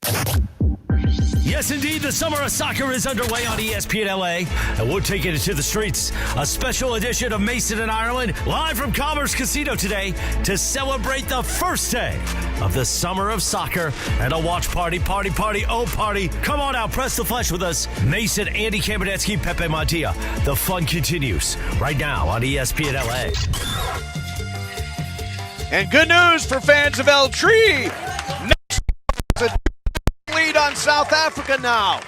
Speaker 4: Yes, indeed, the summer of soccer is underway on ESPN LA, and we're taking it to the streets. A special edition of Mason and Ireland, live from Commerce Casino today to celebrate the first day of the summer of soccer and a watch party. Come on out, press the flesh with us. Mason, Andy Kamenetsky, Pepe Montilla. The fun continues right now on ESPN LA.
Speaker 12: And good news for fans of El Tri. Lead on South Africa now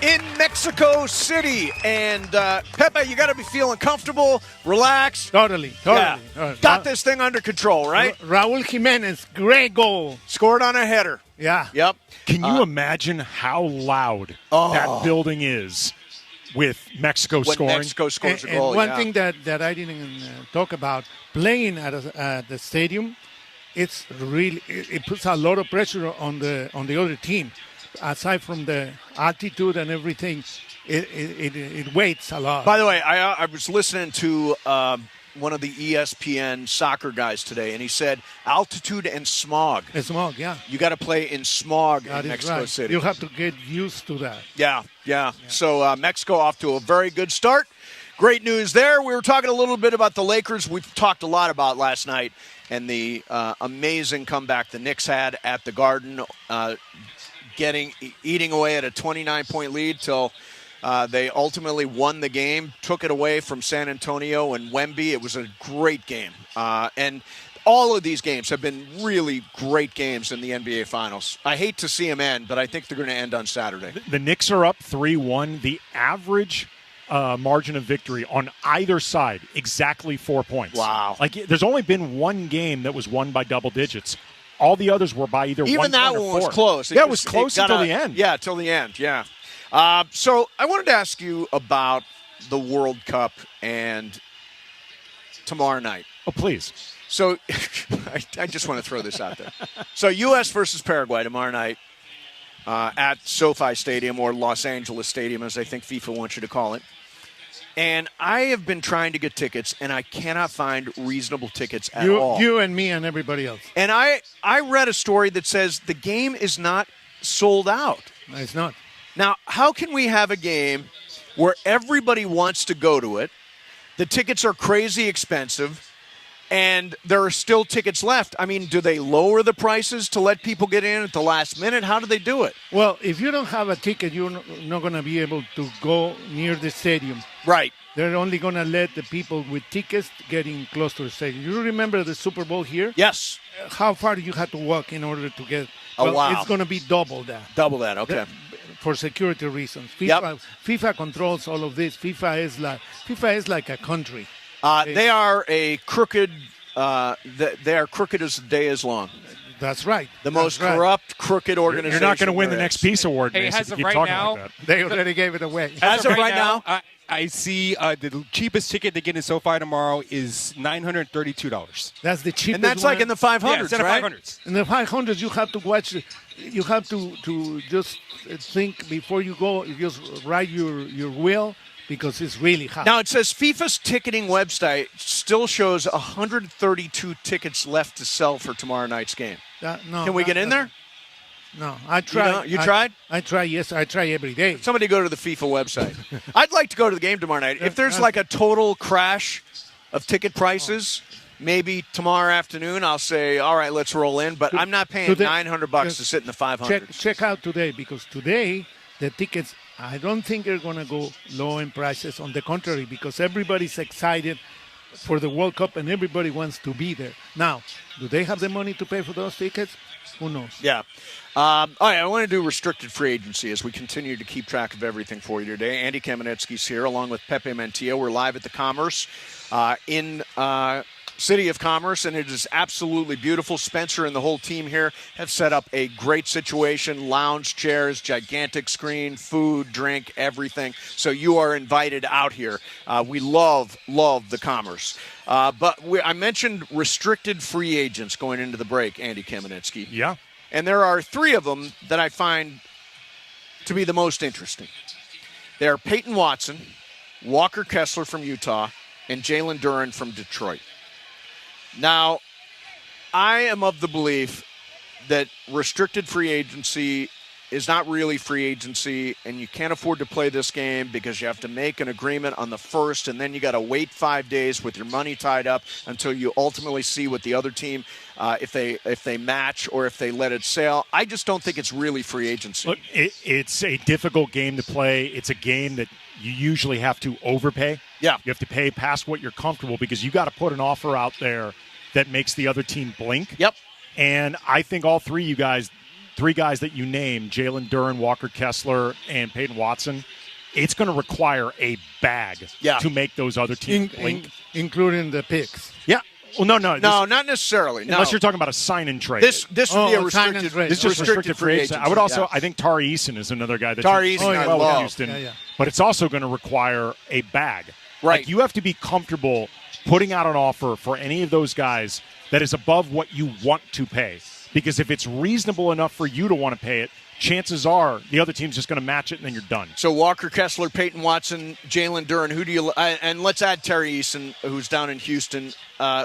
Speaker 12: in Mexico City. And Pepe, you got to be feeling comfortable, relaxed.
Speaker 10: Totally.
Speaker 12: Got this thing under control, right?
Speaker 10: Raul Jimenez, great goal.
Speaker 12: Scored on a header.
Speaker 10: Yeah.
Speaker 12: Yep.
Speaker 13: Can you imagine how loud that building is with Mexico scoring?
Speaker 12: When Mexico scores a goal,
Speaker 10: and one thing that I didn't talk about, playing at the stadium, it's really it puts a lot of pressure on the other team. Aside from the altitude and everything, it weights a lot.
Speaker 12: By the way, I was listening to one of the ESPN soccer guys today, and he said altitude and smog.
Speaker 10: Smog, yeah.
Speaker 12: You got to play in smog in Mexico City.
Speaker 10: You have to get used to that.
Speaker 12: Yeah. So Mexico off to a very good start. Great news there. We were talking a little bit about the Lakers. We've talked a lot about last night and the amazing comeback the Knicks had at the Garden, eating away at a 29-point lead till they ultimately won the game, took it away from San Antonio and Wemby. It was a great game. And all of these games have been really great games in the NBA Finals. I hate to see them end, but I think they're going to end on Saturday.
Speaker 13: The Knicks are up 3-1. The average margin of victory on either side, exactly 4 points.
Speaker 12: Wow.
Speaker 13: There's only been one game that was won by double digits. All the others were by either
Speaker 12: even
Speaker 13: 1
Speaker 12: that
Speaker 13: point or
Speaker 12: one
Speaker 13: 4.
Speaker 12: was close.
Speaker 13: It was close until the end.
Speaker 12: Yeah, till the end, yeah. So I wanted to ask you about the World Cup and tomorrow night.
Speaker 13: Oh, please.
Speaker 12: So I just want to throw this out there. So U.S. versus Paraguay tomorrow night at SoFi Stadium, or Los Angeles Stadium, as I think FIFA wants you to call it. And I have been trying to get tickets, and I cannot find reasonable tickets at all.
Speaker 10: You and me and everybody else.
Speaker 12: And I read a story that says the game is not sold out.
Speaker 10: No, it's not.
Speaker 12: Now, how can we have a game where everybody wants to go to it, the tickets are crazy expensive, and there are still tickets left? I mean, do they lower the prices to let people get in at the last minute? How do they do it?
Speaker 10: Well, if you don't have a ticket, you're not going to be able to go near the stadium.
Speaker 12: Right.
Speaker 10: They're only going to let the people with tickets getting close to the stadium. You remember the Super Bowl here?
Speaker 12: Yes.
Speaker 10: How far do you have to walk in order to get?
Speaker 12: Wow.
Speaker 10: It's going to be double that.
Speaker 12: Double that, okay.
Speaker 10: For security reasons. FIFA controls all of this. FIFA is like a country.
Speaker 12: They are a crooked. They are crooked as the day is long.
Speaker 10: That's right.
Speaker 12: The most corrupt, crooked organization.
Speaker 13: You're not going to win the next Peace Award.
Speaker 22: Hey,
Speaker 13: Mason,
Speaker 22: as of
Speaker 13: keep
Speaker 22: right
Speaker 13: talking
Speaker 22: now,
Speaker 13: like that.
Speaker 10: They already gave it away.
Speaker 12: As of right now,
Speaker 22: I see the cheapest ticket to get in SoFi tomorrow is $932.
Speaker 10: That's the cheapest.
Speaker 12: And that's
Speaker 10: one.
Speaker 12: like in the 500s,
Speaker 22: yeah, it's in
Speaker 12: right?
Speaker 22: the 500s.
Speaker 10: In the 500s, you have to watch. You have to just think before you go. You just write your will because it's really hot.
Speaker 12: Now, it says FIFA's ticketing website still shows 132 tickets left to sell for tomorrow night's game. Can we get in there?
Speaker 10: No, I tried.
Speaker 12: You tried?
Speaker 10: I try. Yes, I try every day.
Speaker 12: Somebody go to the FIFA website. I'd like to go to the game tomorrow night. If there's like a total crash of ticket prices, maybe tomorrow afternoon I'll say, all right, let's roll in. But I'm not paying $900 to sit in the 500.
Speaker 10: Check out today, because today the tickets, I don't think they're going to go low in prices. On the contrary, because everybody's excited for the World Cup and everybody wants to be there. Now, do they have the money to pay for those tickets? Who knows?
Speaker 12: Yeah. All right, I want to do restricted free agency as we continue to keep track of everything for you today. Andy Kamenetsky's here along with Pepe Mentia. We're live at the Commerce in City of Commerce, and it is absolutely beautiful. Spencer and the whole team here have set up a great situation, lounge chairs, gigantic screen, food, drink, everything. So you are invited out here. We love the Commerce. But I mentioned restricted free agents going into the break, Andy Kamenetsky.
Speaker 13: Yeah.
Speaker 12: And there are three of them that I find to be the most interesting. They are Peyton Watson, Walker Kessler from Utah, and Jalen Duren from Detroit. Now, I am of the belief that restricted free agency is not really free agency, and you can't afford to play this game because you have to make an agreement on the first, and then you got to wait 5 days with your money tied up until you ultimately see what the other team, if they match or if they let it sail. I just don't think it's really free agency.
Speaker 13: Look, it's a difficult game to play. It's a game that you usually have to overpay.
Speaker 12: Yeah.
Speaker 13: You have to pay past what you're comfortable because you got to put an offer out there that makes the other team blink.
Speaker 12: Yep.
Speaker 13: And I think all three guys that you named, Jalen Duren, Walker Kessler, and Peyton Watson, it's going to require a bag to make those other teams blink.
Speaker 10: Including the picks.
Speaker 13: Yeah. Well, no,
Speaker 12: not necessarily.
Speaker 13: Unless you're talking about a sign-and trade.
Speaker 12: This would be a restricted.
Speaker 13: This is just restricted free agency. I would also, I think Tari Eason is another guy that
Speaker 12: Tari Eason, I love.
Speaker 13: Houston, but it's also going to require a bag.
Speaker 12: Right.
Speaker 13: Like, you have to be comfortable putting out an offer for any of those guys that is above what you want to pay. Because if it's reasonable enough for you to want to pay it, chances are the other team's just going to match it and then you're done.
Speaker 12: So Walker Kessler, Peyton Watson, Jalen Duren, who do you and let's add Terry Eason, who's down in Houston.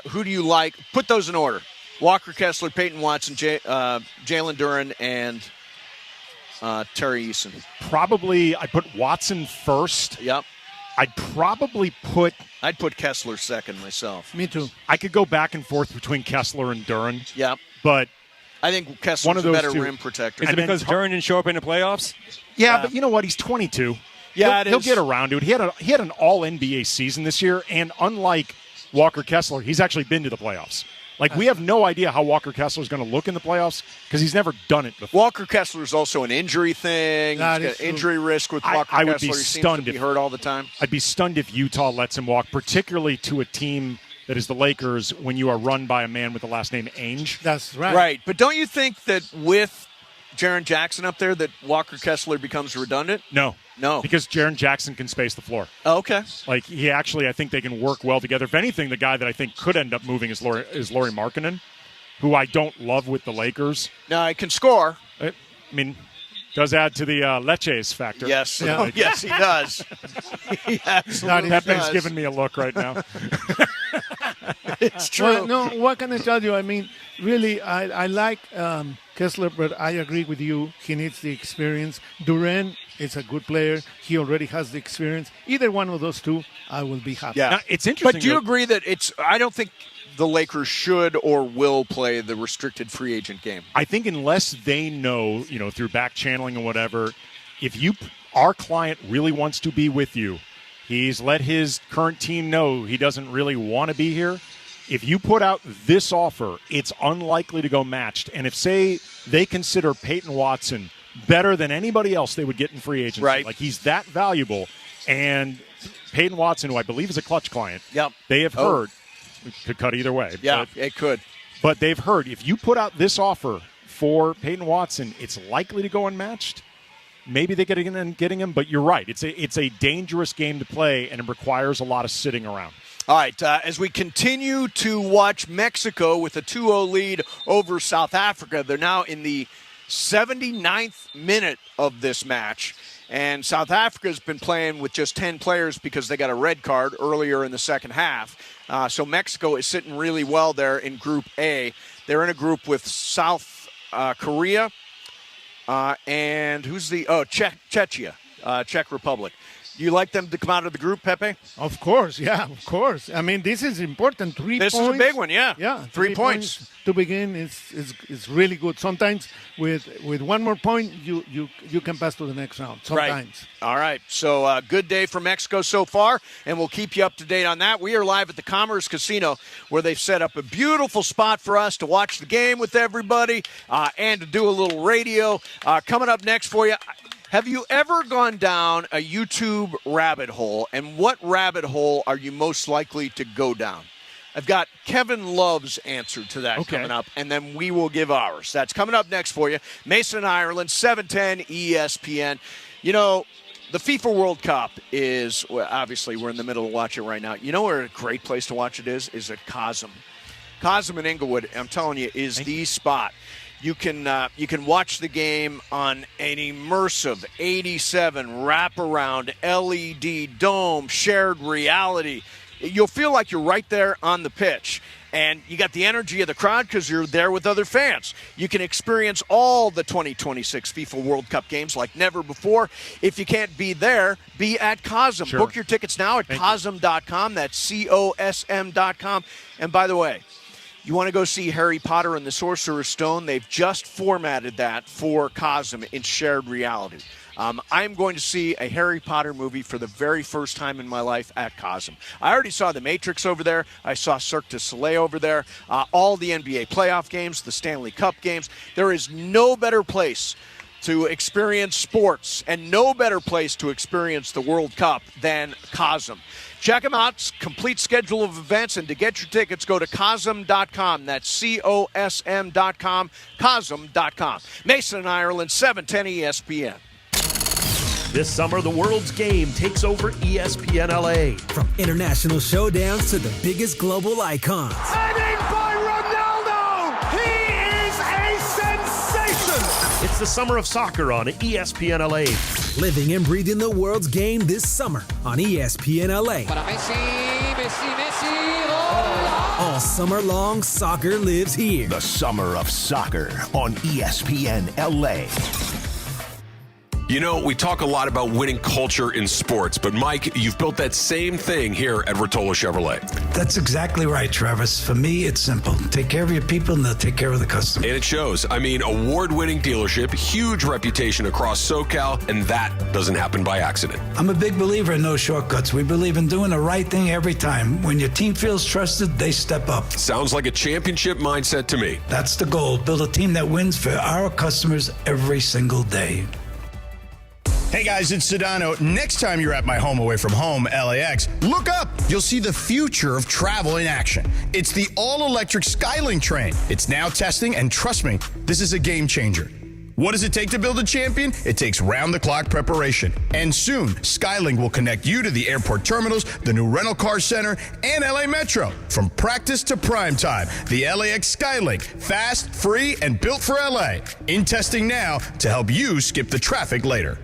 Speaker 12: Who do you like? Put those in order. Walker Kessler, Peyton Watson, Jalen Duren, and Terry Eason.
Speaker 13: Probably I'd put Watson first.
Speaker 12: Yep.
Speaker 13: I'd put
Speaker 12: Kessler second myself.
Speaker 10: Me too.
Speaker 13: I could go back and forth between Kessler and Duren.
Speaker 12: Yeah.
Speaker 13: But
Speaker 12: I think Kessler's a better rim protector.
Speaker 22: Is it because Duren didn't show up in the playoffs?
Speaker 13: Yeah, but you know what? He's 22.
Speaker 12: Yeah,
Speaker 13: he'll get around to it. He had an all-NBA season this year, and unlike Walker Kessler, he's actually been to the playoffs. Like, we have no idea how Walker Kessler is going to look in the playoffs because he's never done it before.
Speaker 12: Walker Kessler is also an injury thing. He's got injury risk with Walker Kessler.
Speaker 13: I would be stunned.
Speaker 12: He seems to be hurt all the time.
Speaker 13: I'd be stunned if Utah lets him walk, particularly to a team that is the Lakers when you are run by a man with the last name Ainge.
Speaker 10: That's right.
Speaker 12: Right. But don't you think that with Jaren Jackson up there that Walker Kessler becomes redundant?
Speaker 13: No.
Speaker 12: Because
Speaker 13: Jaren Jackson can space the floor.
Speaker 12: Oh, okay.
Speaker 13: Like, he actually, I think they can work well together. If anything, the guy that I think could end up moving is Lauri Markkanen, who I don't love with the Lakers.
Speaker 12: No, he can score.
Speaker 13: I mean, does add to the Leches factor.
Speaker 12: Yes. Yes, he does. He absolutely
Speaker 13: Pepe's giving me a look right now.
Speaker 12: It's true.
Speaker 10: Well, no, what can I tell you? I mean, really, I like Kessler, but I agree with you. He needs the experience. Duren is a good player. He already has the experience. Either one of those two, I will be happy.
Speaker 12: Yeah,
Speaker 13: now, it's interesting.
Speaker 12: But do you agree that I don't think the Lakers should or will play the restricted free agent game?
Speaker 13: I think unless they know, through back channeling or whatever, if our client really wants to be with you, he's let his current team know he doesn't really want to be here. If you put out this offer, it's unlikely to go matched. And if, say, they consider Peyton Watson better than anybody else they would get in free agency,
Speaker 12: right,
Speaker 13: like he's that valuable, and Peyton Watson, who I believe is a Clutch client,
Speaker 12: yep,
Speaker 13: they have heard, it could cut either way.
Speaker 12: Yeah, it could.
Speaker 13: But they've heard if you put out this offer for Peyton Watson, it's likely to go unmatched. maybe they get in and getting him, but you're right. It's a dangerous game to play, and it requires a lot of sitting around.
Speaker 12: All right, as we continue to watch Mexico with a 2-0 lead over South Africa, they're now in the 79th minute of this match. And South Africa's been playing with just 10 players because they got a red card earlier in the second half. So Mexico is sitting really well there in Group A. They're in a group with South Korea and who's the Czechia, Czech Republic. You like them to come out of the group, Pepe?
Speaker 10: Of course, yeah, of course. I mean, this is important. 3 points.
Speaker 12: This is a big one, yeah.
Speaker 10: Yeah,
Speaker 12: 3 points
Speaker 10: to begin is really good. Sometimes with one more point, you can pass to the next round. Sometimes.
Speaker 12: Right. All right. So good day for Mexico so far, and we'll keep you up to date on that. We are live at the Commerce Casino, where they've set up a beautiful spot for us to watch the game with everybody and to do a little radio. Coming up next for you. Have you ever gone down a YouTube rabbit hole, and what rabbit hole are you most likely to go down? I've got Kevin Love's answer to that coming up, and then we will give ours. That's coming up next for you. Mason, Ireland, 710 ESPN. You know, the FIFA World Cup is, well, obviously we're in the middle of watching it right now. You know where a great place to watch it is at Cosm. Cosm in Inglewood, I'm telling you, is the spot. You can watch the game on an immersive 87 wraparound LED dome, shared reality. You'll feel like you're right there on the pitch. And you got the energy of the crowd because you're there with other fans. You can experience all the 2026 FIFA World Cup games like never before. If you can't be there, be at Cosm.
Speaker 13: Sure.
Speaker 12: Book your tickets now at Cosm.com. That's COSM.com. And by the way, you want to go see Harry Potter and the Sorcerer's Stone? They've just formatted that for Cosm in shared reality. I'm going to see a Harry Potter movie for the very first time in my life at Cosm. I already saw The Matrix over there. I saw Cirque du Soleil over there. All the NBA playoff games, the Stanley Cup games. There is no better place to experience sports and no better place to experience the World Cup than Cosm. Check them out, complete schedule of events, and to get your tickets, go to Cosm.com. That's COSM.com, Cosm.com. Mason, Ireland, 710 ESPN.
Speaker 5: This summer, the world's game takes over ESPN LA.
Speaker 1: From international showdowns to the biggest global icons.
Speaker 3: And in by Ronaldo! He is a sensation!
Speaker 5: It's the summer of soccer on ESPN LA.
Speaker 1: Living and breathing the world's game this summer on ESPN LA.
Speaker 3: Para Messi, gol!
Speaker 1: All summer long, soccer lives here.
Speaker 5: The summer of soccer on ESPN LA.
Speaker 6: You know, we talk a lot about winning culture in sports, but Mike, you've built that same thing here at Rotolo Chevrolet.
Speaker 7: That's exactly right, Travis. For me, it's simple. Take care of your people and they'll take care of the customer.
Speaker 6: And it shows. I mean, award-winning dealership, huge reputation across SoCal, and that doesn't happen by accident.
Speaker 7: I'm a big believer in no shortcuts. We believe in doing the right thing every time. When your team feels trusted, they step up.
Speaker 6: Sounds like a championship mindset to me.
Speaker 7: That's the goal. Build a team that wins for our customers every single day.
Speaker 8: Hey guys, it's Sedano. Next time you're at my home away from home, LAX, look up. You'll see the future of travel in action. It's the all-electric Skylink train. It's now testing, and trust me, this is a game changer. What does it take to build a champion? It takes round-the-clock preparation. And soon, Skylink will connect you to the airport terminals, the new rental car center, and LA Metro. From practice to prime time, the LAX Skylink. Fast, free, and built for LA. In testing now to help you skip the traffic later.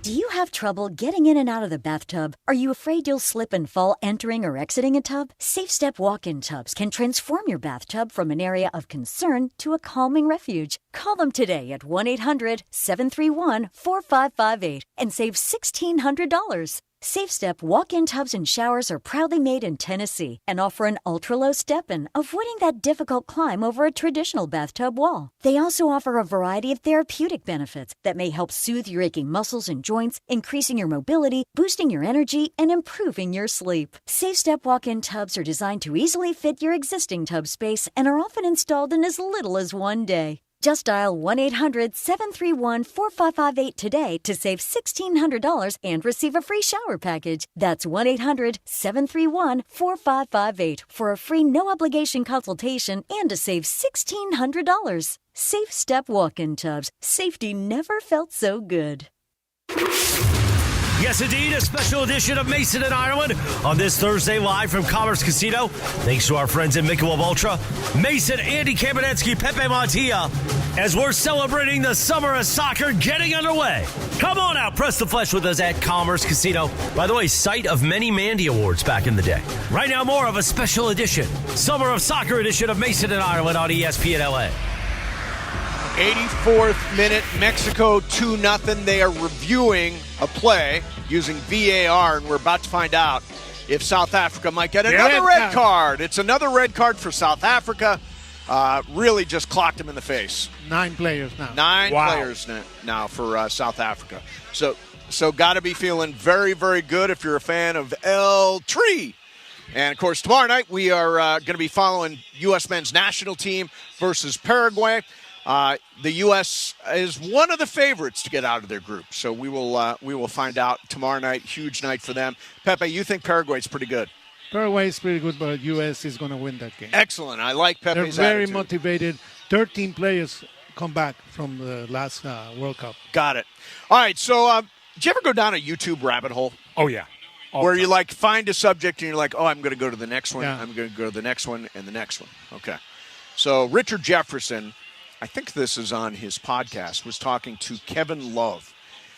Speaker 25: Do you have trouble getting in and out of the bathtub? Are you afraid you'll slip and fall entering or exiting a tub? Safe Step walk-in tubs can transform your bathtub from an area of concern to a calming refuge. Call them today at 1-800-731-4558 and save $1,600. Safe Step walk-in tubs and showers are proudly made in Tennessee and offer an ultra-low step-in, avoiding that difficult climb over a traditional bathtub wall. They also offer a variety of therapeutic benefits that may help soothe your aching muscles and joints, increasing your mobility, boosting your energy, and improving your sleep. Safe Step walk-in tubs are designed to easily fit your existing tub space and are often installed in as little as one day. Just dial 1-800-731-4558 today to save $1,600 and receive a free shower package. That's 1-800-731-4558 for a free no-obligation consultation and to save $1,600. Safe Step walk-in tubs. Safety never felt so good.
Speaker 4: Yes, indeed, a special edition of Mason and Ireland on this Thursday live from Commerce Casino. Thanks to our friends at Michelob Ultra, Mason, Andy Kamenetsky, Pepe Montilla, as we're celebrating the summer of soccer getting underway. Come on out, press the flesh with us at Commerce Casino. By the way, site of many Mandy Awards back in the day. Right now, more of a special edition, Summer of Soccer edition of Mason and Ireland on ESPN LA.
Speaker 12: 84th minute, Mexico 2-0. They are reviewing a play using VAR, and we're about to find out if South Africa might get another red card. It's another red card for South Africa. Really just clocked him in the face.
Speaker 10: 9 players now.
Speaker 12: 9 players now for South Africa. So got to be feeling very, very good if you're a fan of El Tri. And, of course, tomorrow night we are going to be following U.S. men's national team versus Paraguay. The U.S. is one of the favorites to get out of their group, so we will find out tomorrow night. Huge night for them. Pepe, you think Paraguay's pretty good?
Speaker 10: Paraguay is pretty good, but U.S. is going to win that game.
Speaker 12: Excellent. I like Pepe's
Speaker 10: They're very
Speaker 12: attitude.
Speaker 10: motivated. 13 players come back from the last World Cup.
Speaker 12: Got it. All right, so did you ever go down a YouTube rabbit hole?
Speaker 13: Oh, yeah.
Speaker 12: Where you, like, find a subject and you're like, oh, I'm going to go to the next one, I'm going to go to the next one, and the next one. Okay. So Richard Jefferson, I think this is on his podcast, was talking to Kevin Love.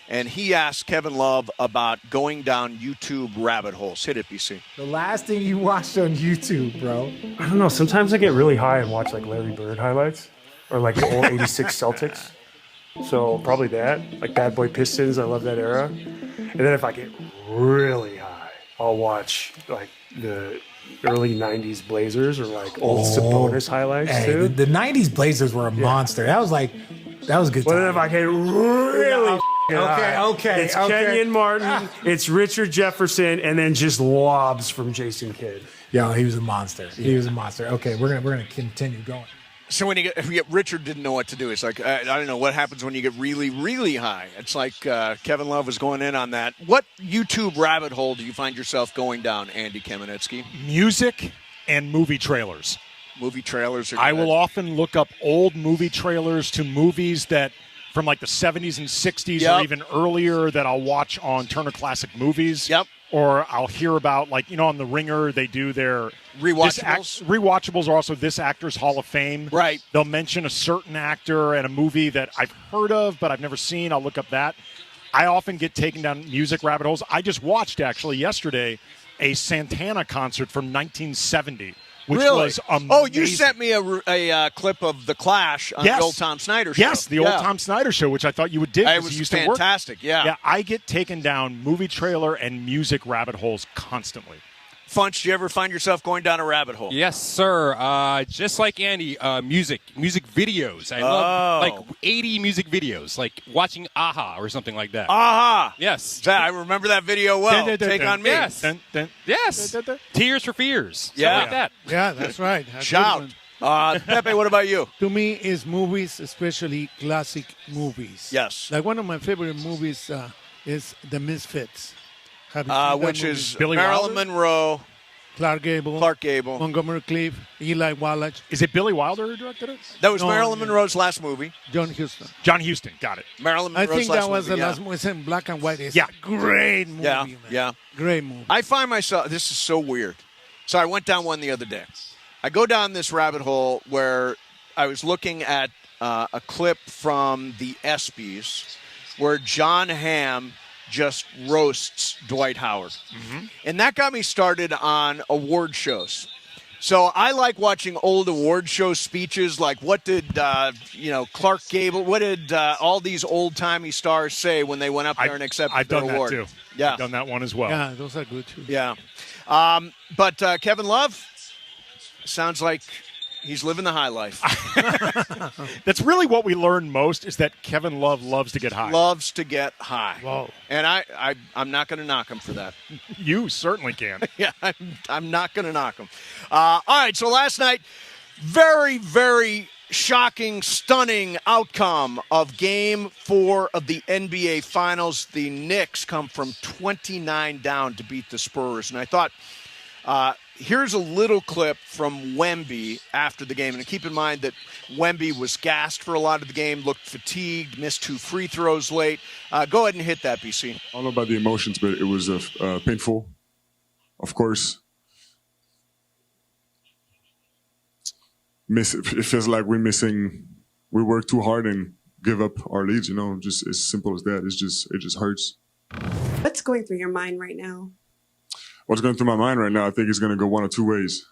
Speaker 12: And he asked Kevin Love about going down YouTube rabbit holes. Hit it, BC.
Speaker 9: The last thing you watched on YouTube, bro.
Speaker 11: I don't know. Sometimes I get really high and watch like Larry Bird highlights or like the old 86 Celtics. So probably that. Like Bad Boy Pistons. I love that era. And then if I get really high, I'll watch like the early 90s Blazers or like old Sabonis highlights too.
Speaker 9: The 90s Blazers were a monster. That was good.
Speaker 11: But then if I get really
Speaker 9: Okay.
Speaker 11: It's Kenyon Martin, it's Richard Jefferson, and then just lobs from Jason Kidd.
Speaker 9: Yo, he was a monster. He was a monster. Okay, we're gonna continue going.
Speaker 12: So if you get Richard didn't know what to do. It's like, I don't know what happens when you get really, really high. It's like Kevin Love was going in on that. What YouTube rabbit hole do you find yourself going down, Andy Kamenetsky?
Speaker 13: Music and movie trailers.
Speaker 12: Movie trailers are good.
Speaker 13: I will often look up old movie trailers to movies that from like the 70s and 60s or even earlier that I'll watch on Turner Classic Movies.
Speaker 12: Yep.
Speaker 13: Or I'll hear about, like, you know, on The Ringer, they do their
Speaker 12: rewatchables.
Speaker 13: Rewatchables are also This Actor's Hall of Fame.
Speaker 12: Right.
Speaker 13: They'll mention a certain actor and a movie that I've heard of but I've never seen. I'll look up that. I often get taken down music rabbit holes. I just watched, actually, yesterday, a Santana concert from 1970. Which was amazing.
Speaker 12: Oh, you sent me a clip of The Clash on the old Tom Snyder show.
Speaker 13: Yes, the old Tom Snyder show, which I thought you would dig.
Speaker 12: It was fantastic,
Speaker 13: Yeah, I get taken down movie trailer and music rabbit holes constantly.
Speaker 12: Funch, do you ever find yourself going down a rabbit hole?
Speaker 22: Yes, sir. Just like Andy, music videos. I love like 80 music videos, like watching Aha or something like that.
Speaker 12: Aha!
Speaker 22: Yes.
Speaker 12: I remember that video well. Take on me.
Speaker 22: Yes. Yes. Tears for Fears.
Speaker 12: Yeah.
Speaker 22: Like that.
Speaker 10: Yeah, that's right.
Speaker 12: Shout. Pepe, what about you?
Speaker 10: To me, is movies, especially classic movies.
Speaker 12: Yes.
Speaker 10: Like one of my favorite movies is The Misfits.
Speaker 12: Which is Marilyn Monroe,
Speaker 10: Clark Gable, Montgomery Clift, Eli Wallach.
Speaker 13: Is it Billy Wilder who directed it?
Speaker 12: That was Marilyn Monroe's last movie.
Speaker 10: John Huston.
Speaker 13: John Huston, got it.
Speaker 12: Marilyn Monroe's
Speaker 10: I think that was
Speaker 12: movie,
Speaker 10: the last movie. It's in black and white. It's a great movie, man.
Speaker 12: Yeah.
Speaker 10: Great movie.
Speaker 12: I find myself, this is so weird. So I went down one the other day. I go down this rabbit hole where I was looking at a clip from the ESPYs where John Hamm just roasts Dwight Howard. Mm-hmm. And that got me started on award shows. So I like watching old award show speeches, like what did, Clark Gable, what did all these old-timey stars say when they went up there and accepted their award?
Speaker 13: I've done that, too.
Speaker 12: Yeah.
Speaker 13: I've done that one as well.
Speaker 10: Yeah, those are good, too.
Speaker 12: Yeah. But Kevin Love, sounds like he's living the high life.
Speaker 13: That's really what we learned most is that Kevin Love loves to get high.
Speaker 12: Loves to get high.
Speaker 10: Whoa.
Speaker 12: And I'm not going to knock him for that.
Speaker 13: You certainly can.
Speaker 12: Yeah, I'm not going to knock him. All right, so last night, very, very shocking, stunning outcome of Game 4 of the NBA Finals. The Knicks come from 29 down to beat the Spurs. And I thought Here's a little clip from Wemby after the game. And keep in mind that Wemby was gassed for a lot of the game, looked fatigued, missed 2 free throws late. Go ahead and hit that, BC.
Speaker 14: I don't know about the emotions, but it was painful. Of course, it feels like we work too hard and give up our leads, just as simple as that. It just hurts.
Speaker 15: What's going through your mind right now?
Speaker 14: What's going through my mind right now, I think it's going to go one of two ways.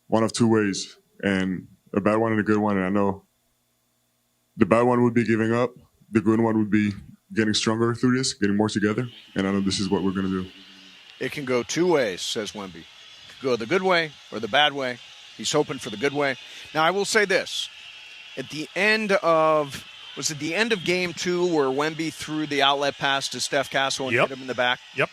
Speaker 14: One of two ways, and a bad one and a good one. And I know the bad one would be giving up. The good one would be getting stronger through this, getting more together. And I know this is what we're going to do.
Speaker 12: It can go 2 ways, says Wemby. It could go the good way or the bad way. He's hoping for the good way. Now, I will say this. At the end of, was it the end of game 2 where Wemby threw the outlet pass to Steph Castle and hit him in the back?
Speaker 13: Yep.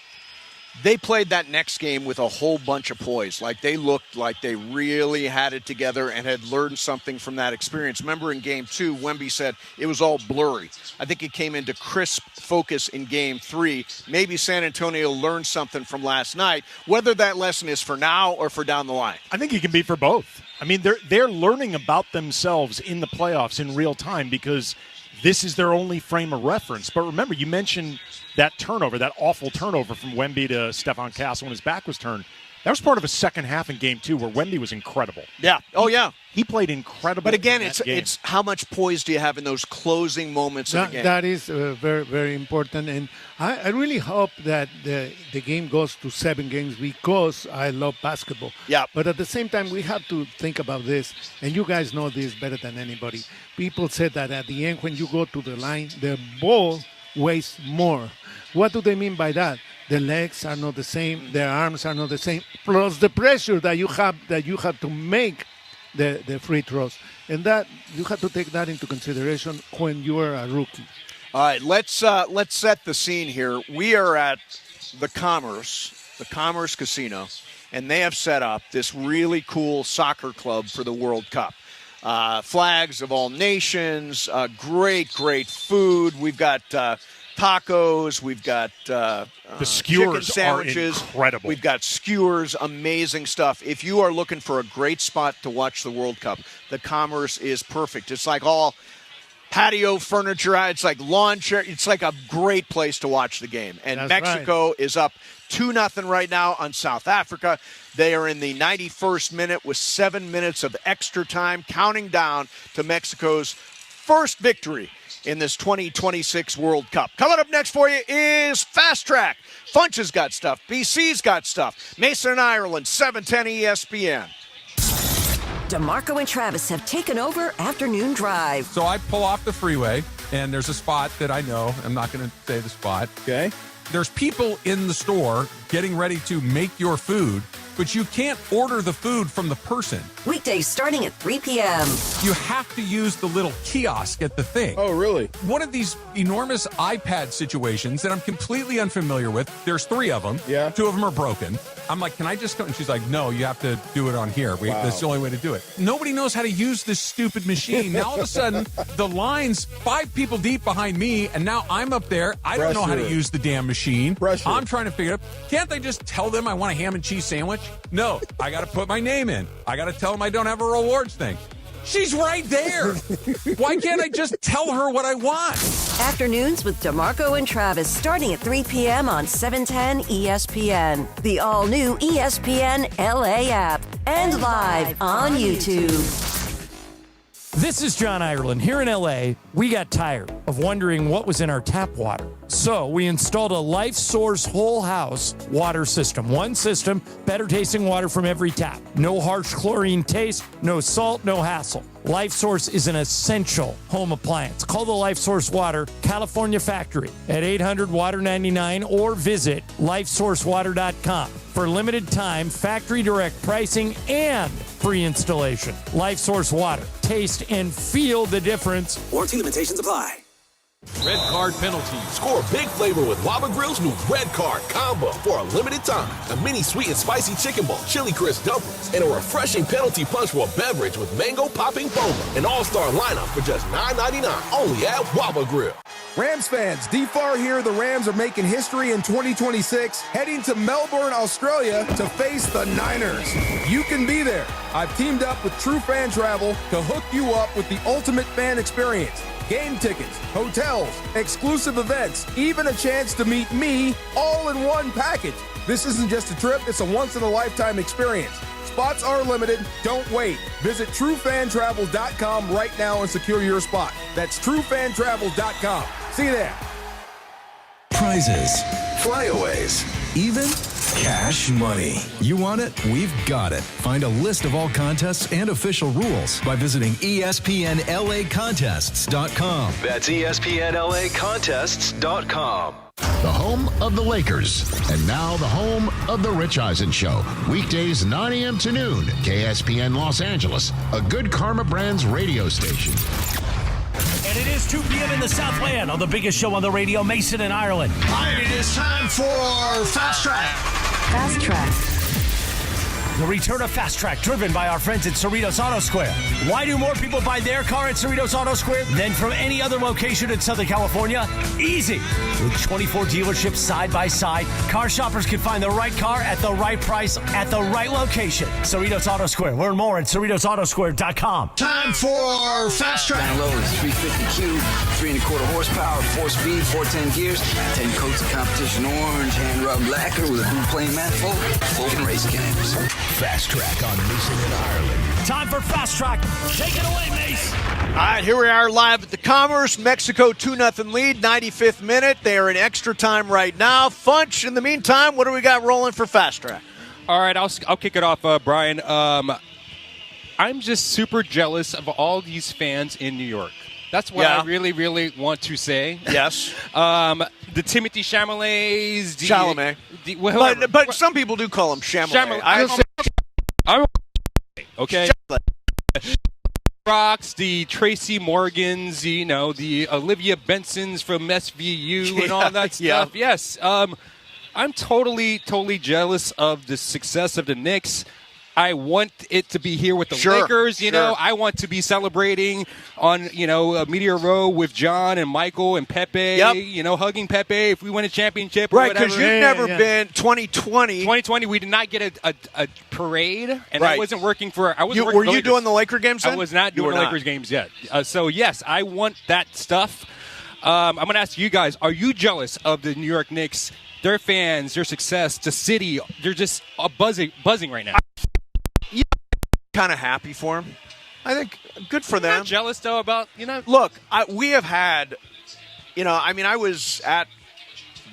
Speaker 12: They played that next game with a whole bunch of poise. Like, they looked like they really had it together and had learned something from that experience. Remember in game 2, Wemby said it was all blurry. I think it came into crisp focus in game 3. Maybe San Antonio learned something from last night, whether that lesson is for now or for down the line.
Speaker 13: I think it can be for both. I mean, they're learning about themselves in the playoffs in real time because this is their only frame of reference. But remember, you mentioned that turnover, that awful turnover from Wemby to Stephon Castle when his back was turned. That was part of a second half in game 2 where Wemby was incredible.
Speaker 12: Yeah. Oh, yeah.
Speaker 13: He played incredible.
Speaker 12: But again, it's how much poise do you have in those closing moments of the game?
Speaker 10: That is very, very important. And I really hope that the game goes to 7 games because I love basketball.
Speaker 12: Yeah.
Speaker 10: But at the same time, we have to think about this, and you guys know this better than anybody. People said that at the end, when you go to the line, the ball weighs more. What do they mean by that? The legs are not the same, their arms are not the same, plus the pressure that you have to make the free throws. And that you have to take that into consideration when you are a rookie.
Speaker 12: All right, let's set the scene here. We are at the Commerce Casino, and they have set up this really cool soccer club for the World Cup. Flags of all nations, great food. We've got tacos, we've got
Speaker 13: the skewers
Speaker 12: chicken sandwiches.
Speaker 13: Are incredible.
Speaker 12: We've got skewers, amazing stuff. If you are looking for a great spot to watch the World Cup, the Commerce is perfect. It's like all patio furniture, it's like lawn chair. It's like a great place to watch the game. And
Speaker 10: That's
Speaker 12: Mexico is up 2-0 right now on South Africa. They are in the 91st minute with 7 minutes of extra time, counting down to Mexico's first victory in this 2026 World Cup. Coming up next for you is Fast Track. Funch has got stuff. BC's got stuff. Mase and Ireland, 710 ESPN.
Speaker 16: DeMarco and Travis have taken over Afternoon Drive.
Speaker 20: So I pull off the freeway, and there's a spot that I know. I'm not going to say the spot. Okay. There's people in the store getting ready to make your food, but you can't order the food from the person.
Speaker 16: Weekdays starting at 3 p.m.
Speaker 20: You have to use the little kiosk at the thing.
Speaker 17: Oh, really?
Speaker 20: One of these enormous iPad situations that I'm completely unfamiliar with. There's 3 of them.
Speaker 17: Yeah.
Speaker 20: 2 of them are broken. I'm like, can I just go? And she's like, no, you have to do it on here. That's the only way to do it. Nobody knows how to use this stupid machine. Now all of a sudden, the line's 5 people deep behind me, and now I'm up there. I don't know how to use the damn machine. I'm trying to figure it out. Can't they just tell them I want a ham and cheese sandwich? No, I got to put my name in. I got to tell them I don't have a rewards thing. She's right there. Why can't I just tell her what I want?
Speaker 16: Afternoons with DeMarco and Travis starting at 3 p.m. on 710 ESPN. The all-new ESPN LA app. And live on YouTube.
Speaker 18: This is John Ireland. Here in LA, we got tired of wondering what was in our tap water. So we installed a Life Source whole house water system. One system, better tasting water from every tap. No harsh chlorine taste, no salt, no hassle. Life Source is an essential home appliance. Call the Life Source Water California factory at 800-WATER-99 or visit lifesourcewater.com. For limited time, factory direct pricing and free installation. Life Source Water. Taste and feel the difference.
Speaker 1: Warranty limitations apply.
Speaker 26: Red Card penalty. Score big flavor with Waba Grill's new Red Card combo for a limited time. A mini sweet and spicy chicken ball, chili crisp dumplings, and a refreshing penalty punch for a beverage with mango popping boba. An all-star lineup for just $9.99 only at Waba Grill.
Speaker 20: Rams fans, D-Far here. The Rams are making history in 2026, heading to Melbourne, Australia to face the Niners. You can be there. I've teamed up with True Fan Travel to hook you up with the ultimate fan experience. Game tickets, hotels, exclusive events, even a chance to meet me all in one package. This isn't just a trip, it's a once-in-a-lifetime experience. Spots are limited. Don't wait. Visit truefantravel.com right now and secure your spot. That's truefantravel.com. See you there.
Speaker 2: Prizes, flyaways, even cash money. You want it? We've got it. Find a list of all contests and official rules by visiting ESPNLAcontests.com.
Speaker 17: That's ESPNLAcontests.com.
Speaker 19: The home of the Lakers. And now the home of the Rich Eisen Show. Weekdays 9 a.m. to noon. KSPN Los Angeles, a Good Karma Brands radio station.
Speaker 4: And it is 2 p.m. in the Southland on the biggest show on the radio, Mason in Ireland.
Speaker 3: All right, it is time for Fast Track.
Speaker 16: Fast Track.
Speaker 4: The return of Fast Track, driven by our friends at Cerritos Auto Square. Why do more people buy their car at Cerritos Auto Square than from any other location in Southern California? Easy. With 24 dealerships side by side, car shoppers can find the right car at the right price at the right location. Cerritos Auto Square. Learn more at CerritosAutoSquare.com.
Speaker 3: Time for Fast Track.
Speaker 21: Down low is 350 cube, 3 1/4 horsepower, 4-speed, 410 gears, 10 coats of competition orange, hand rubbed lacquer with a blue plain manifold, open race cams.
Speaker 19: Fast Track on Mason in Ireland.
Speaker 4: Time for Fast Track. Take it away, Mase.
Speaker 12: All right, here we are live at the Commerce. Mexico 2-0 lead, 95th minute. They are in extra time right now. Funch, in the meantime, what do we got rolling for Fast Track?
Speaker 22: All right, I'll kick it off, Brian. I'm just super jealous of all these fans in New York. That's what I really, really want to say.
Speaker 12: Yes.
Speaker 22: The Timothy Chalamet.
Speaker 12: Chalamet. But some people do call him Chalamet.
Speaker 22: I'm okay. Rocks, the Tracy Morgans, the Olivia Bensons from SVU and all that stuff.
Speaker 12: Yeah.
Speaker 22: Yes. I'm totally jealous of the success of the Knicks. I want it to be here with the Lakers, you know. I want to be celebrating on, Meteor Row with John and Michael and Pepe, hugging Pepe if we win a championship or
Speaker 12: right,
Speaker 22: whatever.
Speaker 12: Because you've never been 2020.
Speaker 22: 2020, we did not get a parade, and I wasn't working for –
Speaker 12: Were you doing the Laker games then?
Speaker 22: I was not doing the Lakers games yet. So, yes, I want that stuff. I'm going to ask you guys, are you jealous of the New York Knicks, their fans, their success, the city? They're just buzzing right now.
Speaker 12: Yeah, kind of happy for him. I think good for them.
Speaker 22: Not jealous though about
Speaker 12: Look, we have had, I was at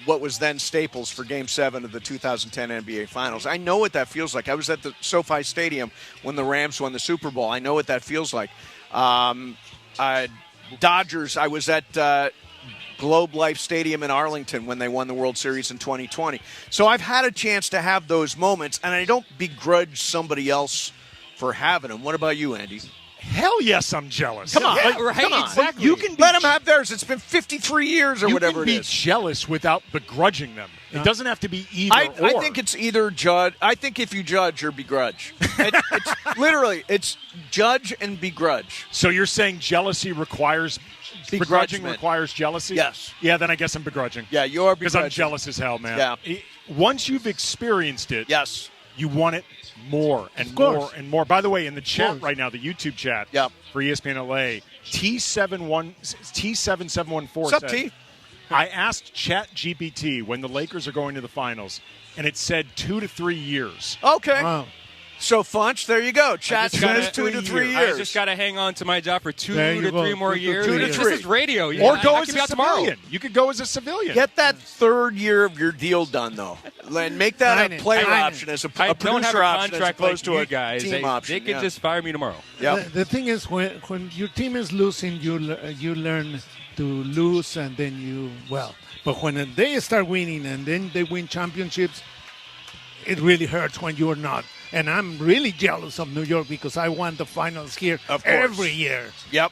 Speaker 12: what was then Staples for Game 7 of the 2010 NBA Finals. I know what that feels like. I was at the SoFi Stadium when the Rams won the Super Bowl. I know what that feels like. Dodgers. I was at Globe Life Stadium in Arlington when they won the World Series in 2020. So I've had a chance to have those moments, and I don't begrudge somebody else for having them. What about you, Andy?
Speaker 13: Hell yes, I'm jealous.
Speaker 12: Come on.
Speaker 13: Come on.
Speaker 12: Exactly. You can let them have theirs. It's been 53 years or whatever it is.
Speaker 13: You can be jealous without begrudging them. It doesn't have to be either or.
Speaker 12: I think it's either judge. I think if you judge or begrudge. It's literally, it's judge and begrudge.
Speaker 13: So you're saying jealousy requires begrudging requires jealousy?
Speaker 12: Yes.
Speaker 13: Yeah, then I guess I'm begrudging.
Speaker 12: Yeah, you're begrudging.
Speaker 13: Because I'm jealous as hell, man.
Speaker 12: Yeah.
Speaker 13: Once you've experienced it,
Speaker 12: yes,
Speaker 13: you want it more and more and more. By the way, in the chat right now, the YouTube chat for ESPN LA, T7714
Speaker 12: What's up,
Speaker 13: said,
Speaker 12: T?
Speaker 13: I asked ChatGPT when the Lakers are going to the finals, and it said 2 to 3 years.
Speaker 12: Okay.
Speaker 9: Wow.
Speaker 12: So, Funch, there you go. Chat says 2 to 3 years.
Speaker 22: I just got to hang on to my job for 2 to 3 more years.
Speaker 12: 2 to 3.
Speaker 22: This is radio.
Speaker 13: Or go as a civilian. You could go as a civilian.
Speaker 12: Get that third year of your deal done, though. And make that a player option as a producer option as opposed to a team option.
Speaker 22: They could just fire me tomorrow.
Speaker 10: The thing is, when your team is losing, you learn to lose, and then but when they start winning and then they win championships, it really hurts when you're not. And I'm really jealous of New York because I want the finals here every year.
Speaker 12: Yep.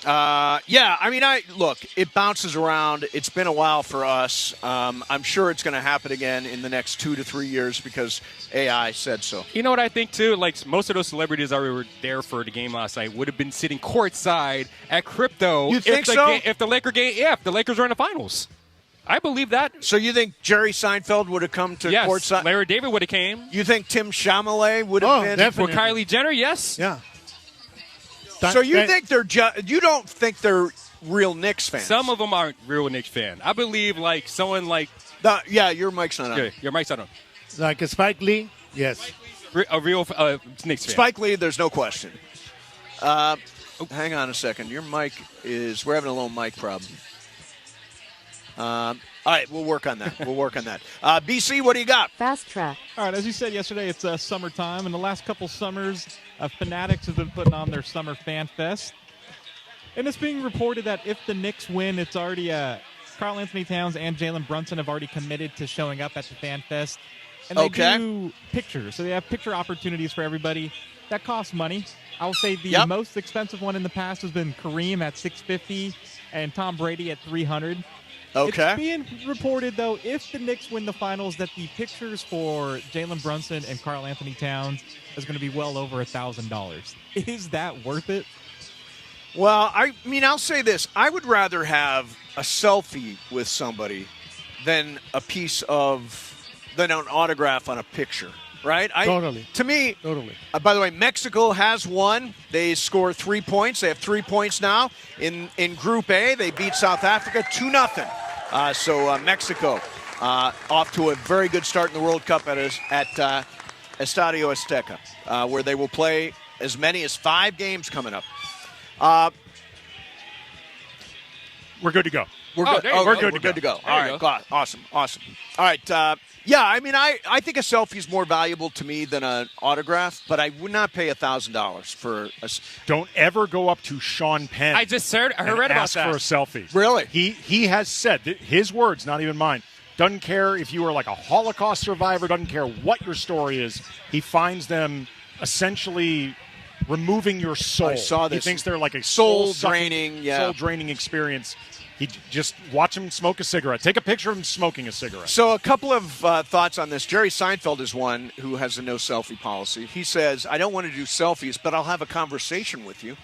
Speaker 12: Yeah, I mean, look, it bounces around. It's been a while for us. I'm sure it's going to happen again in the next 2 to 3 years because AI said so.
Speaker 22: You know what I think, too? Like, most of those celebrities that were there for the game last night would have been sitting courtside at Crypto.
Speaker 12: You think so?
Speaker 22: If the Lakers were in the finals. I believe that.
Speaker 12: So you think Jerry Seinfeld would have come to courtside?
Speaker 22: Larry David would have came.
Speaker 12: You think Tim Chalamet would have been?
Speaker 22: Definitely. For Kylie Jenner, yes.
Speaker 10: Yeah.
Speaker 12: So you think you don't think they're real Knicks fans?
Speaker 22: Some of them aren't real Knicks fans. I believe like someone like
Speaker 12: your mic's not on.
Speaker 22: Yeah, your mic's not on.
Speaker 10: Like a Spike Lee? Yes.
Speaker 22: A real Knicks fan.
Speaker 12: Spike Lee, there's no question. Hang on a second. Your mic we're having a little mic problem. All right, we'll work on that. BC, what do you got?
Speaker 5: Fast track.
Speaker 6: All right, as you said yesterday, it's summertime, and the last couple summers, Fanatics has been putting on their Summer Fan Fest. And it's being reported that if the Knicks win, it's already Karl Anthony Towns and Jalen Brunson have already committed to showing up at the Fan Fest. And they do pictures, so they have picture opportunities for everybody. That costs money. I will say the most expensive one in the past has been Kareem at $650 and Tom Brady at $300.
Speaker 12: Okay.
Speaker 6: It's being reported, though, if the Knicks win the finals, that the pictures for Jalen Brunson and Karl Anthony Towns is going to be well over $1,000. Is that worth it?
Speaker 12: Well, I mean, I'll say this. I would rather have a selfie with somebody than an autograph on a picture, right?
Speaker 10: Totally.
Speaker 12: To me,
Speaker 10: totally.
Speaker 12: By the way, Mexico has won. They scored 3 points. They have 3 points now. In Group A, they beat South Africa 2-0. So Mexico off to a very good start in the World Cup at Estadio Azteca, where they will play as many as 5 games coming up.
Speaker 13: We're good to go.
Speaker 12: We're good to go. All right, God, awesome. All right, yeah, I mean, I think a selfie is more valuable to me than an autograph, but I would not pay $1,000 for a.
Speaker 13: Don't ever go up to Sean Penn.
Speaker 22: I read about
Speaker 13: ask
Speaker 22: that.
Speaker 13: for a selfie.
Speaker 12: Really?
Speaker 13: He has said, his words, not even mine. Doesn't care if you are like a Holocaust survivor. Doesn't care what your story is. He finds them essentially removing your soul.
Speaker 12: I saw this.
Speaker 13: He thinks they're like a
Speaker 12: soul draining
Speaker 13: experience. He just watch him smoke a cigarette. Take a picture of him smoking a cigarette.
Speaker 12: So a couple of thoughts on this. Jerry Seinfeld is one who has a no selfie policy. He says, I don't want to do selfies, but I'll have a conversation with you.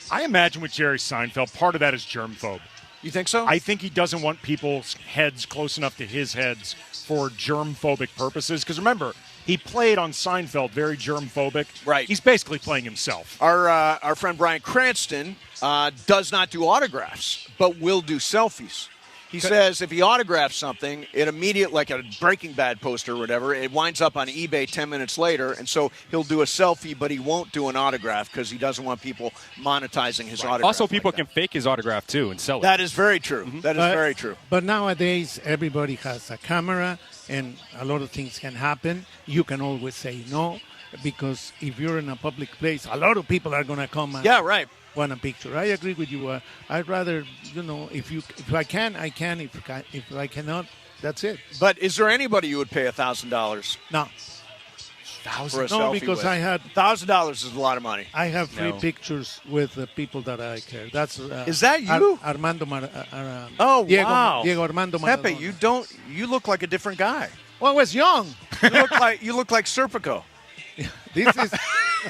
Speaker 13: I imagine with Jerry Seinfeld, part of that is germphobe.
Speaker 12: You think so?
Speaker 13: I think he doesn't want people's heads close enough to his heads for germphobic purposes. Because remember, he played on Seinfeld very germphobic.
Speaker 12: Right.
Speaker 13: He's basically playing himself.
Speaker 12: Our friend Bryan Cranston does not do autographs, but will do selfies. He says if he autographs something, it immediately, like a Breaking Bad poster or whatever, it winds up on eBay 10 minutes later, and so he'll do a selfie, but he won't do an autograph because he doesn't want people monetizing his autograph.
Speaker 22: Also, people can fake his autograph, too, and sell it.
Speaker 12: That is very true. Mm-hmm. That is very true.
Speaker 10: But nowadays, everybody has a camera, and a lot of things can happen. You can always say no, because if you're in a public place, a lot of people are going to come and want a picture. I agree with you. I'd rather, if I can, I can. If I cannot, that's it.
Speaker 12: But is there anybody you would pay $1,000?
Speaker 10: No.
Speaker 12: No,
Speaker 10: because I had
Speaker 12: $1,000 is a lot of money.
Speaker 10: I have 3 pictures with the people that I care. That's
Speaker 12: is that you?
Speaker 10: Armando
Speaker 12: Diego,
Speaker 10: wow. Diego Armando
Speaker 12: Pepe,
Speaker 10: Maradona.
Speaker 12: you look like a different guy.
Speaker 10: Well, I was young.
Speaker 12: You look like Serpico.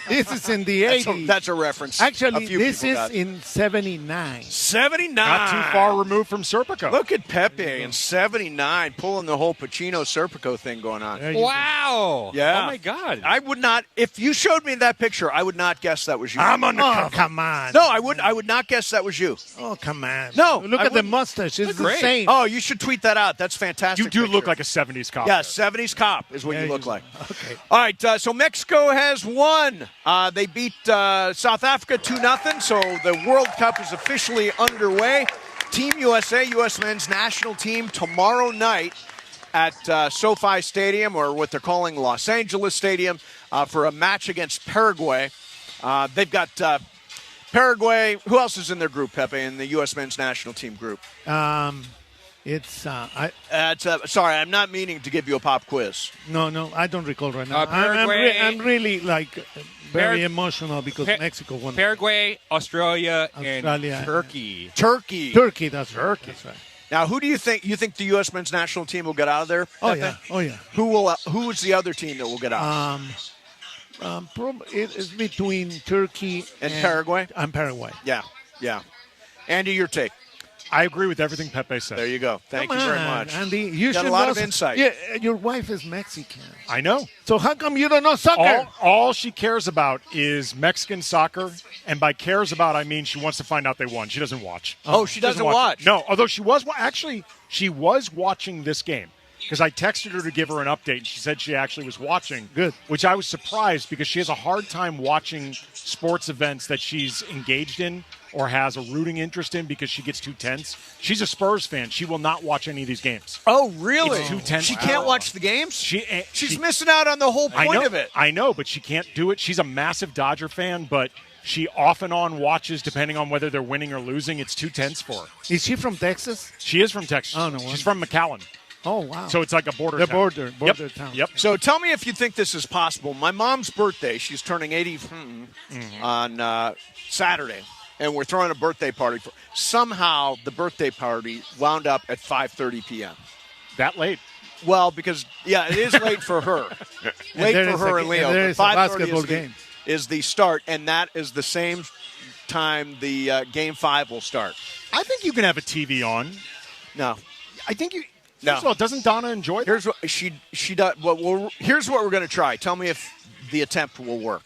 Speaker 10: This is in the 80s.
Speaker 12: That's a reference.
Speaker 10: Actually, this is in 79.
Speaker 12: 79.
Speaker 13: Not too far removed from Serpico.
Speaker 12: Look at Pepe in 79 pulling the whole Pacino-Serpico thing going on.
Speaker 22: Wow.
Speaker 12: Yeah.
Speaker 22: Oh, my God.
Speaker 12: I would not, if you showed me that picture, I would not guess that was you.
Speaker 10: I'm undercover. Oh, come on.
Speaker 12: No, I would not guess that was you.
Speaker 10: Oh, come on.
Speaker 12: No.
Speaker 10: Look at the mustache. It's the same.
Speaker 12: Oh, you should tweet that out. That's fantastic.
Speaker 13: You do look like a 70s cop.
Speaker 12: Yeah, 70s cop is what you look like.
Speaker 10: Okay.
Speaker 12: All right, so Mexico has won. They beat South Africa 2-0, so the World Cup is officially underway. Team USA, U.S. men's national team, tomorrow night at SoFi Stadium, or what they're calling Los Angeles Stadium, for a match against Paraguay. They've got Paraguay. Who else is in their group, Pepe, in the U.S. men's national team group?
Speaker 10: It's
Speaker 12: sorry, I'm not meaning to give you a pop quiz.
Speaker 10: No, I don't recall right now. I'm really very emotional because Mexico won.
Speaker 22: Paraguay, Australia, and Turkey.
Speaker 12: Turkey,
Speaker 10: that's
Speaker 12: Turkey.
Speaker 10: That's right.
Speaker 12: Now, who do you think? You think the U.S. men's national team will get out of there?
Speaker 10: Oh yeah.
Speaker 12: Who is the other team that will get out?
Speaker 10: It's between Turkey
Speaker 12: and Paraguay.
Speaker 10: And Paraguay.
Speaker 12: Yeah. Andy, your take.
Speaker 13: I agree with everything Pepe said.
Speaker 12: There you go. Thank you very much.
Speaker 10: Andy, you
Speaker 12: got
Speaker 10: should
Speaker 12: a lot
Speaker 10: know
Speaker 12: of insight.
Speaker 10: Yeah, your wife is Mexican.
Speaker 13: I know.
Speaker 10: So how come you don't know soccer?
Speaker 13: All she cares about is Mexican soccer, and by cares about, I mean she wants to find out they won. She doesn't watch.
Speaker 12: Oh, she doesn't watch.
Speaker 13: No, although she was watching this game. Because I texted her to give her an update, and she said she actually was watching.
Speaker 10: Good.
Speaker 13: Which I was surprised because she has a hard time watching sports events that she's engaged in or has a rooting interest in because she gets too tense. She's a Spurs fan. She will not watch any of these games.
Speaker 12: Oh, really?
Speaker 13: It's too tense.
Speaker 12: She can't watch the games? She's missing out on the whole
Speaker 13: point
Speaker 12: of it.
Speaker 13: I know, but she can't do it. She's a massive Dodger fan, but she off and on watches depending on whether they're winning or losing. It's too tense for her.
Speaker 10: Is she from Texas?
Speaker 13: She is from Texas.
Speaker 10: Oh, no.
Speaker 13: She's from McAllen.
Speaker 10: Oh, wow.
Speaker 13: So it's like a border town.
Speaker 10: Border town.
Speaker 13: Yep.
Speaker 12: So tell me if you think this is possible. My mom's birthday, she's turning 80 on Saturday, and we're throwing a birthday party. Somehow the birthday party wound up at 5:30 p.m.
Speaker 13: That late?
Speaker 12: Well, because, it is late for her. Late for her and Leo.
Speaker 10: There is a basketball game.
Speaker 12: Is the start, and that is the same time the Game 5 will start.
Speaker 13: I think you can have a TV on.
Speaker 12: No.
Speaker 13: I think you...
Speaker 12: No.
Speaker 13: First of all, doesn't Donna enjoy that?
Speaker 12: Here's what she does. Here's what we're going to try. Tell me if the attempt will work.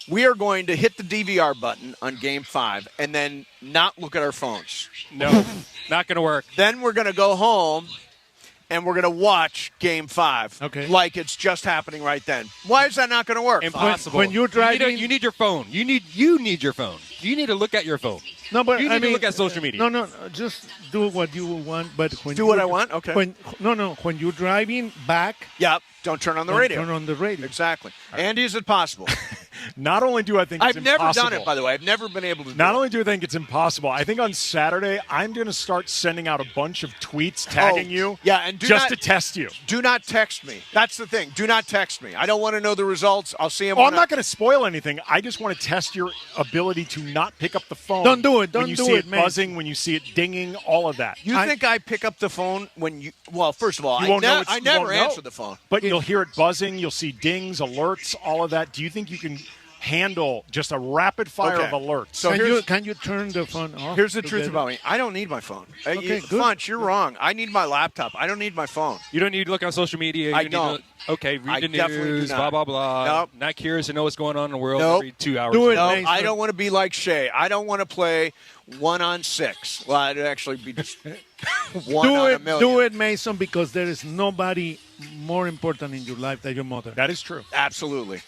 Speaker 12: We are going to hit the DVR button on Game 5 and then not look at our phones.
Speaker 22: No, not going to work.
Speaker 12: Then we're going to go home and we're going to watch Game 5 like it's just happening right then. Why is that not going to work?
Speaker 22: Impossible.
Speaker 10: When you're driving...
Speaker 22: You need your phone. You need your phone. You need to look at your phone.
Speaker 10: No, but
Speaker 22: you need to look at social media.
Speaker 10: No, just do what you want. But when
Speaker 12: do what I want. Okay.
Speaker 10: When you're driving back.
Speaker 12: Yep. Don't turn on the radio.
Speaker 10: Turn on the radio.
Speaker 12: Exactly. Andy, is it possible?
Speaker 13: Not only do I think it's impossible.
Speaker 12: I've never done it, by the way. I've never been able to do it.
Speaker 13: Not only do I think it's impossible, I think on Saturday I'm going to start sending out a bunch of tweets tagging you
Speaker 12: and
Speaker 13: to test you.
Speaker 12: Do not text me. That's the thing. Do not text me. I don't want to know the results. I'll see them.
Speaker 13: I'm not going to spoil anything. I just want to test your ability to not pick up the phone.
Speaker 10: Don't do it.
Speaker 13: When you see it buzzing, when you see it dinging, all of that.
Speaker 12: You think I pick up the phone when you... Well, first of all, I never answer the phone.
Speaker 13: But you'll hear it buzzing. You'll see dings, alerts, all of that. Do you think you can handle just a rapid fire of alerts?
Speaker 10: So can you turn the phone off?
Speaker 12: Here's the truth about me. I don't need my phone.
Speaker 10: Okay, good.
Speaker 12: Funch, you're wrong. I need my laptop. I don't need my phone.
Speaker 22: You don't need to look on social media.
Speaker 12: I don't.
Speaker 22: Read the
Speaker 12: definitely
Speaker 22: news,
Speaker 12: do not.
Speaker 22: blah, blah, blah.
Speaker 12: Nope.
Speaker 22: Not curious to know what's going on in the world every 2 hours.
Speaker 10: Do it,
Speaker 12: no,
Speaker 10: Mason.
Speaker 12: I don't want to be like Shea. I don't want to play 1-on-6. Well, it'd actually be just one on a million.
Speaker 10: Do it, Mason, because there is nobody more important in your life than your mother.
Speaker 13: That is true.
Speaker 12: Absolutely.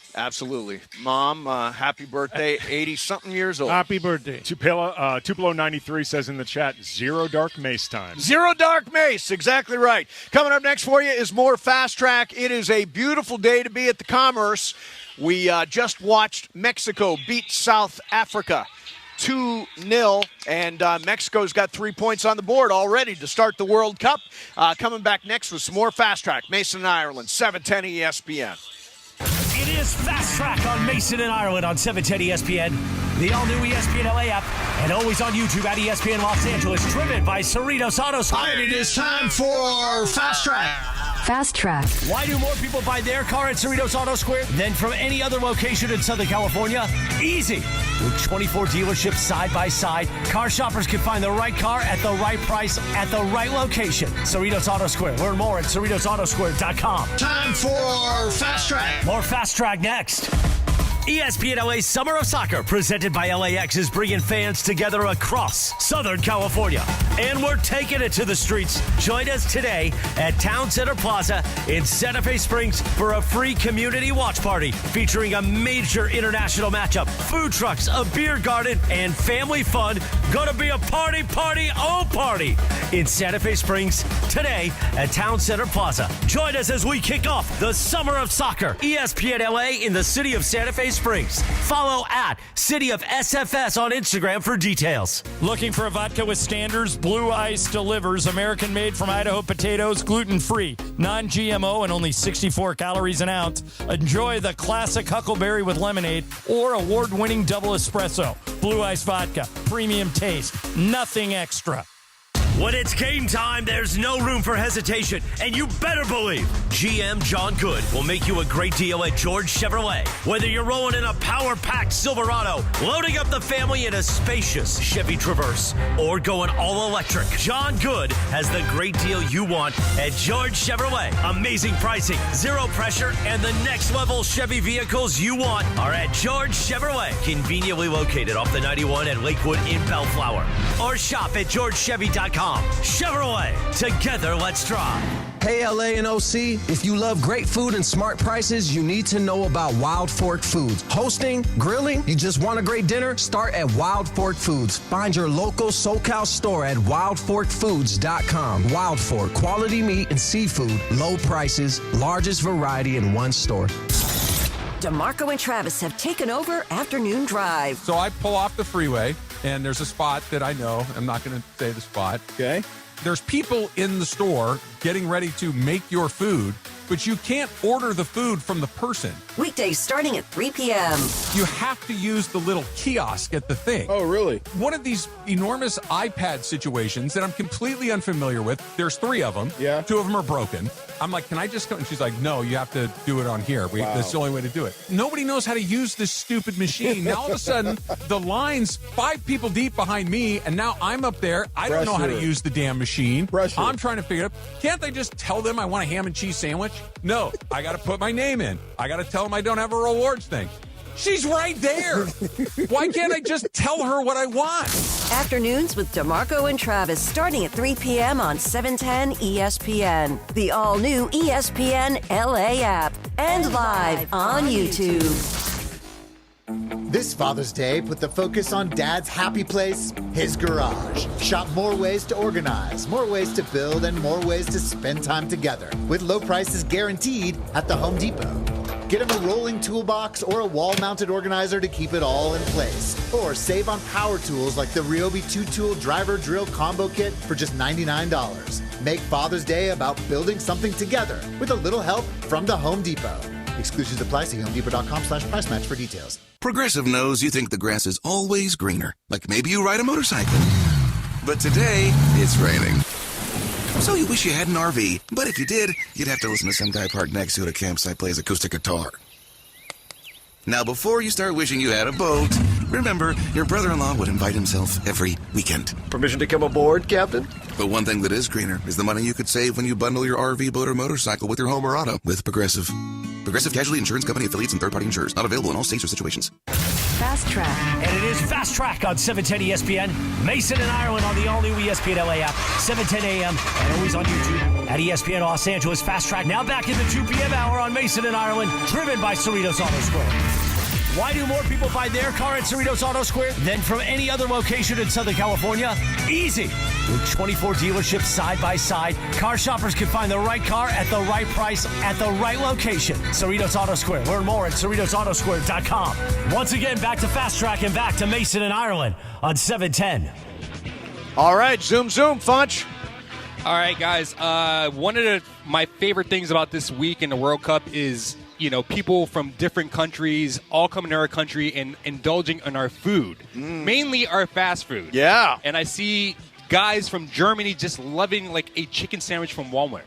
Speaker 12: Mom, happy birthday, 80-something years old.
Speaker 10: Happy birthday.
Speaker 13: Tupelo 93 says in the chat, Zero Dark Mace time.
Speaker 12: Zero Dark Mace, exactly right. Coming up next for you is more Fast Track. It is a beautiful day to be at the Commerce. We just watched Mexico beat South Africa 2-0, and Mexico's got 3 points on the board already to start the World Cup. Coming back next with some more Fast Track. Mason and Ireland, 710 ESPN.
Speaker 4: It is Fast Track on Mason and Ireland on 710 ESPN, the all-new ESPN LA app, and always on YouTube at ESPN Los Angeles, driven by Cerritos Auto Square.
Speaker 5: And it is time for Fast Track.
Speaker 16: Fast Track.
Speaker 4: Why do more people buy their car at Cerritos Auto Square than from any other location in Southern California? Easy. With 24 dealerships side by side, car shoppers can find the right car at the right price at the right location. Cerritos Auto Square. Learn more at CerritosAutoSquare.com.
Speaker 5: Time for Fast Track.
Speaker 4: More Fast Track next. ESPN LA's Summer of Soccer, presented by LAX, is bringing fans together across Southern California. And we're taking it to the streets. Join us today at Town Center Plaza in Santa Fe Springs for a free community watch party featuring a major international matchup, food trucks, a beer garden, and family fun. Gonna be a party in Santa Fe Springs today at Town Center Plaza. Join us as we kick off the Summer of Soccer. ESPN LA in the city of Santa Fe Springs. Follow at City of SFS on Instagram for details.
Speaker 18: Looking for a vodka with standards? Blue Ice delivers. American made from Idaho potatoes, gluten-free, non-GMO, and only 64 calories an ounce. Enjoy the classic Huckleberry with lemonade or award-winning double espresso. Blue Ice vodka, premium taste, nothing extra.
Speaker 4: When it's game time, there's no room for hesitation, and you better believe GM John Good will make you a great deal at George Chevrolet. Whether you're rolling in a power-packed Silverado, loading up the family in a spacious Chevy Traverse, or going all electric, John Good has the great deal you want at George Chevrolet. Amazing pricing, zero pressure, and the next level Chevy vehicles you want are at George Chevrolet, conveniently located off the 91 at Lakewood in Bellflower. Or shop at georgechevy.com. Chevrolet, together let's drive.
Speaker 7: Hey LA and OC, if you love great food and smart prices, you need to know about Wild Fork Foods. Hosting, grilling, you just want a great dinner? Start at Wild Fork Foods. Find your local SoCal store at wildforkfoods.com. Wild Fork, quality meat and seafood, low prices, largest variety in one store.
Speaker 16: DeMarco and Travis have taken over Afternoon Drive.
Speaker 20: So I pull off the freeway, and there's a spot that I know. I'm not going to say the spot. Okay. There's people in the store getting ready to make your food, but you can't order the food from the person.
Speaker 16: Weekdays starting at 3 p.m.
Speaker 20: You have to use the little kiosk at the thing. Oh, really? One of these enormous iPad situations that I'm completely unfamiliar with. There's 3 of them. Yeah. 2 of them are broken. I'm like, can I just go? And she's like, no, you have to do it on here. That's the only way to do it. Nobody knows how to use this stupid machine. Now, all of a sudden, the line's 5 people deep behind me, and now I'm up there. I don't know how to use the damn machine. I'm trying to figure it out. Can't they just tell them I want a ham and cheese sandwich? No, I got to put my name in. I got to tell them I don't have a rewards thing. She's right there. Why can't I just tell her what I want?
Speaker 16: Afternoons with DeMarco and Travis starting at 3 p.m. on 710 ESPN. The all-new ESPN LA app and live on YouTube.
Speaker 8: This Father's Day, put the focus on Dad's happy place, his garage. Shop more ways to organize, more ways to build, and more ways to spend time together. With low prices guaranteed at the Home Depot. Get him a rolling toolbox or a wall-mounted organizer to keep it all in place. Or save on power tools like the Ryobi 2-tool driver drill combo kit for just $99. Make Father's Day about building something together with a little help from the Home Depot. Exclusions apply. See HomeDepot.com/price match for details.
Speaker 17: Progressive knows you think the grass is always greener. Like maybe you ride a motorcycle. But today, it's raining. So you wish you had an RV, but if you did, you'd have to listen to some guy parked next to you at a campsite plays acoustic guitar. Now, before you start wishing you had a boat, remember, your brother-in-law would invite himself every weekend.
Speaker 23: Permission to come aboard, Captain?
Speaker 17: But one thing that is greener is the money you could save when you bundle your RV, boat, or motorcycle with your home or auto with Progressive. Progressive Casualty Insurance Company affiliates and third-party insurers. Not available in all states or situations.
Speaker 4: Fast Track. And it is Fast Track on 710 ESPN. Mason and Ireland on the all-new ESPN LA app, 7:10 a.m. and always on YouTube at ESPN Los Angeles. Fast Track now back in the 2 p.m. hour on Mason and Ireland, driven by Cerritos Auto Square. Why do more people buy their car at Cerritos Auto Square than from any other location in Southern California? Easy. With 24 dealerships side by side, car shoppers can find the right car at the right price at the right location. Cerritos Auto Square. Learn more at CerritosAutoSquare.com. Once again, back to Fast Track and back to Mason and Ireland on 710.
Speaker 12: All right, zoom, Funch.
Speaker 22: All right, guys. One of my favorite things about this week in the World Cup is, people from different countries all coming to our country and indulging in our food, mainly our fast food.
Speaker 12: Yeah.
Speaker 22: And I see guys from Germany just loving like a chicken sandwich from Walmart.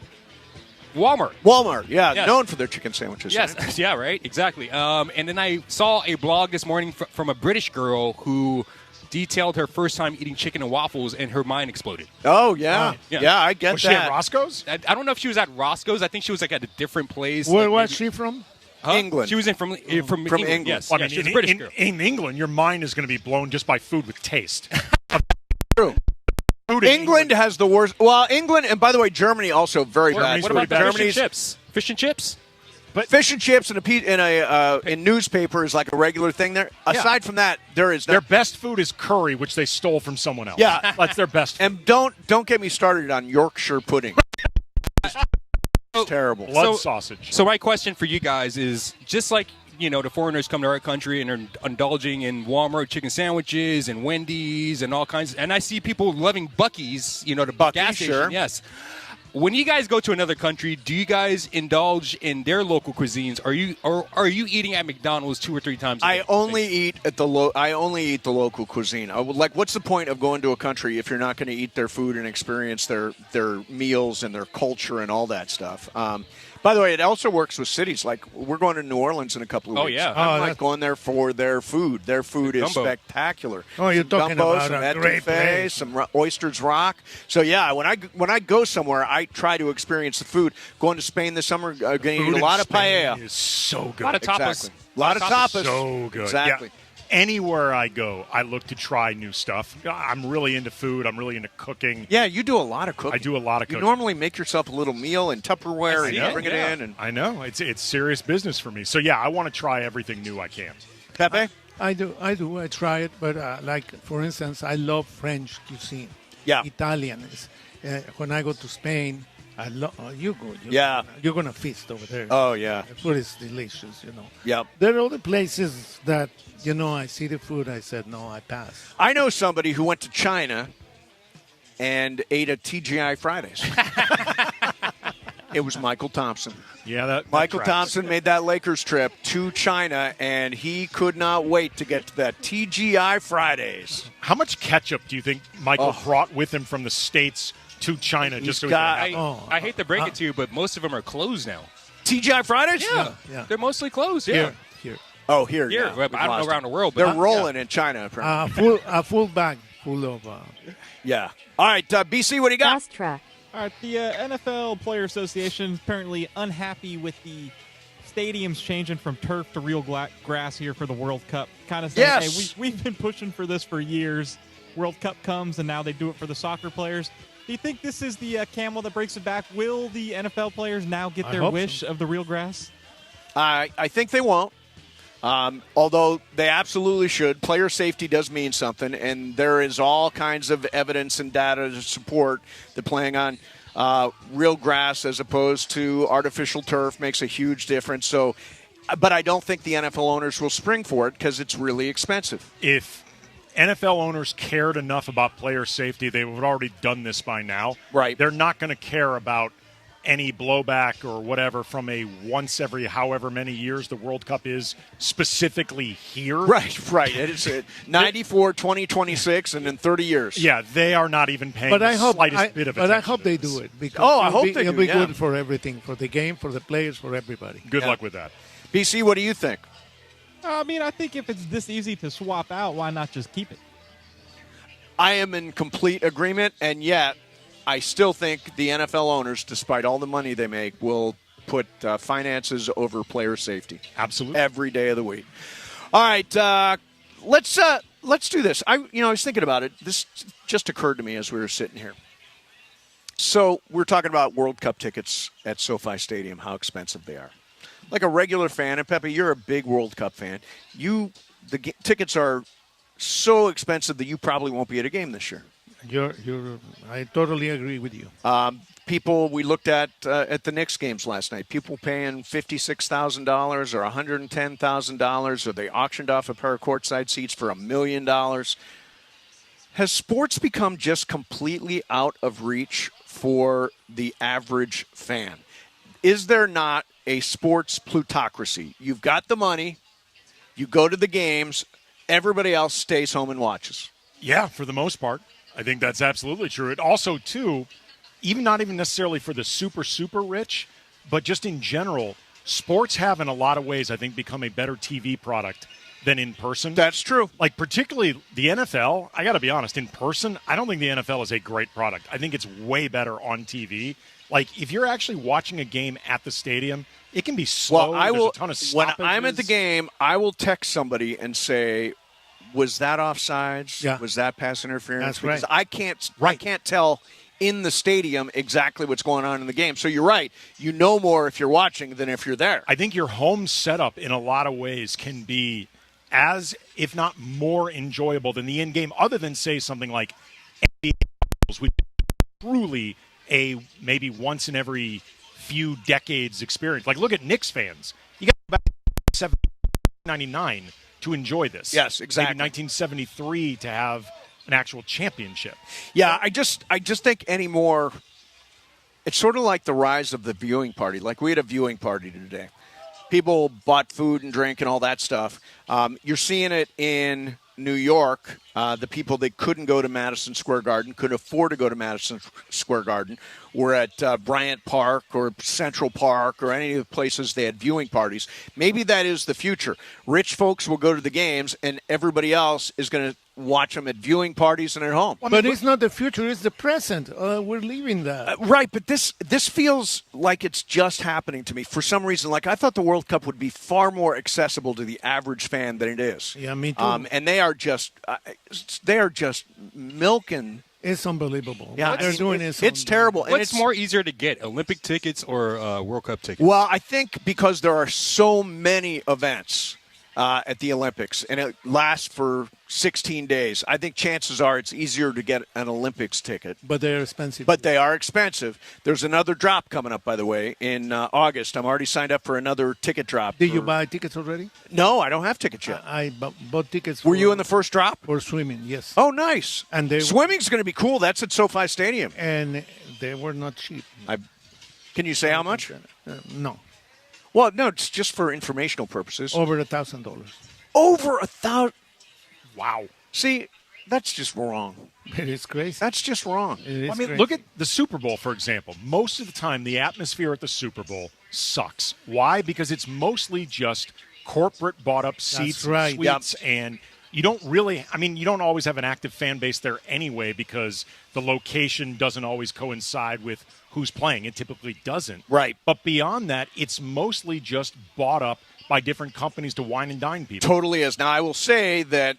Speaker 12: Walmart, yeah,
Speaker 22: yes.
Speaker 12: Known for their chicken sandwiches.
Speaker 22: Yes,
Speaker 12: right?
Speaker 22: Yeah, right, exactly. And then I saw a blog this morning from a British girl who detailed her first time eating chicken and waffles, and her mind exploded.
Speaker 12: Oh, yeah. Yeah, I get that.
Speaker 13: Was she at Roscoe's?
Speaker 22: I don't know if she was at Roscoe's. I think she was like at a different place.
Speaker 10: Where's she from?
Speaker 12: England.
Speaker 22: She was from England. Yes,
Speaker 13: well,
Speaker 22: she's a British girl.
Speaker 13: In England, your mind is going to be blown just by food with taste.
Speaker 12: True. England has the worst. Well, England, and by the way, Germany also very bad.
Speaker 22: What about fish and chips? Fish and chips?
Speaker 12: But fish and chips in newspaper is like a regular thing there. Aside from that, there is
Speaker 13: their best food is curry, which they stole from someone else.
Speaker 12: Yeah,
Speaker 13: that's their best food.
Speaker 12: And don't get me started on Yorkshire pudding. It's terrible.
Speaker 13: Blood sausage.
Speaker 22: So my question for you guys is, just like the foreigners come to our country and are indulging in Walmart chicken sandwiches and Wendy's and all kinds. And I see people loving Buc-ee's, the gas station.
Speaker 12: Sure.
Speaker 22: Yes. When you guys go to another country, do you guys indulge in their local cuisines? Are you eating at McDonald's 2 or 3 times a day?
Speaker 12: I only eat the local cuisine. What's the point of going to a country if you're not going to eat their food and experience their meals and their culture and all that stuff? By the way, it also works with cities. Like, we're going to New Orleans in a couple of weeks.
Speaker 22: Yeah.
Speaker 12: I'm going there for their food. Their food is
Speaker 22: Gumbo.
Speaker 12: spectacular.
Speaker 10: Oh, you're talking
Speaker 12: gumbo,
Speaker 10: about
Speaker 12: some
Speaker 10: a great place.
Speaker 12: some oysters rock. So, yeah, when I go somewhere, I try to experience the food. Going to Spain this summer, going to eat a lot of paella.
Speaker 13: Is so good.
Speaker 22: A lot of tapas.
Speaker 12: Exactly. A lot of tapas.
Speaker 13: So good.
Speaker 12: Exactly.
Speaker 13: Yeah. Anywhere I go, I look to try new stuff. I'm really into food. I'm really into cooking.
Speaker 12: Yeah, you do a lot of cooking.
Speaker 13: I do a lot of cooking.
Speaker 12: You normally make yourself a little meal in Tupperware and bring it in. And
Speaker 13: I know. It's serious business for me. So, yeah, I want to try everything new I can.
Speaker 12: Pepe?
Speaker 10: I do. I try it, but for instance, I love French cuisine.
Speaker 12: Yeah.
Speaker 10: Italian. When I go to Spain, you're going to feast over there.
Speaker 12: Oh, yeah.
Speaker 10: The food is delicious,
Speaker 12: Yep.
Speaker 10: There are other places that, I see the food, I said, no, I pass.
Speaker 12: I know somebody who went to China and ate at TGI Fridays. It was Michael Thompson.
Speaker 13: Yeah,
Speaker 12: Michael Thompson made that Lakers trip to China, and he could not wait to get to that TGI Fridays.
Speaker 13: How much ketchup do you think Michael brought with him from the States to China?
Speaker 22: I hate to break it to you, but most of them are closed now.
Speaker 12: TGI Fridays?
Speaker 22: Yeah. They're mostly closed, yeah.
Speaker 10: Here.
Speaker 12: Oh, here.
Speaker 22: Here.
Speaker 12: Yeah.
Speaker 22: Well, I don't know around the world. But
Speaker 12: they're rolling in China, apparently.
Speaker 10: A full bag full of...
Speaker 12: Yeah. All right, BC, what do you got?
Speaker 1: Fast track.
Speaker 6: All right, the NFL Player Association is apparently unhappy with the stadiums changing from turf to real grass here for the World Cup. Kind of saying, hey, we've been pushing for this for years. World Cup comes, and now they do it for the soccer players. Do you think this is the camel that breaks it back? Will the NFL players now get their wish of the real grass?
Speaker 12: I think they won't. Although they absolutely should. Player safety does mean something, and there is all kinds of evidence and data to support that playing on real grass as opposed to artificial turf makes a huge difference. So, but I don't think the NFL owners will spring for it because it's really expensive.
Speaker 13: If NFL owners cared enough about player safety, they would have already done this by now.
Speaker 12: Right.
Speaker 13: They're not going to care about any blowback or whatever from a once every however many years the World Cup is specifically here.
Speaker 12: Right. It's 94, 2026, and in 30 years.
Speaker 13: Yeah, they are not even paying the slightest bit of attention.
Speaker 10: But I hope they do it. Because
Speaker 12: I hope they do.
Speaker 10: It'll be good for everything, for the game, for the players, for everybody.
Speaker 13: Good luck with that.
Speaker 12: BC, what do you think?
Speaker 6: I think if it's this easy to swap out, why not just keep it?
Speaker 12: I am in complete agreement, and yet I still think the NFL owners, despite all the money they make, will put finances over player safety.
Speaker 13: Absolutely.
Speaker 12: Every day of the week. All right, let's do this. I was thinking about it. This just occurred to me as we were sitting here. So we're talking about World Cup tickets at SoFi Stadium, how expensive they are. Like a regular fan, and Pepe, you're a big World Cup fan. Tickets are so expensive that you probably won't be at a game this year.
Speaker 10: I totally agree with you.
Speaker 12: People we looked at the Knicks games last night, people paying $56,000 or $110,000, or they auctioned off a pair of courtside seats for $1 million. Has sports become just completely out of reach for the average fan? Is there not a sports plutocracy? You've got the money, you go to the games, everybody else stays home and watches.
Speaker 13: Yeah, for the most part. I think that's absolutely true. It also, too, not even necessarily for the super, super rich, but just in general, sports have in a lot of ways, I think, become a better TV product than in person.
Speaker 12: That's true.
Speaker 13: Like, particularly the NFL, I got to be honest, in person, I don't think the NFL is a great product. I think it's way better on TV. Like, if you're actually watching a game at the stadium, it can be slow.
Speaker 12: Well,
Speaker 13: There's a ton of stoppages.
Speaker 12: When I'm at the game, I will text somebody and say, was that offsides?
Speaker 10: Yeah.
Speaker 12: Was that pass interference?
Speaker 10: That's right.
Speaker 12: Because I can't tell in the stadium exactly what's going on in the game. So you're right. You know more if you're watching than if you're there.
Speaker 13: I think your home setup in a lot of ways can be as, if not more enjoyable than the in-game, other than, say, something like NBA Finals, which is truly a maybe once in every few decades experience. Like, look at Knicks fans. You got back 7 99 to enjoy this.
Speaker 12: Yes, exactly.
Speaker 13: Maybe 1973 to have an actual championship.
Speaker 12: Yeah, I just think anymore, it's sort of like the rise of the viewing party. Like we had a viewing party today. People bought food and drink and all that stuff. You're seeing it in New York. The people that couldn't go to Madison Square Garden, couldn't afford to go to Madison Square Garden, were at Bryant Park or Central Park or any of the places they had viewing parties. Maybe that is the future. Rich folks will go to the games, and everybody else is going to watch them at viewing parties and at home.
Speaker 10: But it's not the future; it's the present. We're leaving that.
Speaker 12: Right, but this feels like it's just happening to me for some reason. Like I thought the World Cup would be far more accessible to the average fan than it is.
Speaker 10: Yeah, me too.
Speaker 12: And they are just milking.
Speaker 10: It's unbelievable.
Speaker 12: Yeah,
Speaker 10: what they're doing is
Speaker 12: it's terrible.
Speaker 22: What's more easier to get, Olympic tickets or World Cup tickets?
Speaker 12: Well, I think because there are so many events at the Olympics, and it lasts for 16 days. I think chances are it's easier to get an Olympics ticket.
Speaker 10: But they're expensive.
Speaker 12: But they are expensive. There's another drop coming up, by the way, in August. I'm already signed up for another ticket drop.
Speaker 10: Did you buy tickets already?
Speaker 12: No, I don't have tickets yet.
Speaker 10: I bought tickets.
Speaker 12: Were you in the first drop?
Speaker 10: For swimming, yes.
Speaker 12: Oh, nice.
Speaker 10: And
Speaker 12: swimming's going to be cool. That's at SoFi Stadium.
Speaker 10: And they were not cheap.
Speaker 12: Can you say how much?
Speaker 10: No.
Speaker 12: Well, no, it's just for informational purposes.
Speaker 10: Over $1,000.
Speaker 12: Over $1,000.
Speaker 13: Wow.
Speaker 12: See, that's just wrong.
Speaker 10: It is crazy.
Speaker 12: That's just wrong.
Speaker 13: I mean, look at the Super Bowl, for example. Most of the time, the atmosphere at the Super Bowl sucks. Why? Because it's mostly just corporate bought-up seats,
Speaker 10: right.
Speaker 13: suites, and you don't really, you don't always have an active fan base there anyway because the location doesn't always coincide with who's playing. It typically doesn't.
Speaker 12: Right.
Speaker 13: But beyond that, it's mostly just bought up by different companies to wine and dine people.
Speaker 12: Totally is. Now, I will say that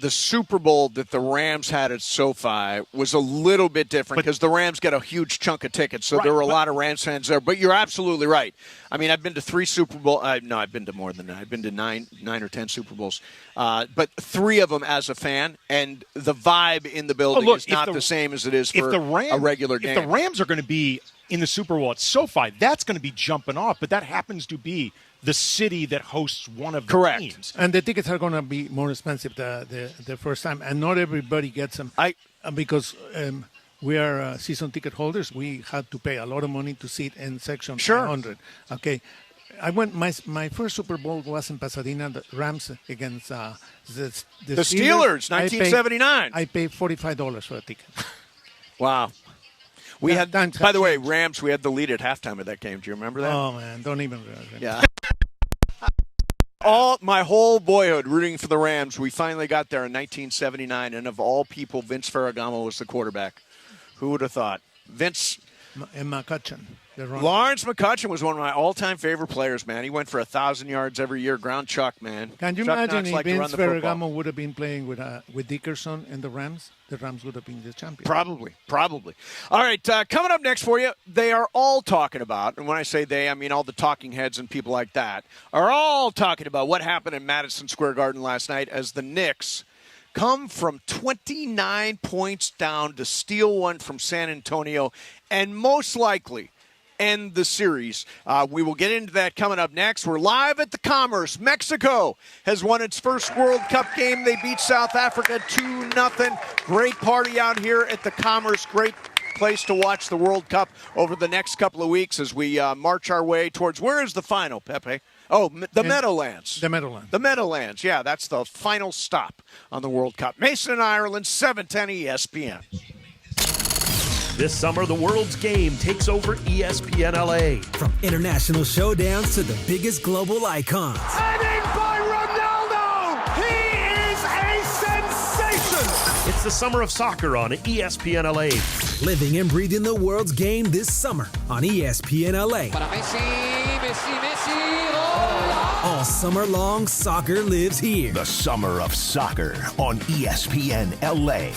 Speaker 12: the Super Bowl that the Rams had at SoFi was a little bit different because the Rams got a huge chunk of tickets, so there were a lot of Rams fans there. But you're absolutely right. I mean, I've been to 3 Super Bowls. No, I've been to more than that. I've been to nine or 10 Super Bowls. But 3 of them as a fan, and the vibe in the building is not the same as it is for a regular game.
Speaker 13: If the Rams are going to be in the Super Bowl at SoFi, that's going to be jumping off. But that happens to be the city that hosts one of the teams.
Speaker 10: And the tickets are going to be more expensive the first time. And not everybody gets them. Because we are season ticket holders. We had to pay a lot of money to sit in section 100. Okay. I went. My first Super Bowl was in Pasadena, the Rams against the
Speaker 12: Steelers, 1979.
Speaker 10: I paid $45 for a ticket.
Speaker 12: Wow. We had, by the way, Rams, we had the lead at halftime of that game. Do you remember that?
Speaker 10: Oh, man, don't even remember.
Speaker 12: Yeah. My whole boyhood rooting for the Rams, we finally got there in 1979, and of all people, Vince Ferragamo was the quarterback. Who would have thought? Vince.
Speaker 10: And McCutcheon.
Speaker 12: Lawrence McCutcheon was one of my all-time favorite players, man. He went for 1,000 yards every year. Ground chuck, man.
Speaker 10: Can you
Speaker 12: Chuck
Speaker 10: imagine if
Speaker 12: like
Speaker 10: Vince Ferragamo would have been playing with Dickerson and the Rams? The Rams would have been the champions.
Speaker 12: Probably. All right, coming up next for you, they are all talking about, and when I say they, I mean all the talking heads and people like that, are all talking about what happened in Madison Square Garden last night as the Knicks come from 29 points down to steal one from San Antonio and most likely end the series. We will get into that coming up next. We're live at the Commerce. Mexico has won its first World Cup game. They beat South Africa 2-0. Great party out here at the Commerce. Great place to watch the World Cup over the next couple of weeks as we march our way towards, where is the final, Pepe? Oh, the Meadowlands.
Speaker 10: The Meadowlands.
Speaker 12: The Meadowlands, yeah, that's the final stop on the World Cup. Mason, Ireland, 710 ESPN.
Speaker 1: This summer, the world's game takes over ESPN LA.
Speaker 11: From international showdowns to the biggest global icons.
Speaker 3: And in by Ronaldo! He is a sensation!
Speaker 1: It's the summer of soccer on ESPN LA.
Speaker 11: Living and breathing the world's game this summer on ESPN LA.
Speaker 14: Para Messi.
Speaker 11: All summer long, soccer lives here.
Speaker 19: The summer of soccer on ESPN LA.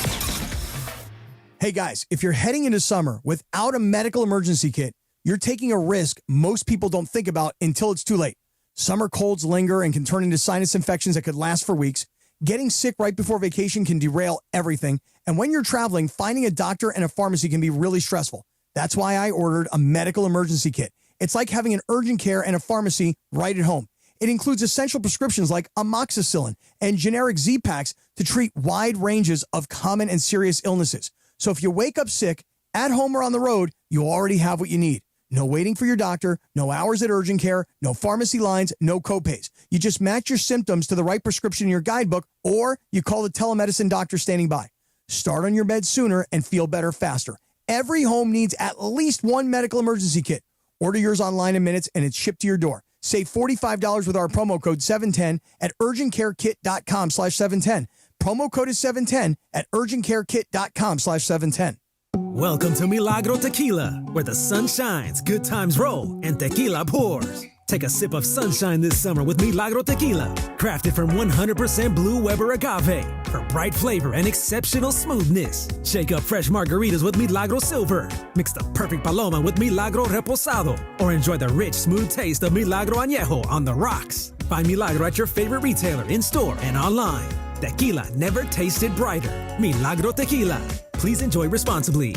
Speaker 15: Hey guys, if you're heading into summer without a medical emergency kit, you're taking a risk most people don't think about until it's too late. Summer colds linger and can turn into sinus infections that could last for weeks. Getting sick right before vacation can derail everything. And when you're traveling, finding a doctor and a pharmacy can be really stressful. That's why I ordered a medical emergency kit. It's like having an urgent care and a pharmacy right at home. It includes essential prescriptions like amoxicillin and generic Z-Packs to treat wide ranges of common and serious illnesses. So if you wake up sick, at home or on the road, you already have what you need. No waiting for your doctor, no hours at urgent care, no pharmacy lines, no copays. You just match your symptoms to the right prescription in your guidebook, or you call the telemedicine doctor standing by. Start on your bed sooner and feel better faster. Every home needs at least one medical emergency kit. Order yours online in minutes and it's shipped to your door. Save $45 with our promo code 710 at urgentcarekit.com/710. Promo code is 710 at urgentcarekit.com/710.
Speaker 11: Welcome to Milagro Tequila, where the sun shines, good times roll, and tequila pours. Take a sip of sunshine this summer with Milagro Tequila, crafted from 100% Blue Weber agave for bright flavor and exceptional smoothness. Shake up fresh margaritas with Milagro Silver. Mix the perfect paloma with Milagro Reposado, or enjoy the rich, smooth taste of Milagro Añejo on the rocks. Find Milagro at your favorite retailer, in-store, and online. Tequila never tasted brighter. Milagro Tequila. Please enjoy responsibly.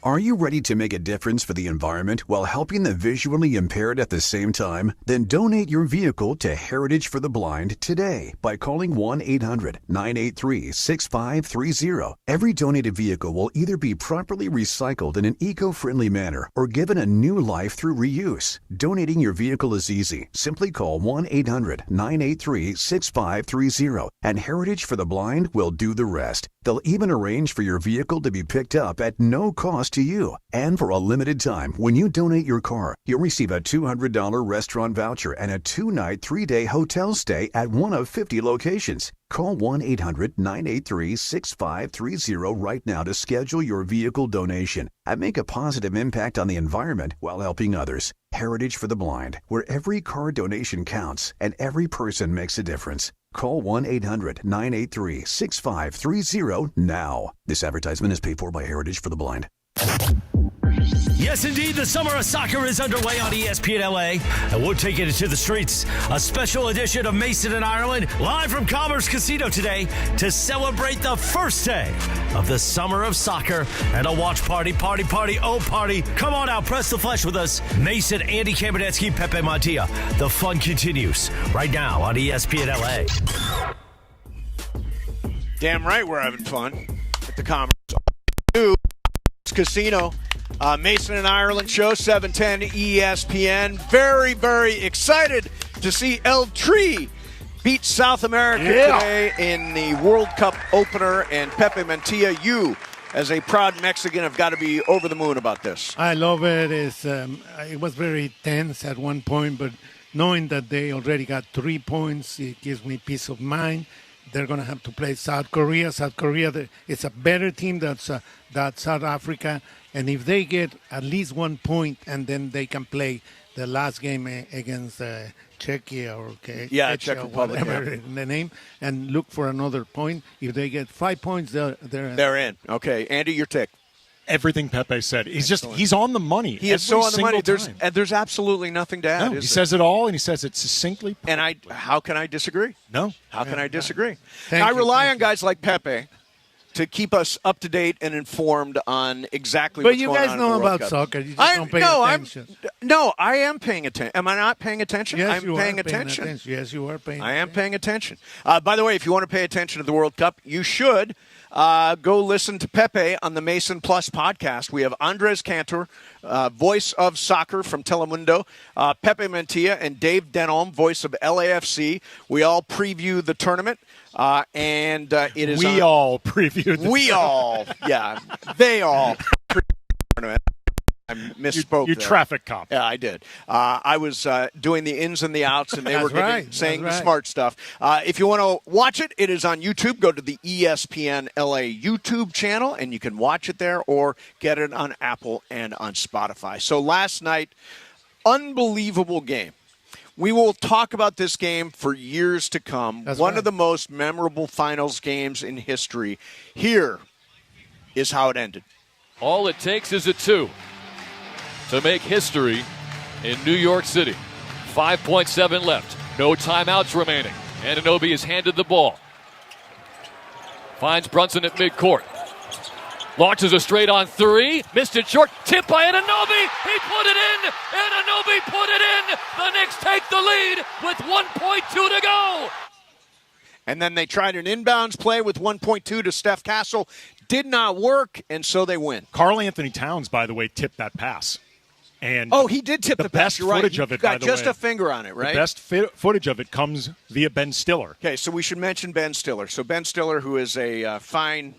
Speaker 2: Are you ready to make a difference for the environment while helping the visually impaired at the same time? Then donate your vehicle to Heritage for the Blind today by calling 1-800-983-6530. Every donated vehicle will either be properly recycled in an eco-friendly manner or given a new life through reuse. Donating your vehicle is easy. Simply call 1-800-983-6530 and Heritage for the Blind will do the rest. They'll even arrange for your vehicle to be picked up at no cost to you. And for a limited time, when you donate your car, you'll receive a $200 restaurant voucher and a 2-night, 3-day hotel stay at one of 50 locations. Call 1-800-983-6530 right now to schedule your vehicle donation and make a positive impact on the environment while helping others. Heritage for the Blind, where every car donation counts and every person makes a difference. Call 1-800-983-6530 now. This advertisement is paid for by Heritage for the Blind.
Speaker 4: Yes, indeed, the summer of soccer is underway on ESPN LA, and we're taking it to the streets. A special edition of Mason and Ireland, live from Commerce Casino today to celebrate the first day of the summer of soccer and a watch party. Oh, party. Come on out, press the flesh with us. Mason, Andy Kamenetsky, Pepe Montilla. The fun continues right now on ESPN LA.
Speaker 12: Damn right we're having fun at the Commerce Casino. Mason and Ireland show, 710 ESPN. Very, very excited to see El Tri beat South America today in the World Cup opener. And Pepe Montilla, you, as a proud Mexican, have got to be over the moon about this.
Speaker 10: I love it. It was very tense at one point, but knowing that they already got 3 points, it gives me peace of mind. They're going to have to play South Korea. South Korea is a better team than South Africa. And if they get at least 1 point, and then they can play the last game against Czechia or
Speaker 12: Czech Republic,
Speaker 10: whatever the name, and look for another point. If they get 5 points, they're in.
Speaker 12: They're in. Okay, Andy, your tick.
Speaker 13: Everything Pepe said. He's on the money.
Speaker 12: He is so on the money. There's absolutely nothing to add.
Speaker 13: No, he says it all, and he says it succinctly.
Speaker 12: And how can I disagree?
Speaker 13: No.
Speaker 12: How can I disagree? I rely on guys like Pepe to keep us up to date and informed on exactly what's going on.
Speaker 10: But you guys know about soccer. You just don't pay attention.
Speaker 12: I am paying attention. Am I not paying attention?
Speaker 10: Yes,
Speaker 12: I'm paying attention.
Speaker 10: Yes, you are paying attention.
Speaker 12: I am paying attention. By the way, if you want to pay attention to the World Cup, you should go listen to Pepe on the Mason Plus podcast. We have Andres Cantor, voice of soccer from Telemundo, Pepe Montilla, and Dave Denholm, voice of LAFC. We all preview the tournament. And it is.
Speaker 13: We all previewed.
Speaker 12: They all previewed the tournament. I misspoke.
Speaker 13: You traffic cop.
Speaker 12: Yeah, I did. I was doing the ins and the outs, and they were saying the smart stuff. If you want to watch it, it is on YouTube. Go to the ESPN LA YouTube channel, and you can watch it there, or get it on Apple and on Spotify. So last night, unbelievable game. We will talk about this game for years to come. One of the most memorable finals games in history. Here is how it ended.
Speaker 9: All it takes is a 2 to make history in New York City. 5.7 left. No timeouts remaining. Anunoby is handed the ball. Finds Brunson at midcourt. Launches a straight on three. Missed it short. Tip by Anunoby. He put it in. Anunoby put it in. The Knicks take the lead with 1.2 to go.
Speaker 12: And then they tried an inbounds play with 1.2 to Steph Castle. Did not work, and so they win.
Speaker 13: Karl Anthony Towns, by the way, tipped that pass. And
Speaker 12: he did tip the pass.
Speaker 13: Best footage of it, by the way.
Speaker 12: Got just a finger on it, right?
Speaker 13: The best footage of it comes via Ben Stiller.
Speaker 12: Okay, so we should mention Ben Stiller. So Ben Stiller, who is a fine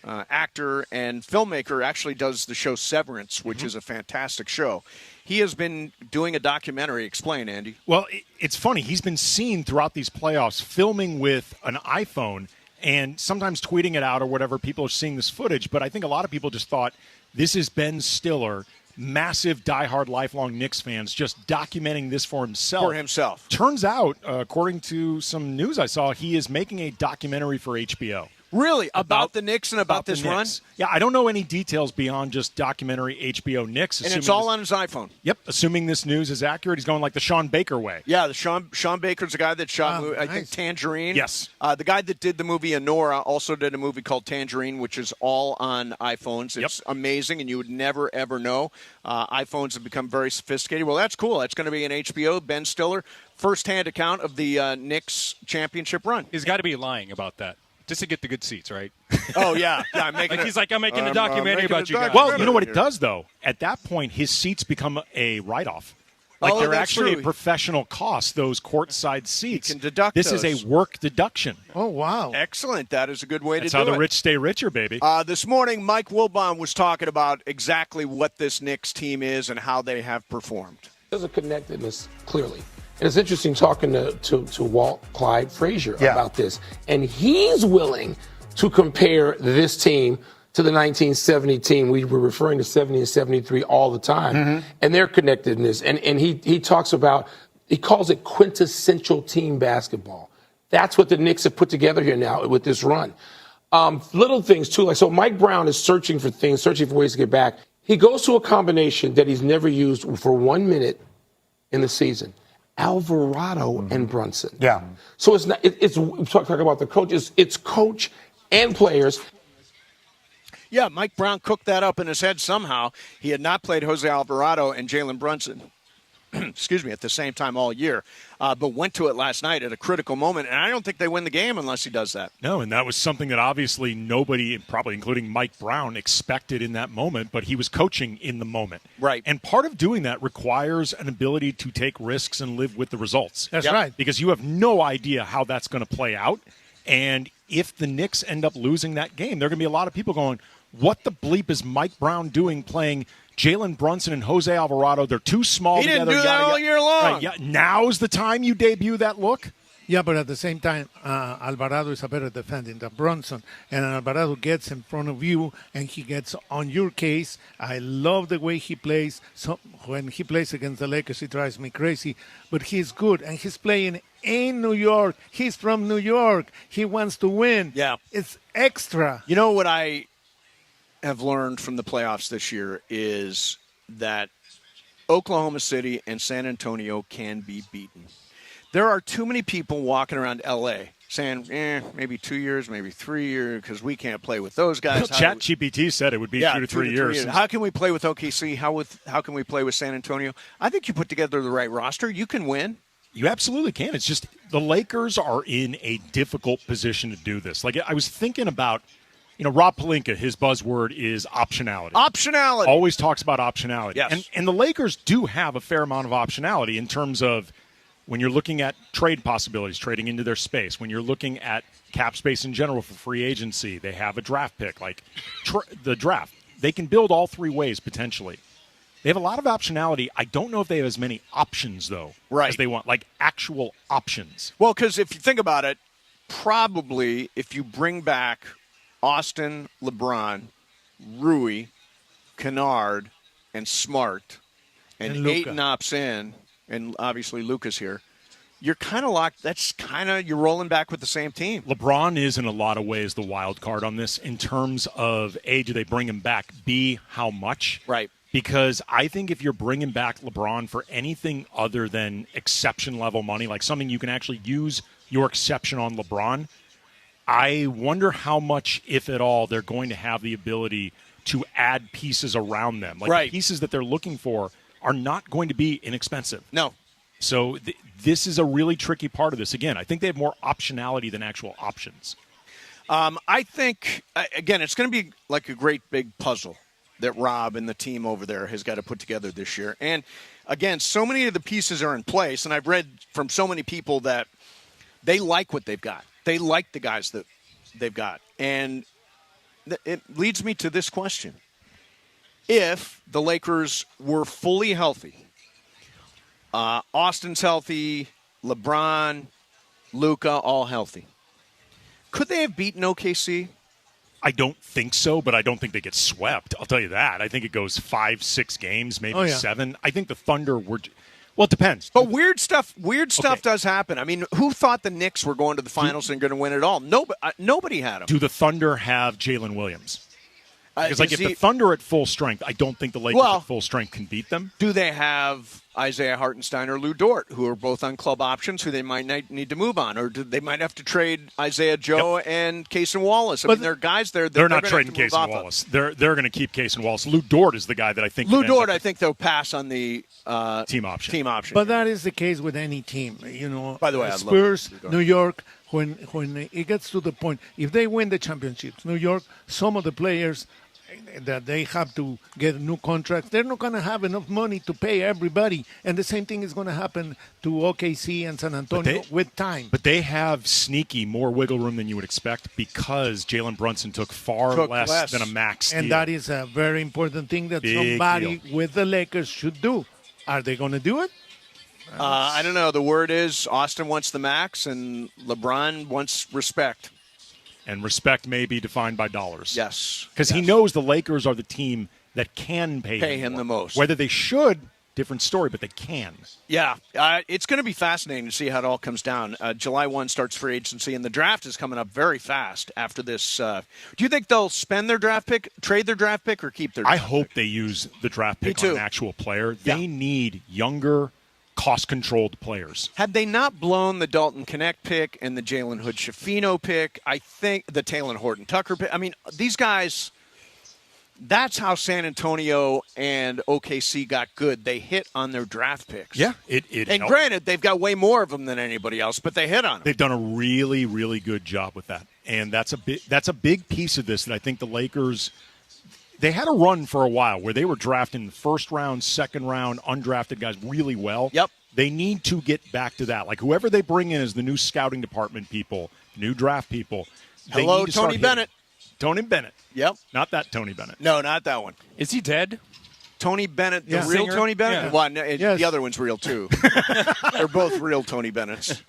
Speaker 12: actor and filmmaker, actually does the show Severance, which is a fantastic show. He has been doing a documentary. Explain, Andy.
Speaker 13: Well, it's funny. He's been seen throughout these playoffs filming with an iPhone and sometimes tweeting it out or whatever. People are seeing this footage, but I think a lot of people just thought this is Ben Stiller, massive, diehard, lifelong Knicks fans, just documenting this for himself. Turns out, according to some news I saw, he is making a documentary for HBO.
Speaker 12: Really? About the Knicks and about this run?
Speaker 13: Yeah, I don't know any details beyond just documentary HBO Knicks.
Speaker 12: And it's all on his iPhone.
Speaker 13: Yep, assuming this news is accurate. He's going like the Sean Baker way.
Speaker 12: Yeah, the Sean Baker's the guy that shot, I think, Tangerine.
Speaker 13: Yes.
Speaker 12: The guy that did the movie Anora also did a movie called Tangerine, which is all on iPhones. It's amazing, and you would never, ever know. iPhones have become very sophisticated. Well, that's cool. That's going to be an HBO. Ben Stiller, first-hand account of the Knicks championship run.
Speaker 22: He's got to be lying about that. Just to get the good seats, right?
Speaker 12: Oh, yeah. I'm making
Speaker 22: he's like, I'm making a documentary about you guys.
Speaker 13: Well, you know what it does, though? At that point, his seats become a write-off. Like they're actually a professional cost, those courtside seats.
Speaker 12: You can deduct
Speaker 13: this
Speaker 12: those.
Speaker 13: is a work deduction.
Speaker 10: Oh, wow.
Speaker 12: Excellent. That is a good way
Speaker 13: That's
Speaker 12: to do it.
Speaker 13: how the rich stay richer, baby.
Speaker 12: This morning, Mike Wilbon was talking about exactly what this Knicks team is and how they have performed.
Speaker 5: There's a connectedness, clearly. And it's interesting talking to Walt Clyde Frazier about this. And he's willing to compare this team to the 1970 team. We were referring to 70 and 73 all the time, and their connectedness. And he talks about, he calls it quintessential team basketball. That's what the Knicks have put together here now with this run. Little things, too. Like, so Mike Brown is searching for ways to get back. He goes to a combination that he's never used for 1 minute in the season. Alvarado and Brunson.
Speaker 18: Yeah.
Speaker 5: So it's not. It's talking about the coaches. It's coach and players.
Speaker 12: Yeah, Mike Brown cooked that up in his head somehow. He had not played Jose Alvarado and Jalen Brunson, excuse me, at the same time all year, but went to it last night at a critical moment. And I don't think they win the game unless he does that.
Speaker 13: No, and that was something that obviously nobody, probably including Mike Brown, expected in that moment, but he was coaching in the moment.
Speaker 12: Right.
Speaker 13: And part of doing that requires an ability to take risks and live with the results.
Speaker 10: That's right.
Speaker 13: Because you have no idea how that's going to play out. And if the Knicks end up losing that game, there are going to be a lot of people going, what the bleep is Mike Brown doing playing Jalen Brunson and Jose Alvarado? They're too small
Speaker 12: He
Speaker 13: together.
Speaker 12: didn't do that all year long.
Speaker 13: Right, yeah, now's the time you debut that look?
Speaker 10: Yeah, but at the same time, Alvarado is a better defending than Brunson. And Alvarado gets in front of you, and he gets on your case. I love the way he plays. So when he plays against the Lakers, he drives me crazy. But he's good, and he's playing in New York. He's from New York. He wants to win.
Speaker 12: Yeah.
Speaker 10: It's extra.
Speaker 12: You know what I have learned from the playoffs this year is that Oklahoma City and San Antonio can be beaten. There are too many people walking around L.A. saying, maybe 2 years, maybe 3 years, because we can't play with those guys.
Speaker 13: ChatGPT said it would be 2 to 3 years.
Speaker 12: How can we play with OKC? How can we play with San Antonio? I think you put together the right roster. You can win.
Speaker 13: You absolutely can. It's just the Lakers are in a difficult position to do this. Like, I was thinking about, Rob Pelinka, his buzzword is optionality.
Speaker 12: Optionality.
Speaker 13: Always talks about optionality.
Speaker 12: Yes.
Speaker 13: And the Lakers do have a fair amount of optionality in terms of when you're looking at trade possibilities, trading into their space, when you're looking at cap space in general for free agency, they have a draft pick, like the draft. They can build all three ways, potentially. They have a lot of optionality. I don't know if they have as many options, though, as they want, like actual options.
Speaker 12: Well, because if you think about it, probably if you bring back Austin, LeBron, Rui, Kennard, and Smart, and Ayton opts in, and obviously Luka's here, you're kind of locked. That's kind of, you're rolling back with the same team.
Speaker 13: LeBron is in a lot of ways the wild card on this in terms of, A, do they bring him back? B, how much?
Speaker 12: Right.
Speaker 13: Because I think if you're bringing back LeBron for anything other than exception level money, like something you can actually use your exception on LeBron, I wonder how much, if at all, they're going to have the ability to add pieces around them. Like the pieces that they're looking for are not going to be inexpensive.
Speaker 12: No.
Speaker 13: So this is a really tricky part of this. Again, I think they have more optionality than actual options.
Speaker 12: I think, again, it's going to be like a great big puzzle that Rob and the team over there has got to put together this year. And, again, so many of the pieces are in place, and I've read from so many people that they like what they've got. They like the guys that they've got. And it leads me to this question. If the Lakers were fully healthy, Austin's healthy, LeBron, Luka, all healthy, could they have beaten OKC?
Speaker 13: I don't think so, but I don't think they get swept. I'll tell you that. I think it goes 5-6 games, maybe 7. I think the Thunder were – well, it depends.
Speaker 12: But weird stuff does happen. I mean, who thought the Knicks were going to the finals and going to win it all? Nobody had them.
Speaker 13: Do the Thunder have Jalen Williams? Because, if the Thunder at full strength, I don't think the Lakers at full strength can beat them.
Speaker 12: Do they have Isaiah Hartenstein or Lou Dort, who are both on club options, who they might need to move on? Or they might have to trade Isaiah Joe and Cason Wallace. I mean, there are guys there.
Speaker 13: They're not trading Cason Wallace. They're going to keep Cason Wallace. Lou Dort is the guy that I think.
Speaker 12: Lou Dort, I think they'll pass on the
Speaker 13: team option.
Speaker 10: But that is the case with any team. You know,
Speaker 12: by the way,
Speaker 10: Spurs, New York. When it gets to the point, if they win the championships, New York, some of the players that they have to get new contracts, they're not going to have enough money to pay everybody. And the same thing is going to happen to OKC and San Antonio with time.
Speaker 13: But they have sneaky more wiggle room than you would expect because Jalen Brunson took far less than a max deal.
Speaker 10: And that is a very important thing that somebody with the Lakers should do. Are they going to do it?
Speaker 12: I don't know. The word is Austin wants the max and LeBron wants respect.
Speaker 13: And respect may be defined by dollars.
Speaker 12: Yes.
Speaker 13: Because he knows the Lakers are the team that can pay him
Speaker 12: the most.
Speaker 13: Whether they should, different story, but they can.
Speaker 12: Yeah. It's going to be fascinating to see how it all comes down. July 1 starts free agency, and the draft is coming up very fast after this. Do you think they'll spend their draft pick, trade their draft pick, or keep their draft pick?
Speaker 13: I hope they use the draft pick on an actual player. They need younger, cost-controlled players.
Speaker 12: Had they not blown the Dalton Connect pick and the Jalen Hood-Schifino pick, I think the Talen Horton-Tucker pick, I mean, these guys, that's how San Antonio and OKC got good. They hit on their draft picks.
Speaker 13: Yeah.
Speaker 12: And granted, they've got way more of them than anybody else, but they hit on them.
Speaker 13: They've done a really, really good job with that. And that's a big piece of this that I think the Lakers – they had a run for a while where they were drafting the first round, second round, undrafted guys really well.
Speaker 12: Yep.
Speaker 13: They need to get back to that. Like whoever they bring in as the new scouting department people, new draft people.
Speaker 12: Hello, Tony Bennett.
Speaker 13: Tony Bennett.
Speaker 12: Yep.
Speaker 13: Not that Tony Bennett.
Speaker 12: No, not that one.
Speaker 22: Is he dead?
Speaker 12: Tony Bennett, the real Tony Bennett?
Speaker 22: Yeah.
Speaker 12: Well, the other one's real, too. They're both real Tony Bennetts.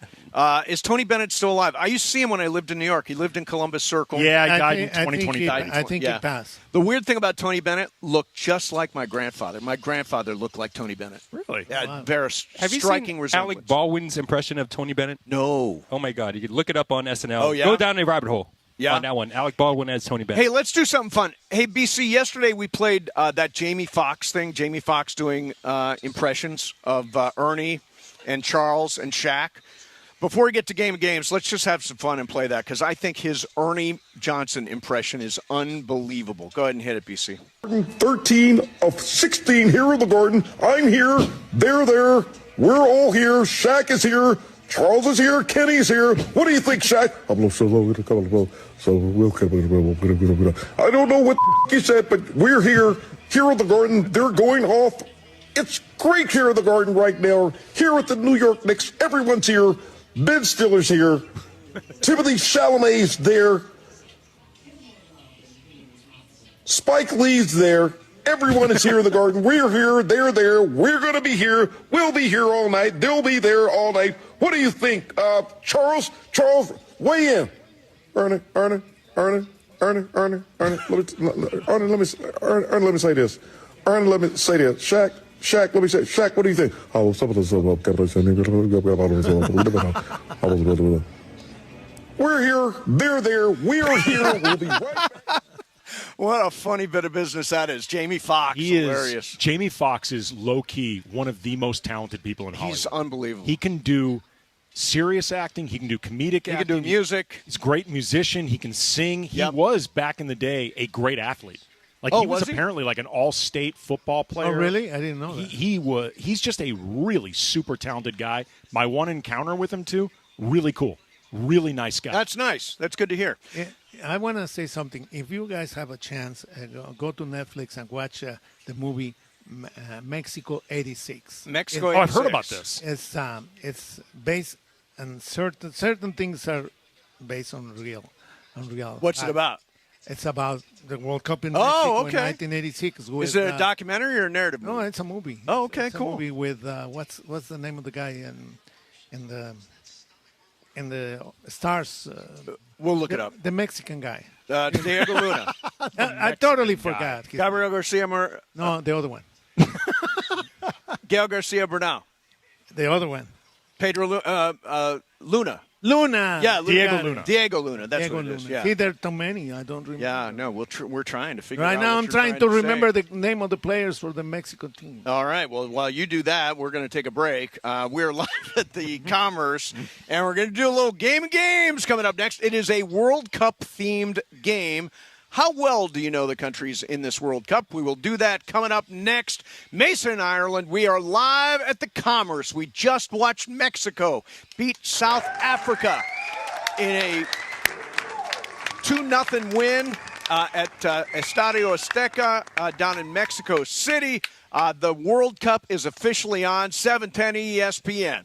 Speaker 12: Is Tony Bennett still alive? I used to see him when I lived in New York. He lived in Columbus Circle.
Speaker 13: Yeah, he died in 2020.
Speaker 10: I think he passed.
Speaker 12: The weird thing about Tony Bennett looked just like my grandfather. My grandfather looked like Tony Bennett.
Speaker 13: Really?
Speaker 12: Yeah,
Speaker 10: Wow.
Speaker 12: very
Speaker 22: Have you
Speaker 12: striking
Speaker 22: seen
Speaker 12: resemblance.
Speaker 22: Alec Baldwin's impression of Tony Bennett?
Speaker 12: No.
Speaker 22: Oh, my God. You can look it up on SNL.
Speaker 12: Oh, yeah?
Speaker 22: Go down a rabbit hole.
Speaker 12: Yeah.
Speaker 22: On that one. Alec Baldwin as Tony Bennett.
Speaker 12: Hey, let's do something fun. Hey, BC, yesterday we played that Jamie Foxx thing. Jamie Foxx doing impressions of Ernie and Charles and Shaq. Before we get to Game of Games, let's just have some fun and play that because I think his Ernie Johnson impression is unbelievable. Go ahead and hit it, BC.
Speaker 7: 13 of 16 here in the Garden. I'm here. They're there. We're all here. Shaq is here. Charles is here. Kenny's here. What do you think, Shaq? I don't know what he said, but we're here in the Garden. They're going off. It's great here in the Garden right now. Here at the New York Knicks, everyone's here. Ben Stiller's here. Timothy Chalamet's there. Spike Lee's there. Everyone is here in the Garden. We're here. They're there. We're going to be here. We'll be here all night. They'll be there all night. What do you think? Charles, weigh in. Ernie, let me say this. Ernie, let me say this. Shaq, let me say, Shaq, what do you think? We're here. They're there. We're here. We'll be right back.
Speaker 12: What a funny bit of business that is. Jamie Foxx, hilarious.
Speaker 13: Jamie Foxx is low-key one of the most talented people in Hollywood.
Speaker 12: He's unbelievable.
Speaker 13: He can do serious acting. He can do comedic acting.
Speaker 12: He can do music.
Speaker 13: He's a great musician. He can sing. He was, back in the day, a great athlete. Like he was apparently like an all-state football player.
Speaker 10: Oh, really? I didn't know that.
Speaker 13: He's just a really super talented guy. My one encounter with him, too, really cool. Really nice guy.
Speaker 12: That's nice. That's good to hear.
Speaker 10: I want to say something. If you guys have a chance, go to Netflix and watch the movie Mexico '86.
Speaker 12: Mexico '86.
Speaker 13: I've heard about this.
Speaker 10: It's based on certain things are based on real.
Speaker 12: What's it about?
Speaker 10: It's about the World Cup in Mexico in 1986.
Speaker 12: Is it a documentary or a narrative movie?
Speaker 10: No, it's a movie.
Speaker 12: Oh, okay,
Speaker 10: it's
Speaker 12: cool.
Speaker 10: A movie with what's the name of the guy in the Stars?
Speaker 12: We'll look it up.
Speaker 10: The Mexican guy.
Speaker 12: Diego Luna.
Speaker 10: I totally forgot.
Speaker 12: Gabriel Garcia
Speaker 10: No, the other one.
Speaker 12: Gael Garcia Bernal.
Speaker 10: The other one.
Speaker 12: Pedro Luna.
Speaker 10: Luna.
Speaker 12: Yeah,
Speaker 13: Diego Luna.
Speaker 12: Diego Luna. That's
Speaker 10: Diego
Speaker 12: what it is.
Speaker 10: Luna.
Speaker 12: Yeah.
Speaker 10: See, there are too many. I don't remember.
Speaker 12: Yeah, no, we're trying to figure out.
Speaker 10: Right now,
Speaker 12: what
Speaker 10: I'm
Speaker 12: you're
Speaker 10: trying to remember
Speaker 12: say.
Speaker 10: the name of the players for the Mexico team.
Speaker 12: All right. Well, while you do that, we're going to take a break. We're live at the Commerce, and we're going to do a little game of games coming up next. It is a World Cup-themed game. How well do you know the countries in this World Cup? We will do that coming up next. Mase in Ireland, we are live at the Commerce. We just watched Mexico beat South Africa in a 2-0 win at Estadio Azteca down in Mexico City. The World Cup is officially on 710 ESPN.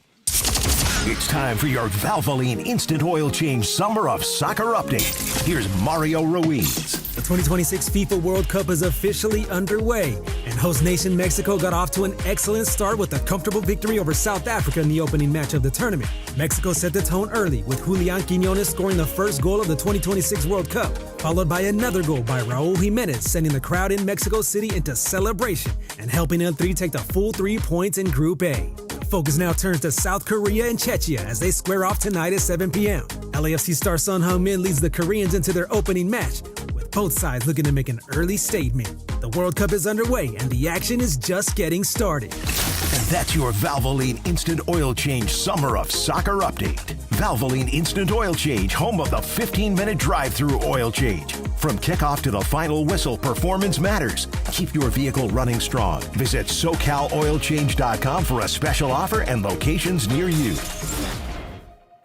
Speaker 1: It's time for your Valvoline Instant Oil Change Summer of Soccer update. Here's Mario Ruiz.
Speaker 11: The 2026 FIFA World Cup is officially underway, and host nation Mexico got off to an excellent start with a comfortable victory over South Africa in the opening match of the tournament. Mexico set the tone early, with Julián Quiñones scoring the first goal of the 2026 World Cup, followed by another goal by Raúl Jiménez, sending the crowd in Mexico City into celebration and helping L3 take the full 3 points in Group A. Focus now turns to South Korea and Czechia as they square off tonight at 7 p.m. LAFC star Son Heung-min leads the Koreans into their opening match, with both sides looking to make an early statement. The World Cup is underway, and the action is just getting started.
Speaker 1: And that's your Valvoline Instant Oil Change Summer of Soccer update. Valvoline Instant Oil Change, home of the 15-minute drive-through oil change. From kickoff to the final whistle, performance matters. Keep your vehicle running strong. Visit SoCalOilChange.com for a special offer and locations near you.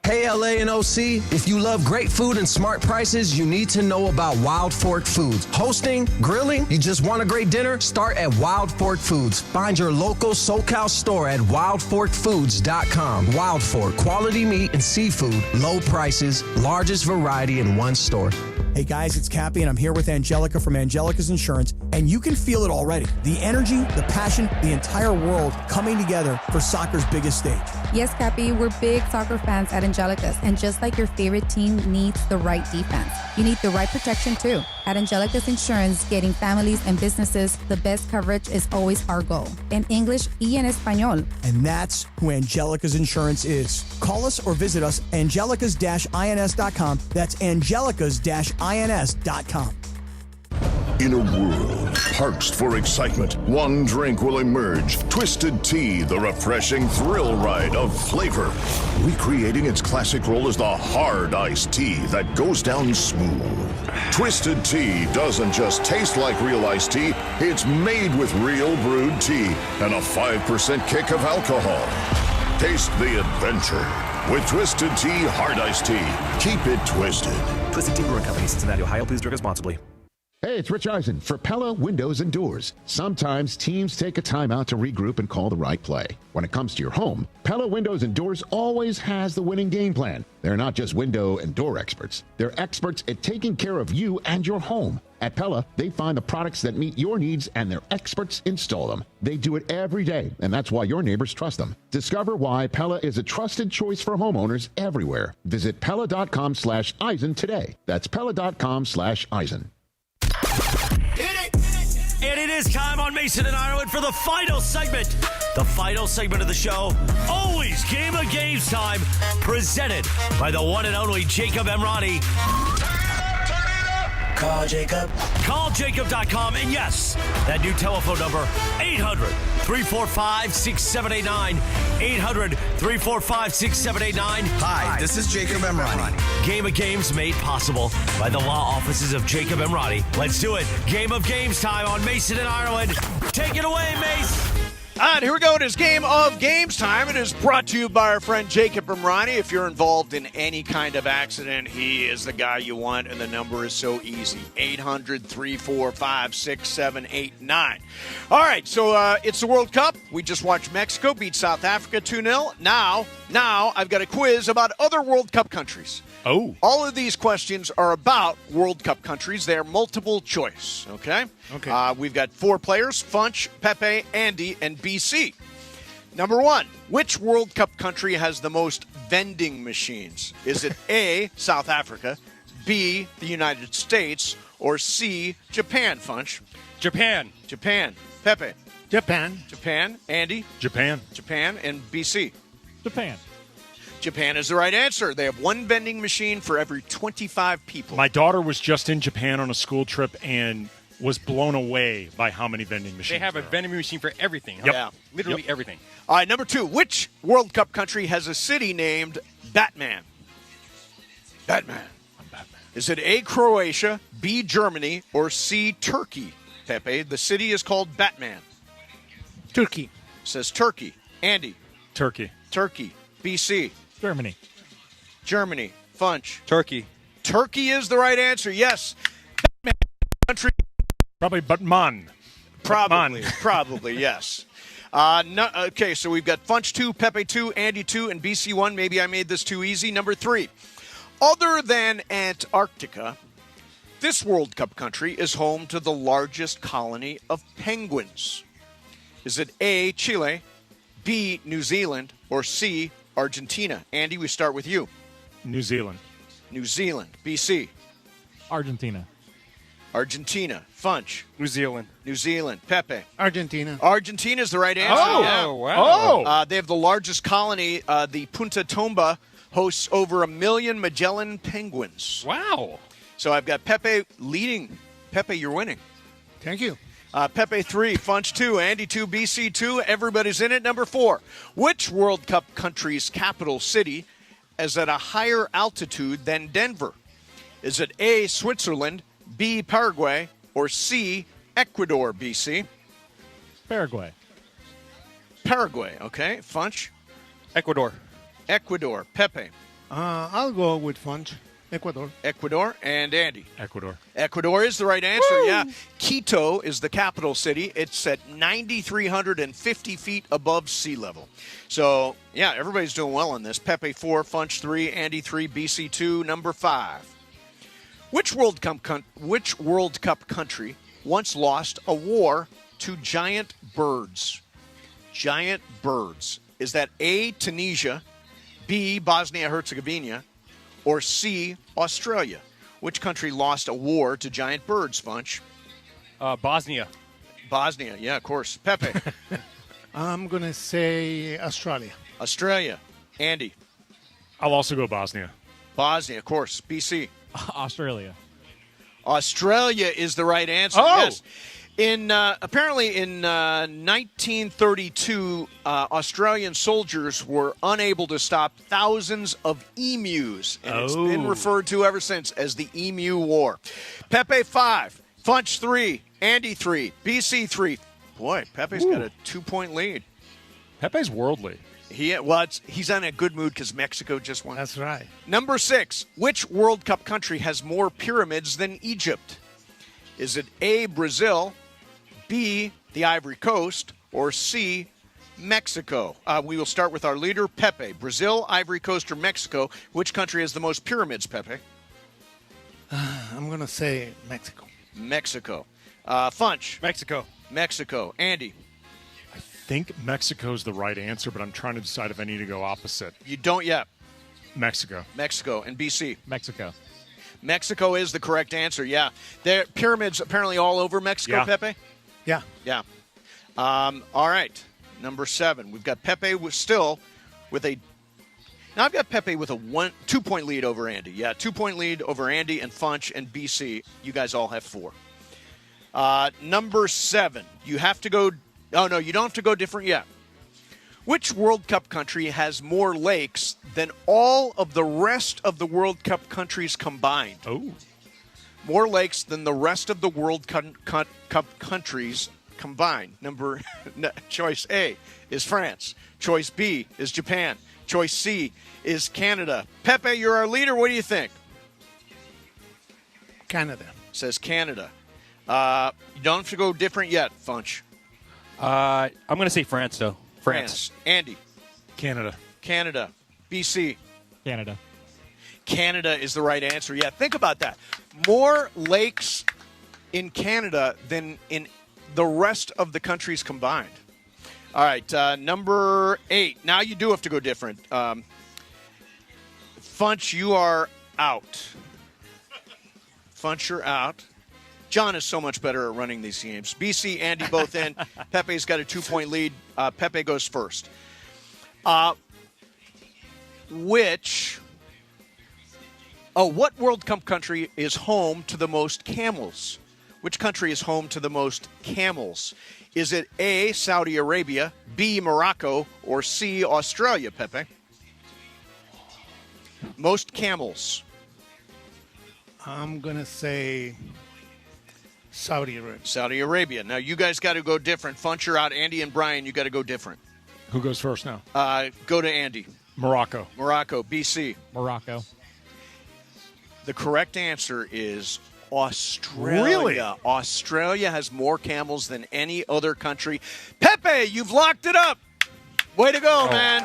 Speaker 18: Hey LA and OC, if you love great food and smart prices, you need to know about Wild Fork Foods. Hosting, grilling, you just want a great dinner? Start at Wild Fork Foods. Find your local SoCal store at wildforkfoods.com. Wild Fork, quality meat and seafood, low prices, largest variety in one store.
Speaker 15: Hey guys, it's Cappy, and I'm here with Angelica from Angelica's Insurance, and you can feel it already. The energy, the passion, the entire world coming together for soccer's biggest stage.
Speaker 20: Yes, Cappy, we're big soccer fans at Angelica's, and just like your favorite team needs the right defense, you need the right protection too. At Angelica's Insurance, getting families and businesses the best coverage is always our goal. In English y en español.
Speaker 15: And that's who Angelica's Insurance is. Call us or visit us, angelicas-ins.com. That's angelicas-ins.com.
Speaker 7: In a world parched for excitement, one drink will emerge. Twisted Tea, the refreshing thrill ride of flavor. Recreating its classic role as the hard iced tea that goes down smooth. Twisted Tea doesn't just taste like real iced tea, it's made with real brewed tea and a 5% kick of alcohol. Taste the adventure with Twisted Tea Hard Iced Tea. Keep it twisted.
Speaker 1: Twisted Tea Brewing Company, Cincinnati, Ohio. Please drink responsibly.
Speaker 19: Hey, it's Rich Eisen for Pella Windows and Doors. Sometimes teams take a time out to regroup and call the right play. When it comes to your home, Pella Windows and Doors always has the winning game plan. They're not just window and door experts. They're experts at taking care of you and your home. At Pella, they find the products that meet your needs and their experts install them. They do it every day, and that's why your neighbors trust them. Discover why Pella is a trusted choice for homeowners everywhere. Visit Pella.com/Eisen today. That's Pella.com/Eisen.
Speaker 4: And it is time on Mason and Ireland for the final segment. The final segment of the show, always Game of Games time, presented by the one and only Jacob Emrani. Call Jacob. Call Jacob.com. And yes, that new telephone number, 800-345-6789. 800-345-6789.
Speaker 8: Hi, this is Jacob Emrani.
Speaker 4: Game of Games made possible by the law offices of Jacob Emrani. Let's do it. Game of Games time on Mason and Ireland. Take it away, Mace.
Speaker 12: All right, here we go. It is Game of Games time. It is brought to you by our friend Jacob Emrani. If you're involved in any kind of accident, he is the guy you want, and the number is so easy. 800-345-6789. All right, so it's the World Cup. We just watched Mexico beat South Africa 2-0. Now I've got a quiz about other World Cup countries.
Speaker 13: Oh.
Speaker 12: All of these questions are about World Cup countries. They're multiple choice, okay?
Speaker 10: Okay.
Speaker 12: We've got 4 players, Funch, Pepe, Andy, and BC. Number 1, which World Cup country has the most vending machines? Is it A, South Africa, B, the United States, or C, Japan, Funch?
Speaker 22: Japan.
Speaker 12: Pepe?
Speaker 10: Japan.
Speaker 12: Andy?
Speaker 13: Japan.
Speaker 12: And BC? Japan is the right answer. They have 1 vending machine for every 25 people.
Speaker 13: My daughter was just in Japan on a school trip and was blown away by how many vending machines
Speaker 22: They have a vending machine for everything.
Speaker 13: Yep.
Speaker 12: Yeah.
Speaker 22: Literally everything.
Speaker 12: All right, number 2. Which World Cup country has a city named Batman? Is it A, Croatia, B, Germany, or C, Turkey? Pepe, the city is called Batman.
Speaker 10: Turkey.
Speaker 12: Says Turkey. Andy?
Speaker 13: Turkey.
Speaker 12: BC?
Speaker 6: Germany.
Speaker 12: Funch?
Speaker 22: Turkey
Speaker 12: is the right answer, yes. Batman country.
Speaker 13: Probably Batman.
Speaker 12: Probably, yes. Okay, so we've got Funch 2, Pepe 2, Andy 2, and BC 1. Maybe I made this too easy. Number 3. Other than Antarctica, this World Cup country is home to the largest colony of penguins. Is it A, Chile, B, New Zealand, or C, Argentina? Andy, we start with you.
Speaker 13: New Zealand.
Speaker 12: BC?
Speaker 6: Argentina.
Speaker 12: Funch?
Speaker 22: New Zealand.
Speaker 12: Pepe?
Speaker 10: Argentina.
Speaker 12: Argentina is the right answer.
Speaker 22: Oh,
Speaker 12: yeah.
Speaker 22: wow.
Speaker 12: They have the largest colony. The Punta Tomba hosts over 1 million Magellan penguins.
Speaker 22: Wow.
Speaker 12: So I've got Pepe leading. Pepe, you're winning.
Speaker 10: Thank you.
Speaker 12: Pepe 3, Funch 2, Andy 2, BC 2. Everybody's in it. Number 4. Which World Cup country's capital city is at a higher altitude than Denver? Is it A, Switzerland, B, Paraguay, or C, Ecuador, BC?
Speaker 6: Paraguay,
Speaker 12: okay. Funch?
Speaker 22: Ecuador.
Speaker 12: Pepe?
Speaker 10: I'll go with Funch.
Speaker 12: Ecuador, and Andy?
Speaker 13: Ecuador
Speaker 12: is the right answer, Woo! Yeah. Quito is the capital city. It's at 9,350 feet above sea level. So, yeah, everybody's doing well on this. Pepe 4, Funch 3, Andy 3, BC 2. Number 5. Which World Cup country once lost a war to giant birds? Is that A, Tunisia, B, Bosnia-Herzegovina, or C, Australia? Which country lost a war to giant birds, Funch?
Speaker 22: Bosnia.
Speaker 12: Yeah, of course. Pepe?
Speaker 10: I'm going to say Australia.
Speaker 12: Andy?
Speaker 13: I'll also go Bosnia.
Speaker 12: Of course. BC?
Speaker 6: Australia
Speaker 12: is the right answer.
Speaker 13: Oh.
Speaker 12: Yes. Apparently in 1932, Australian soldiers were unable to stop thousands of emus, and it's been referred to ever since as the Emu War. Pepe 5, Funch 3, Andy 3, BC 3. Boy, Pepe's got a 2-point lead.
Speaker 13: Pepe's worldly.
Speaker 12: He's on a good mood because Mexico just won.
Speaker 10: That's right.
Speaker 12: Number 6, which World Cup country has more pyramids than Egypt? Is it A, Brazil, B, the Ivory Coast, or C, Mexico? We will start with our leader, Pepe. Brazil, Ivory Coast, or Mexico? Which country has the most pyramids, Pepe?
Speaker 10: I'm going to say
Speaker 12: Mexico. Funch?
Speaker 22: Mexico.
Speaker 12: Andy?
Speaker 13: I think Mexico's the right answer, but I'm trying to decide if I need to go opposite.
Speaker 12: You don't yet.
Speaker 13: Mexico.
Speaker 12: And BC?
Speaker 6: Mexico
Speaker 12: is the correct answer, yeah. There are pyramids apparently all over Mexico,
Speaker 13: Yeah.
Speaker 12: Pepe?
Speaker 10: Yeah.
Speaker 12: All right. Number 7. We've got Pepe still with a... Now, I've got Pepe with a 2-point lead over Andy. Yeah, 2-point lead over Andy and Funch and BC. You guys all have 4. Number 7. You have to go – oh, no, you don't have to go different yet. Which World Cup country has more lakes than all of the rest of the World Cup countries combined?
Speaker 13: Oh.
Speaker 12: More lakes than the rest of the World Cup countries combined. Choice A is France. Choice B is Japan. Choice C is Canada. Pepe, you're our leader. What do you think?
Speaker 10: Canada.
Speaker 12: Says Canada. You don't have to go different yet, Funch.
Speaker 22: I'm going to say France, though. France.
Speaker 12: Andy.
Speaker 13: Canada.
Speaker 12: Canada. BC.
Speaker 6: Canada.
Speaker 12: Canada is the right answer. Yeah, think about that. More lakes in Canada than in the rest of the countries combined. All right, number 8. Now you do have to go different. Funch, you are out. Funch, you're out. John is so much better at running these games. BC, Andy, both in. Pepe's got a 2-point lead. Pepe goes first. What World Cup country is home to the most camels? Which country is home to the most camels? Is it A, Saudi Arabia, B, Morocco, or C, Australia, Pepe? Most camels.
Speaker 10: I'm going to say Saudi Arabia.
Speaker 12: Saudi Arabia. Now, you guys got to go different. Funch, you're out. Andy and Brian, you got to go different.
Speaker 13: Who goes first now?
Speaker 12: Go to Andy.
Speaker 13: Morocco.
Speaker 12: Morocco. BC.
Speaker 6: Morocco.
Speaker 12: The correct answer is Australia.
Speaker 13: Really?
Speaker 12: Australia has more camels than any other country. Pepe, you've locked it up. Way to go, man.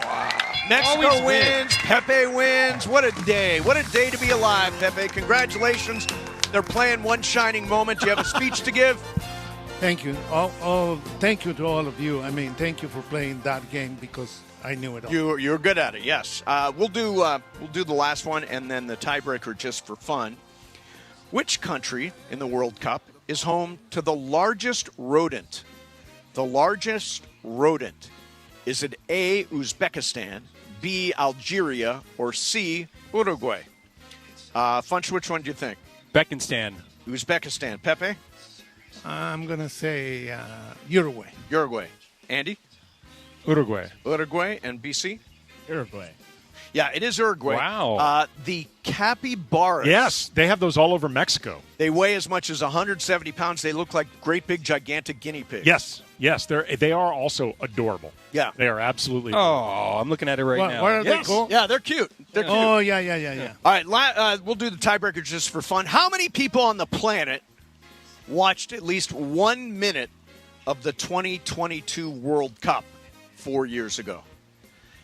Speaker 12: Mexico wins. Pepe wins. What a day. What a day to be alive, Pepe. Congratulations. They're playing one shining moment. Do you have a speech to give?
Speaker 10: Thank you. Thank you to all of you. I mean, thank you for playing that game because I knew it all.
Speaker 12: You're good at it, yes. We'll do the last one and then the tiebreaker just for fun. Which country in the World Cup is home to the largest rodent? The largest rodent. Is it A, Uzbekistan, B, Algeria, or C, Uruguay? Funch, which one do you think? Uzbekistan. Pepe?
Speaker 10: I'm going to say Uruguay.
Speaker 12: Uruguay. Andy?
Speaker 13: Uruguay.
Speaker 12: Uruguay and BC?
Speaker 6: Uruguay.
Speaker 12: Yeah, it is Uruguay.
Speaker 13: Wow.
Speaker 12: The capybaras.
Speaker 13: Yes, they have those all over Mexico.
Speaker 12: They weigh as much as 170 pounds. They look like great big gigantic guinea pigs.
Speaker 13: Yes, they are also adorable.
Speaker 12: Yeah.
Speaker 13: They are absolutely
Speaker 22: Oh, I'm looking at it right now.
Speaker 10: What are they called?
Speaker 12: Yeah, they're cute. They're cute.
Speaker 10: Oh, yeah.
Speaker 12: All right, we'll do the tiebreaker just for fun. How many people on the planet watched at least 1 minute of the 2022 World Cup 4 years ago?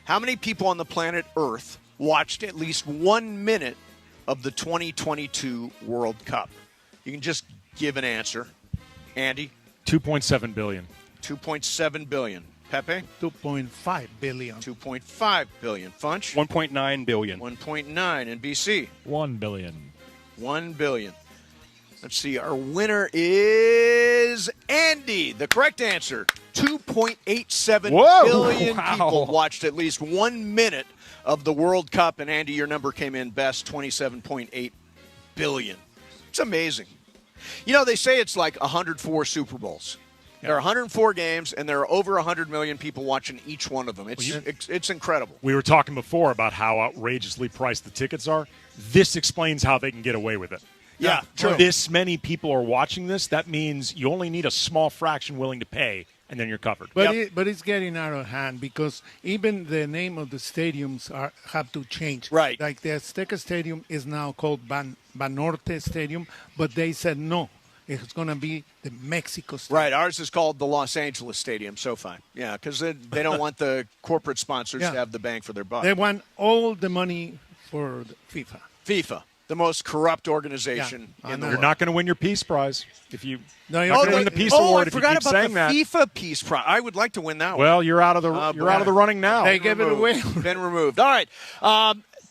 Speaker 12: How many people on the planet Earth watched at least 1 minute of the 2022 World Cup? You can just give an answer. Andy?
Speaker 13: 2.7 billion.
Speaker 12: 2.7 billion. Pepe?
Speaker 10: 2.5 billion.
Speaker 12: 2.5 billion. Funch?
Speaker 22: 1.9 billion.
Speaker 12: 1.9. And BC?
Speaker 6: 1 billion.
Speaker 12: 1 billion. Let's see. Our winner is Andy. The correct answer. 2.87 billion people watched at least 1 minute of the World Cup. And Andy, your number came in best, 27.8 billion. It's amazing. You know, they say it's like 104 Super Bowls. There are 104 games, and there are over 100 million people watching each one of them. It's incredible.
Speaker 13: We were talking before about how outrageously priced the tickets are. This explains how they can get away with it.
Speaker 12: Yeah, true.
Speaker 13: This many people are watching this. That means you only need a small fraction willing to pay, and then you're covered.
Speaker 10: But it's getting out of hand because even the name of the stadiums have to change.
Speaker 12: Right.
Speaker 10: Like the Azteca Stadium is now called Banorte Stadium, but they said no. It's going to be the Mexico Stadium.
Speaker 12: Right. Ours is called the Los Angeles Stadium, SoFi. Yeah, because they don't want the corporate sponsors to have the bang for their buck.
Speaker 10: They want all the money for the FIFA.
Speaker 12: FIFA. The most corrupt organization in the world.
Speaker 13: You're not going to win your Peace Prize if you.
Speaker 10: No, you're
Speaker 13: not going to win the Peace Award if you keep
Speaker 12: about
Speaker 13: saying
Speaker 12: the
Speaker 13: that.
Speaker 12: FIFA Peace Prize. I would like to win that one.
Speaker 13: Well, you're out of the out of the running now.
Speaker 10: They gave it away.
Speaker 12: Been removed. All right.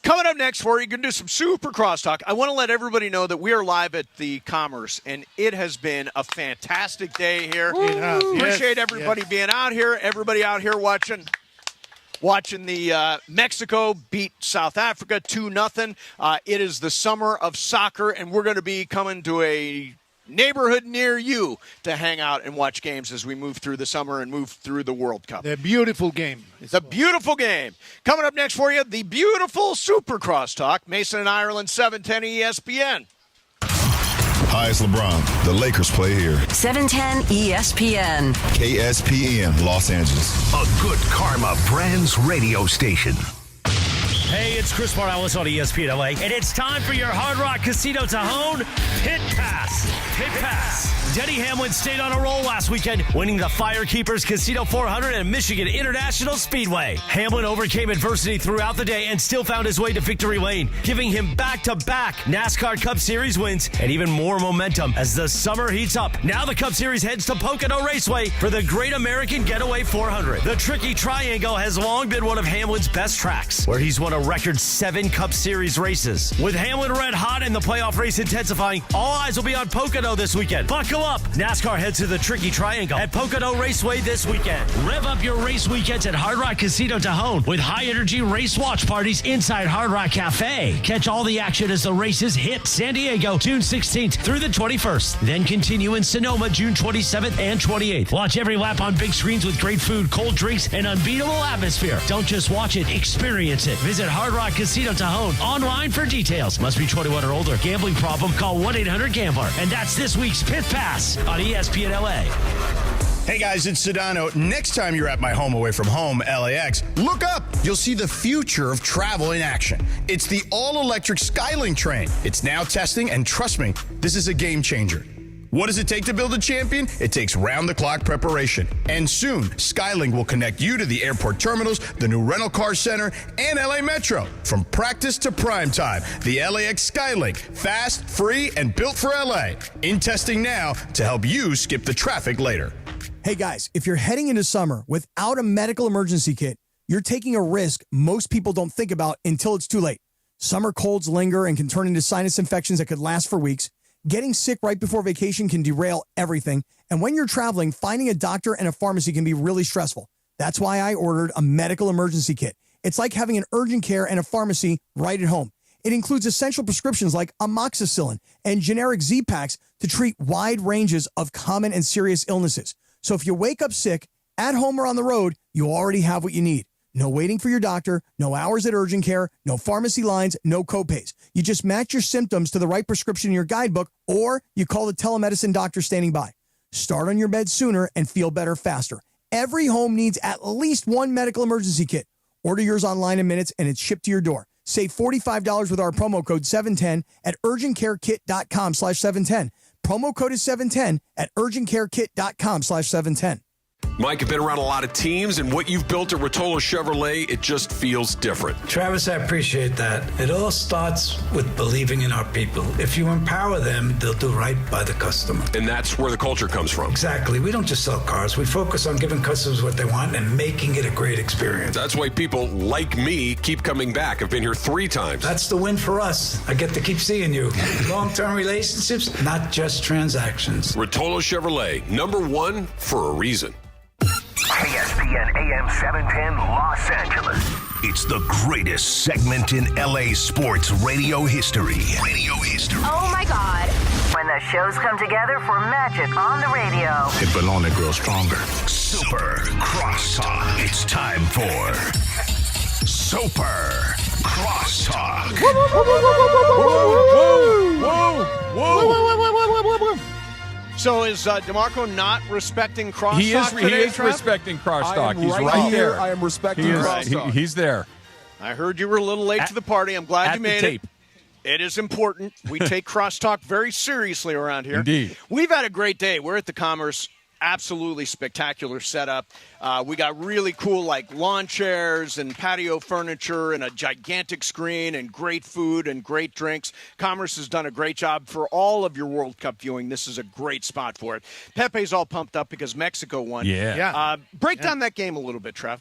Speaker 12: Coming up next for you, going to do some super crosstalk. I want to let everybody know that we are live at the Commerce, and it has been a fantastic day here.
Speaker 10: It has.
Speaker 12: Appreciate everybody being out here. Everybody out here watching watching the Mexico beat South Africa 2-0. It is the summer of soccer, and we're going to be coming to a neighborhood near you to hang out and watch games as we move through the summer and move through the World Cup.
Speaker 10: The beautiful game.
Speaker 12: Beautiful game. Coming up next for you, the beautiful Super Crosstalk. Mason and Ireland, 710 ESPN.
Speaker 16: Hi, it's LeBron. The Lakers play here.
Speaker 21: 710 ESPN.
Speaker 16: KSPN, Los Angeles.
Speaker 1: A good karma brands radio station.
Speaker 4: Hey, it's Chris Morales on ESPN LA, and it's time for your Hard Rock Casino Tajon Pit Pass. Pit Pass. Denny Hamlin stayed on a roll last weekend, winning the Firekeepers Casino 400 at Michigan International Speedway. Hamlin overcame adversity throughout the day and still found his way to victory lane, giving him back-to-back NASCAR Cup Series wins and even more momentum as the summer heats up. Now the Cup Series heads to Pocono Raceway for the Great American Getaway 400. The Tricky Triangle has long been one of Hamlin's best tracks, where he's won a record 7 Cup Series races. With Hamlin red hot and the playoff race intensifying, all eyes will be on Pocono this weekend. Buckle up. NASCAR heads to the Tricky Triangle at Pocono Raceway this weekend. Rev up your race weekends at Hard Rock Casino Tajon with high-energy race watch parties inside Hard Rock Cafe. Catch all the action as the races hit San Diego June 16th through the 21st. Then continue in Sonoma June 27th and 28th. Watch every lap on big screens with great food, cold drinks, and unbeatable atmosphere. Don't just watch it, experience it. Visit Hard Rock Casino Tajon online for details. Must be 21 or older. Gambling problem? Call 1-800-GAMBLER. And that's this week's Pit Pass on ESPN LA.
Speaker 23: Hey guys, it's Sedano. Next time you're at my home away from home, LAX, look up. You'll see the future of travel in action. It's the all-electric Skylink train. It's now testing, and trust me, this is a game changer. What does it take to build a champion? It takes round-the-clock preparation. And soon, Skylink will connect you to the airport terminals, the new rental car center, and LA Metro. From practice to prime time, the LAX Skylink. Fast, free, and built for LA. In testing now to help you skip the traffic later.
Speaker 15: Hey guys, if you're heading into summer without a medical emergency kit, you're taking a risk most people don't think about until it's too late. Summer colds linger and can turn into sinus infections that could last for weeks. Getting sick right before vacation can derail everything. And when you're traveling, finding a doctor and a pharmacy can be really stressful. That's why I ordered a medical emergency kit. It's like having an urgent care and a pharmacy right at home. It includes essential prescriptions like amoxicillin and generic Z-Packs to treat wide ranges of common and serious illnesses. So if you wake up sick, at home or on the road, you already have what you need. No waiting for your doctor, no hours at urgent care, no pharmacy lines, no copays. You just match your symptoms to the right prescription in your guidebook, or you call the telemedicine doctor standing by. Start on your bed sooner and feel better faster. Every home needs at least one medical emergency kit. Order yours online in minutes and it's shipped to your door. Save $45 with our promo code 710 at urgentcarekit.com/710. Promo code is 710 at urgentcarekit.com/710.
Speaker 24: Mike, you've been around a lot of teams, and what you've built at Rotolo Chevrolet, it just feels different.
Speaker 25: Travis, I appreciate that. It all starts with believing in our people. If you empower them, they'll do right by the customer.
Speaker 24: And that's where the culture comes from.
Speaker 25: Exactly. We don't just sell cars. We focus on giving customers what they want and making it a great experience.
Speaker 24: That's why people like me keep coming back. I've been here 3 times.
Speaker 25: That's the win for us. I get to keep seeing you. Long-term relationships, not just transactions.
Speaker 24: Rotolo Chevrolet, #1 for a reason.
Speaker 1: ESPN AM 710 Los Angeles. It's the greatest segment in LA sports radio history.
Speaker 21: Oh my God. When the shows come together for magic on the radio.
Speaker 1: It will only grow stronger. Super Crosstalk. It's time for Super Crosstalk.
Speaker 12: Whoa. So is DeMarco not respecting crosstalk
Speaker 26: He is respecting crosstalk. He's right there.
Speaker 16: I am respecting crosstalk.
Speaker 26: He's there.
Speaker 12: I heard you were a little late to the party. I'm glad you made it. It is important. We take crosstalk very seriously around here.
Speaker 26: Indeed.
Speaker 12: We've had a great day. We're at the Commerce. Absolutely spectacular setup. We got really cool like lawn chairs and patio furniture and a gigantic screen and great food and great drinks. Commerce has done a great job for all of your World Cup viewing. This is a great spot for it. Pepe's all pumped up because Mexico won.
Speaker 26: Yeah.
Speaker 12: Break down that game a little bit, Trev.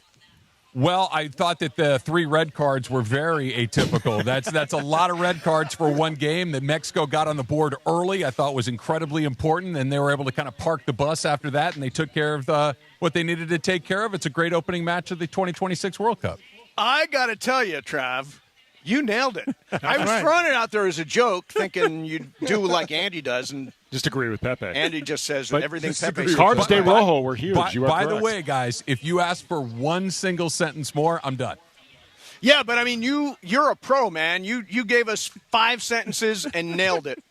Speaker 26: Well, I thought that the 3 red cards were very atypical. That's a lot of red cards for one game. That Mexico got on the board early, I thought was incredibly important, and they were able to kind of park the bus after that, and they took care of what they needed to take care of. It's a great opening match of the 2026 World Cup.
Speaker 12: I got to tell you, Trav, you nailed it. I was throwing it out there as a joke, thinking you'd do like Andy does, and
Speaker 13: just agree with Pepe.
Speaker 12: Andy just says everything Pepe says.
Speaker 13: Cards de Rojo were huge.
Speaker 26: By the way, guys, if you ask for one single sentence more, I'm done.
Speaker 12: Yeah, but I mean, you're a pro, man. You gave us 5 sentences and nailed it.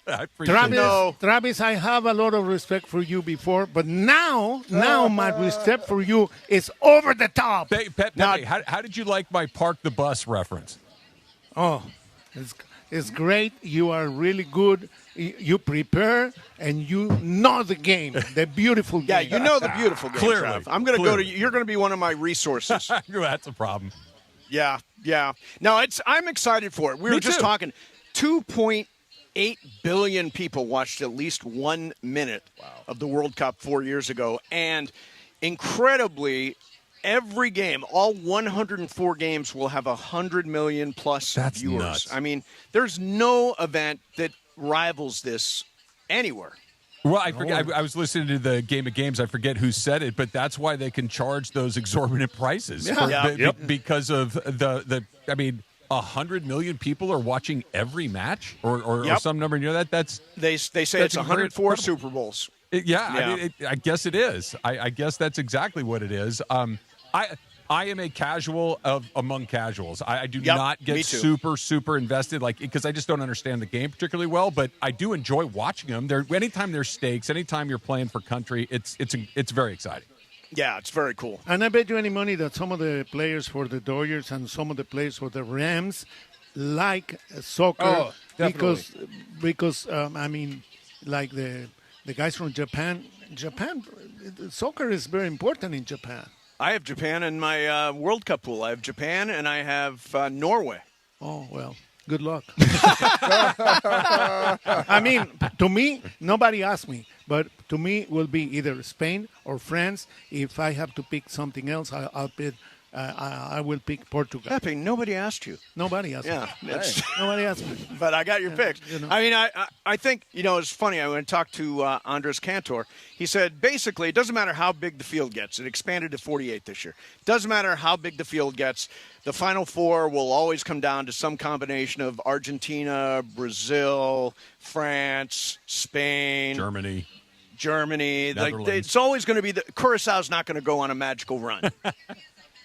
Speaker 10: Travis, I have a lot of respect for you before, but now my respect for you is over the top.
Speaker 26: Pepe, how did you like my park the bus reference?
Speaker 10: Oh, it's great. You are really good. You prepare and you know the game, the beautiful game.
Speaker 12: Yeah, you know the beautiful game.
Speaker 26: Clearly,
Speaker 12: Trav. I'm going to go to. You're going to be one of my resources.
Speaker 26: That's a problem.
Speaker 12: Yeah. No, I'm excited for it. We were just talking. 2.8 billion people watched at least 1 minute of the World Cup 4 years ago, and incredibly, every game, all 104 games, will have 100 million plus viewers.
Speaker 26: Nuts.
Speaker 12: I mean, there's no event that rivals this anywhere.
Speaker 26: Well, I forget. I was listening to the Game of Games. I forget who said it, but that's why they can charge those exorbitant prices because of the. I mean, 100 million people are watching every match, or some number. You know that's
Speaker 12: they say it's 104 Super Bowls.
Speaker 26: I guess it is. I guess that's exactly what it is. I am a casual among casuals. I do not get super invested, because I just don't understand the game particularly well. But I do enjoy watching them. Anytime there's stakes, anytime you're playing for country, it's very exciting.
Speaker 12: Yeah, it's very cool.
Speaker 10: And I bet you any money that some of the players for the Dodgers and some of the players for the Rams like soccer because I mean, like the guys from Japan, soccer is very important in Japan.
Speaker 12: I have Japan in my World Cup pool. I have Japan and I have Norway.
Speaker 10: Oh, well, good luck. I mean, to me, nobody asked me, but to me it will be either Spain or France. If I have to pick something else, I will pick Portugal.
Speaker 12: Pepe, nobody asked you.
Speaker 10: Nobody asked me. Nobody asked me.
Speaker 12: But I got your picks. I mean, I think, it's funny. I went to talk to Andres Cantor. He said, basically, it doesn't matter how big the field gets. It expanded to 48 this year. Doesn't matter how big the field gets. The Final Four will always come down to some combination of Argentina, Brazil, France, Spain. Germany. It's always going to be Curaçao's not going to go on a magical run.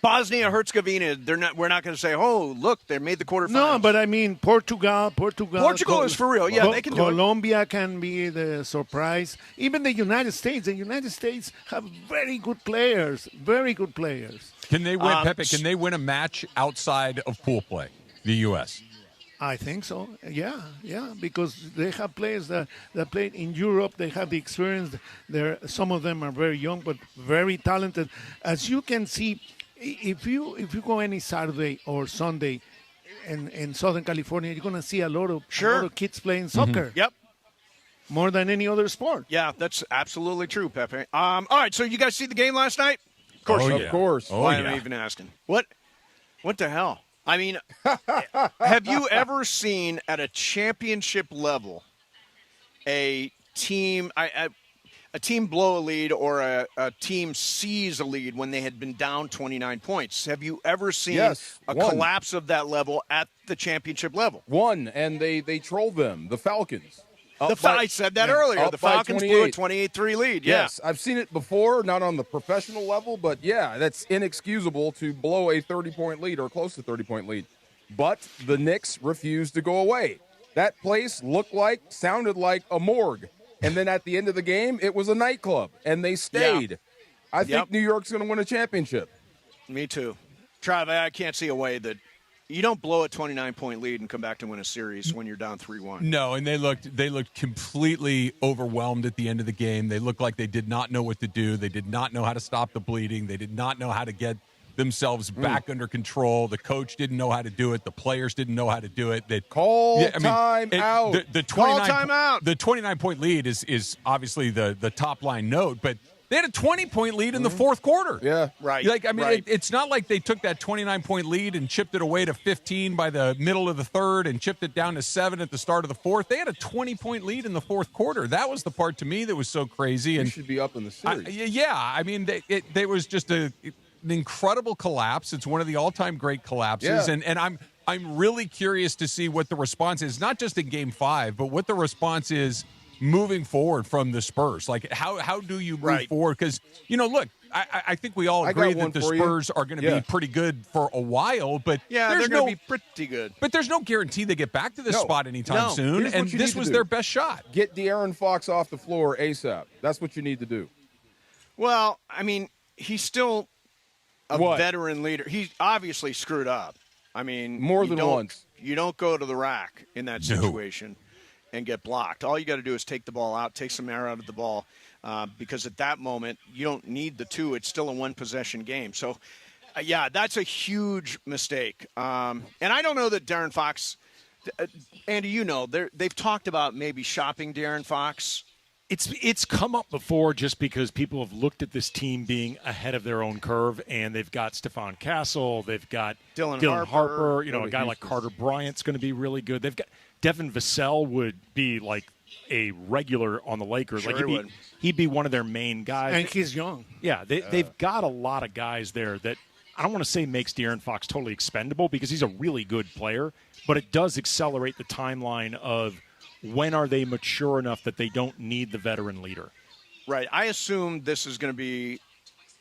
Speaker 12: Bosnia-Herzegovina, we're not going to say, oh, look, they made the quarterfinals.
Speaker 10: No, but I mean, Portugal
Speaker 12: is for real. Yeah, they can do it.
Speaker 10: Colombia can be the surprise. Even the United States. The United States have very good players.
Speaker 26: Can they win, Pepe? Can they win a match outside of pool play, the U.S.?
Speaker 10: I think so. Yeah, because they have players that played in Europe. They have the experience. Some of them are very young, but very talented. As you can see, if you go any Saturday or Sunday in Southern California, you're going to see a lot of kids playing soccer.
Speaker 12: Mm-hmm. Yep.
Speaker 10: More than any other sport.
Speaker 12: Yeah, that's absolutely true, Pepe. All right, so you guys see the game last night? Of course you did.
Speaker 26: Of course.
Speaker 12: Why am I even asking? What the hell? I mean, have you ever seen at a championship level a team blow a lead or a team seize a lead when they had been down 29 points? Have you ever seen a collapse of that level at the championship level?
Speaker 2: One, and they trolled them, the Falcons.
Speaker 12: I said that earlier. The Falcons blew a 28-3 lead.
Speaker 2: Yes, I've seen it before, not on the professional level, but that's inexcusable to blow a 30-point lead or close to 30-point lead. But the Knicks refused to go away. That place sounded like a morgue. And then at the end of the game, it was a nightclub, and they stayed. Yeah. I think New York's going to win a championship.
Speaker 12: Me too. Trav, I can't see a way that you don't blow a 29-point lead and come back to win a series when you're down 3-1.
Speaker 26: No, and they looked completely overwhelmed at the end of the game. They looked like they did not know what to do. They did not know how to stop the bleeding. They did not know how to get themselves back under control. The coach didn't know how to do it. The players didn't know how to do it.
Speaker 2: Time out.
Speaker 26: The 29-point lead is obviously the top line note, but They had a 20-point lead in the fourth quarter.
Speaker 2: Yeah,
Speaker 12: right.
Speaker 26: Like, I mean,
Speaker 12: right.
Speaker 26: it's not like they took that 29-point lead and chipped it away to 15 by the middle of the third and chipped it down to 7 at the start of the fourth. They had a 20-point lead in the fourth quarter. That was the part to me that was so crazy. And
Speaker 2: you should be up in the series.
Speaker 26: I mean, they was just an incredible collapse. It's one of the all-time great collapses,
Speaker 2: Yeah.
Speaker 26: and I'm really curious to see what the response is, not just in Game 5, but what the response is moving forward from the Spurs. Like, how do you move forward? Because, look, I think we all agree that the Spurs are going to be pretty good for a while, but
Speaker 12: they're going to be pretty good.
Speaker 26: But there's no guarantee they get back to this spot anytime soon, and this was their best shot.
Speaker 2: Get De'Aaron Fox off the floor ASAP. That's what you need to do.
Speaker 12: Well, I mean, he's still a veteran leader. He obviously screwed up. I mean,
Speaker 2: more than once.
Speaker 12: You don't go to the rack in that situation and get blocked. All you got to do is take the ball out, take some air out of the ball, because at that moment you don't need the two. It's still a one-possession game. So, that's a huge mistake. And I don't know that De'Aaron Fox, Andy, they've talked about maybe shopping De'Aaron Fox.
Speaker 13: It's come up before just because people have looked at this team being ahead of their own curve, and they've got Stephon Castle, they've got Dylan Harper, a guy like Carter Bryant's going to be really good. They've got Devin Vassell would be like a regular on the Lakers.
Speaker 12: Sure,
Speaker 13: like he'd be one of their main guys.
Speaker 10: And he's young.
Speaker 13: Yeah, they've got a lot of guys there that I don't want to say makes De'Aaron Fox totally expendable because he's a really good player, but it does accelerate the timeline of when are they mature enough that they don't need the veteran leader?
Speaker 12: Right. I assume this is going to be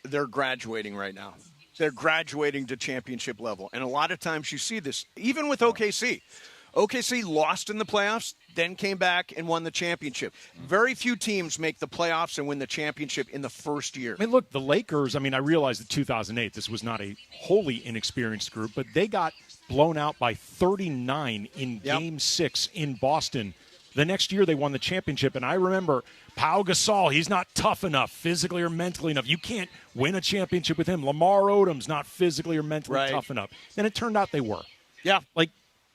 Speaker 12: they're graduating right now. They're graduating to championship level. And a lot of times you see this, even with OKC. OKC lost in the playoffs, then came back and won the championship. Very few teams make the playoffs and win the championship in the first year.
Speaker 13: I mean, look, the Lakers, I realize that 2008, this was not a wholly inexperienced group, but they got blown out by 39 in Game 6 in Boston. The next year they won the championship, and I remember Pau Gasol, he's not tough enough physically or mentally enough. You can't win a championship with him. Lamar Odom's not physically or mentally tough enough. And it turned out they were.
Speaker 12: Yeah.
Speaker 13: Like,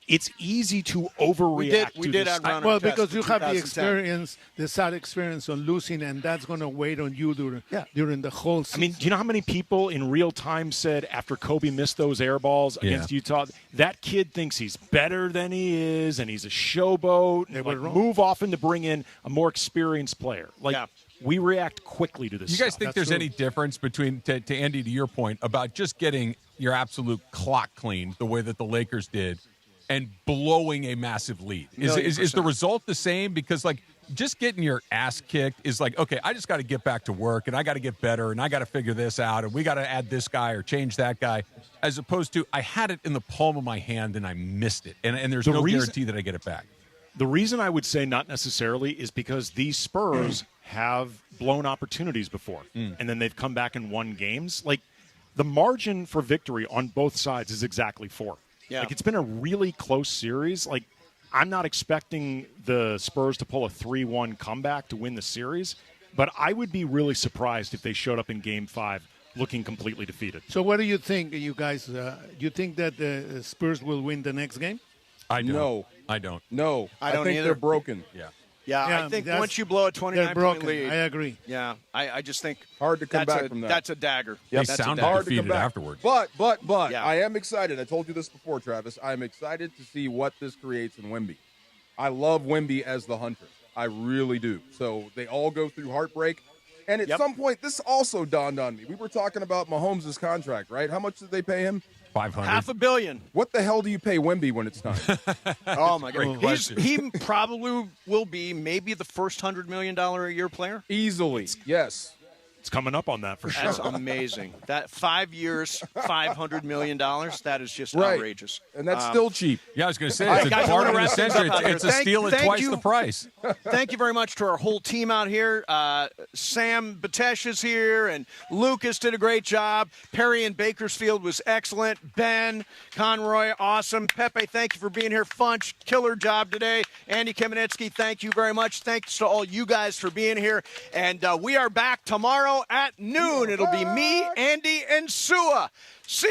Speaker 13: it's easy to overreact.
Speaker 12: We did outrun
Speaker 10: well, because you have the experience, the sad experience on losing, and that's going to wait on you during the whole season.
Speaker 13: I mean, do you know how many people in real time said after Kobe missed those air balls against Utah, that kid thinks he's better than he is, and he's a showboat, and move often to bring in a more experienced player. We react quickly to this
Speaker 26: You guys
Speaker 13: stuff.
Speaker 26: think there's any difference between, to Andy, to your point, about just getting your absolute clock cleaned the way that the Lakers did and blowing a massive lead? Is the result the same? Because, just getting your ass kicked is like, okay, I just got to get back to work, and I got to get better, and I got to figure this out, and we got to add this guy or change that guy, as opposed to I had it in the palm of my hand and I missed it, and there's no guarantee that I get it back.
Speaker 13: The reason I would say not necessarily is because these Spurs have blown opportunities before, and then they've come back and won games. Like, the margin for victory on both sides is exactly 4.
Speaker 12: Yeah.
Speaker 13: Like, it's been a really close series. Like, I'm not expecting the Spurs to pull a 3-1 comeback to win the series, but I would be really surprised if they showed up in Game 5 looking completely defeated.
Speaker 10: So what do you think, you guys? Do you think that the Spurs will win the next game?
Speaker 26: I don't.
Speaker 2: No.
Speaker 26: I don't.
Speaker 2: No.
Speaker 12: I don't
Speaker 2: think
Speaker 12: either.
Speaker 2: They're broken.
Speaker 12: Yeah, I think once you blow a 29-point lead.
Speaker 10: I agree.
Speaker 12: Yeah, I just think
Speaker 2: hard to come back from that.
Speaker 12: That's a dagger.
Speaker 26: They sound defeated afterwards.
Speaker 2: But I am excited. I told you this before, Travis. I'm excited to see what this creates in Wemby. I love Wemby as the hunter. I really do. So they all go through heartbreak. And at some point, this also dawned on me. We were talking about Mahomes' contract, right? How much did they pay him?
Speaker 26: $500.
Speaker 12: $500 million.
Speaker 2: What the hell do you pay Wemby when it's time?
Speaker 12: Oh, my God. He probably will be maybe the first $100 million a year player.
Speaker 2: Easily, yes.
Speaker 13: It's coming up on that for sure.
Speaker 12: That's amazing. That 5 years, $500 million, that is just outrageous.
Speaker 2: And that's still cheap.
Speaker 26: Yeah, I was going to say, it's a part of the century. It's a steal at twice the price.
Speaker 12: Thank you very much to our whole team out here. Sam Batesh is here, and Lucas did a great job. Perry in Bakersfield was excellent. Ben Conroy, awesome. Pepe, thank you for being here. Funch, killer job today. Andy Kamenetsky, thank you very much. Thanks to all you guys for being here. And we are back tomorrow at noon. It'll be me, Andy, and Sua. See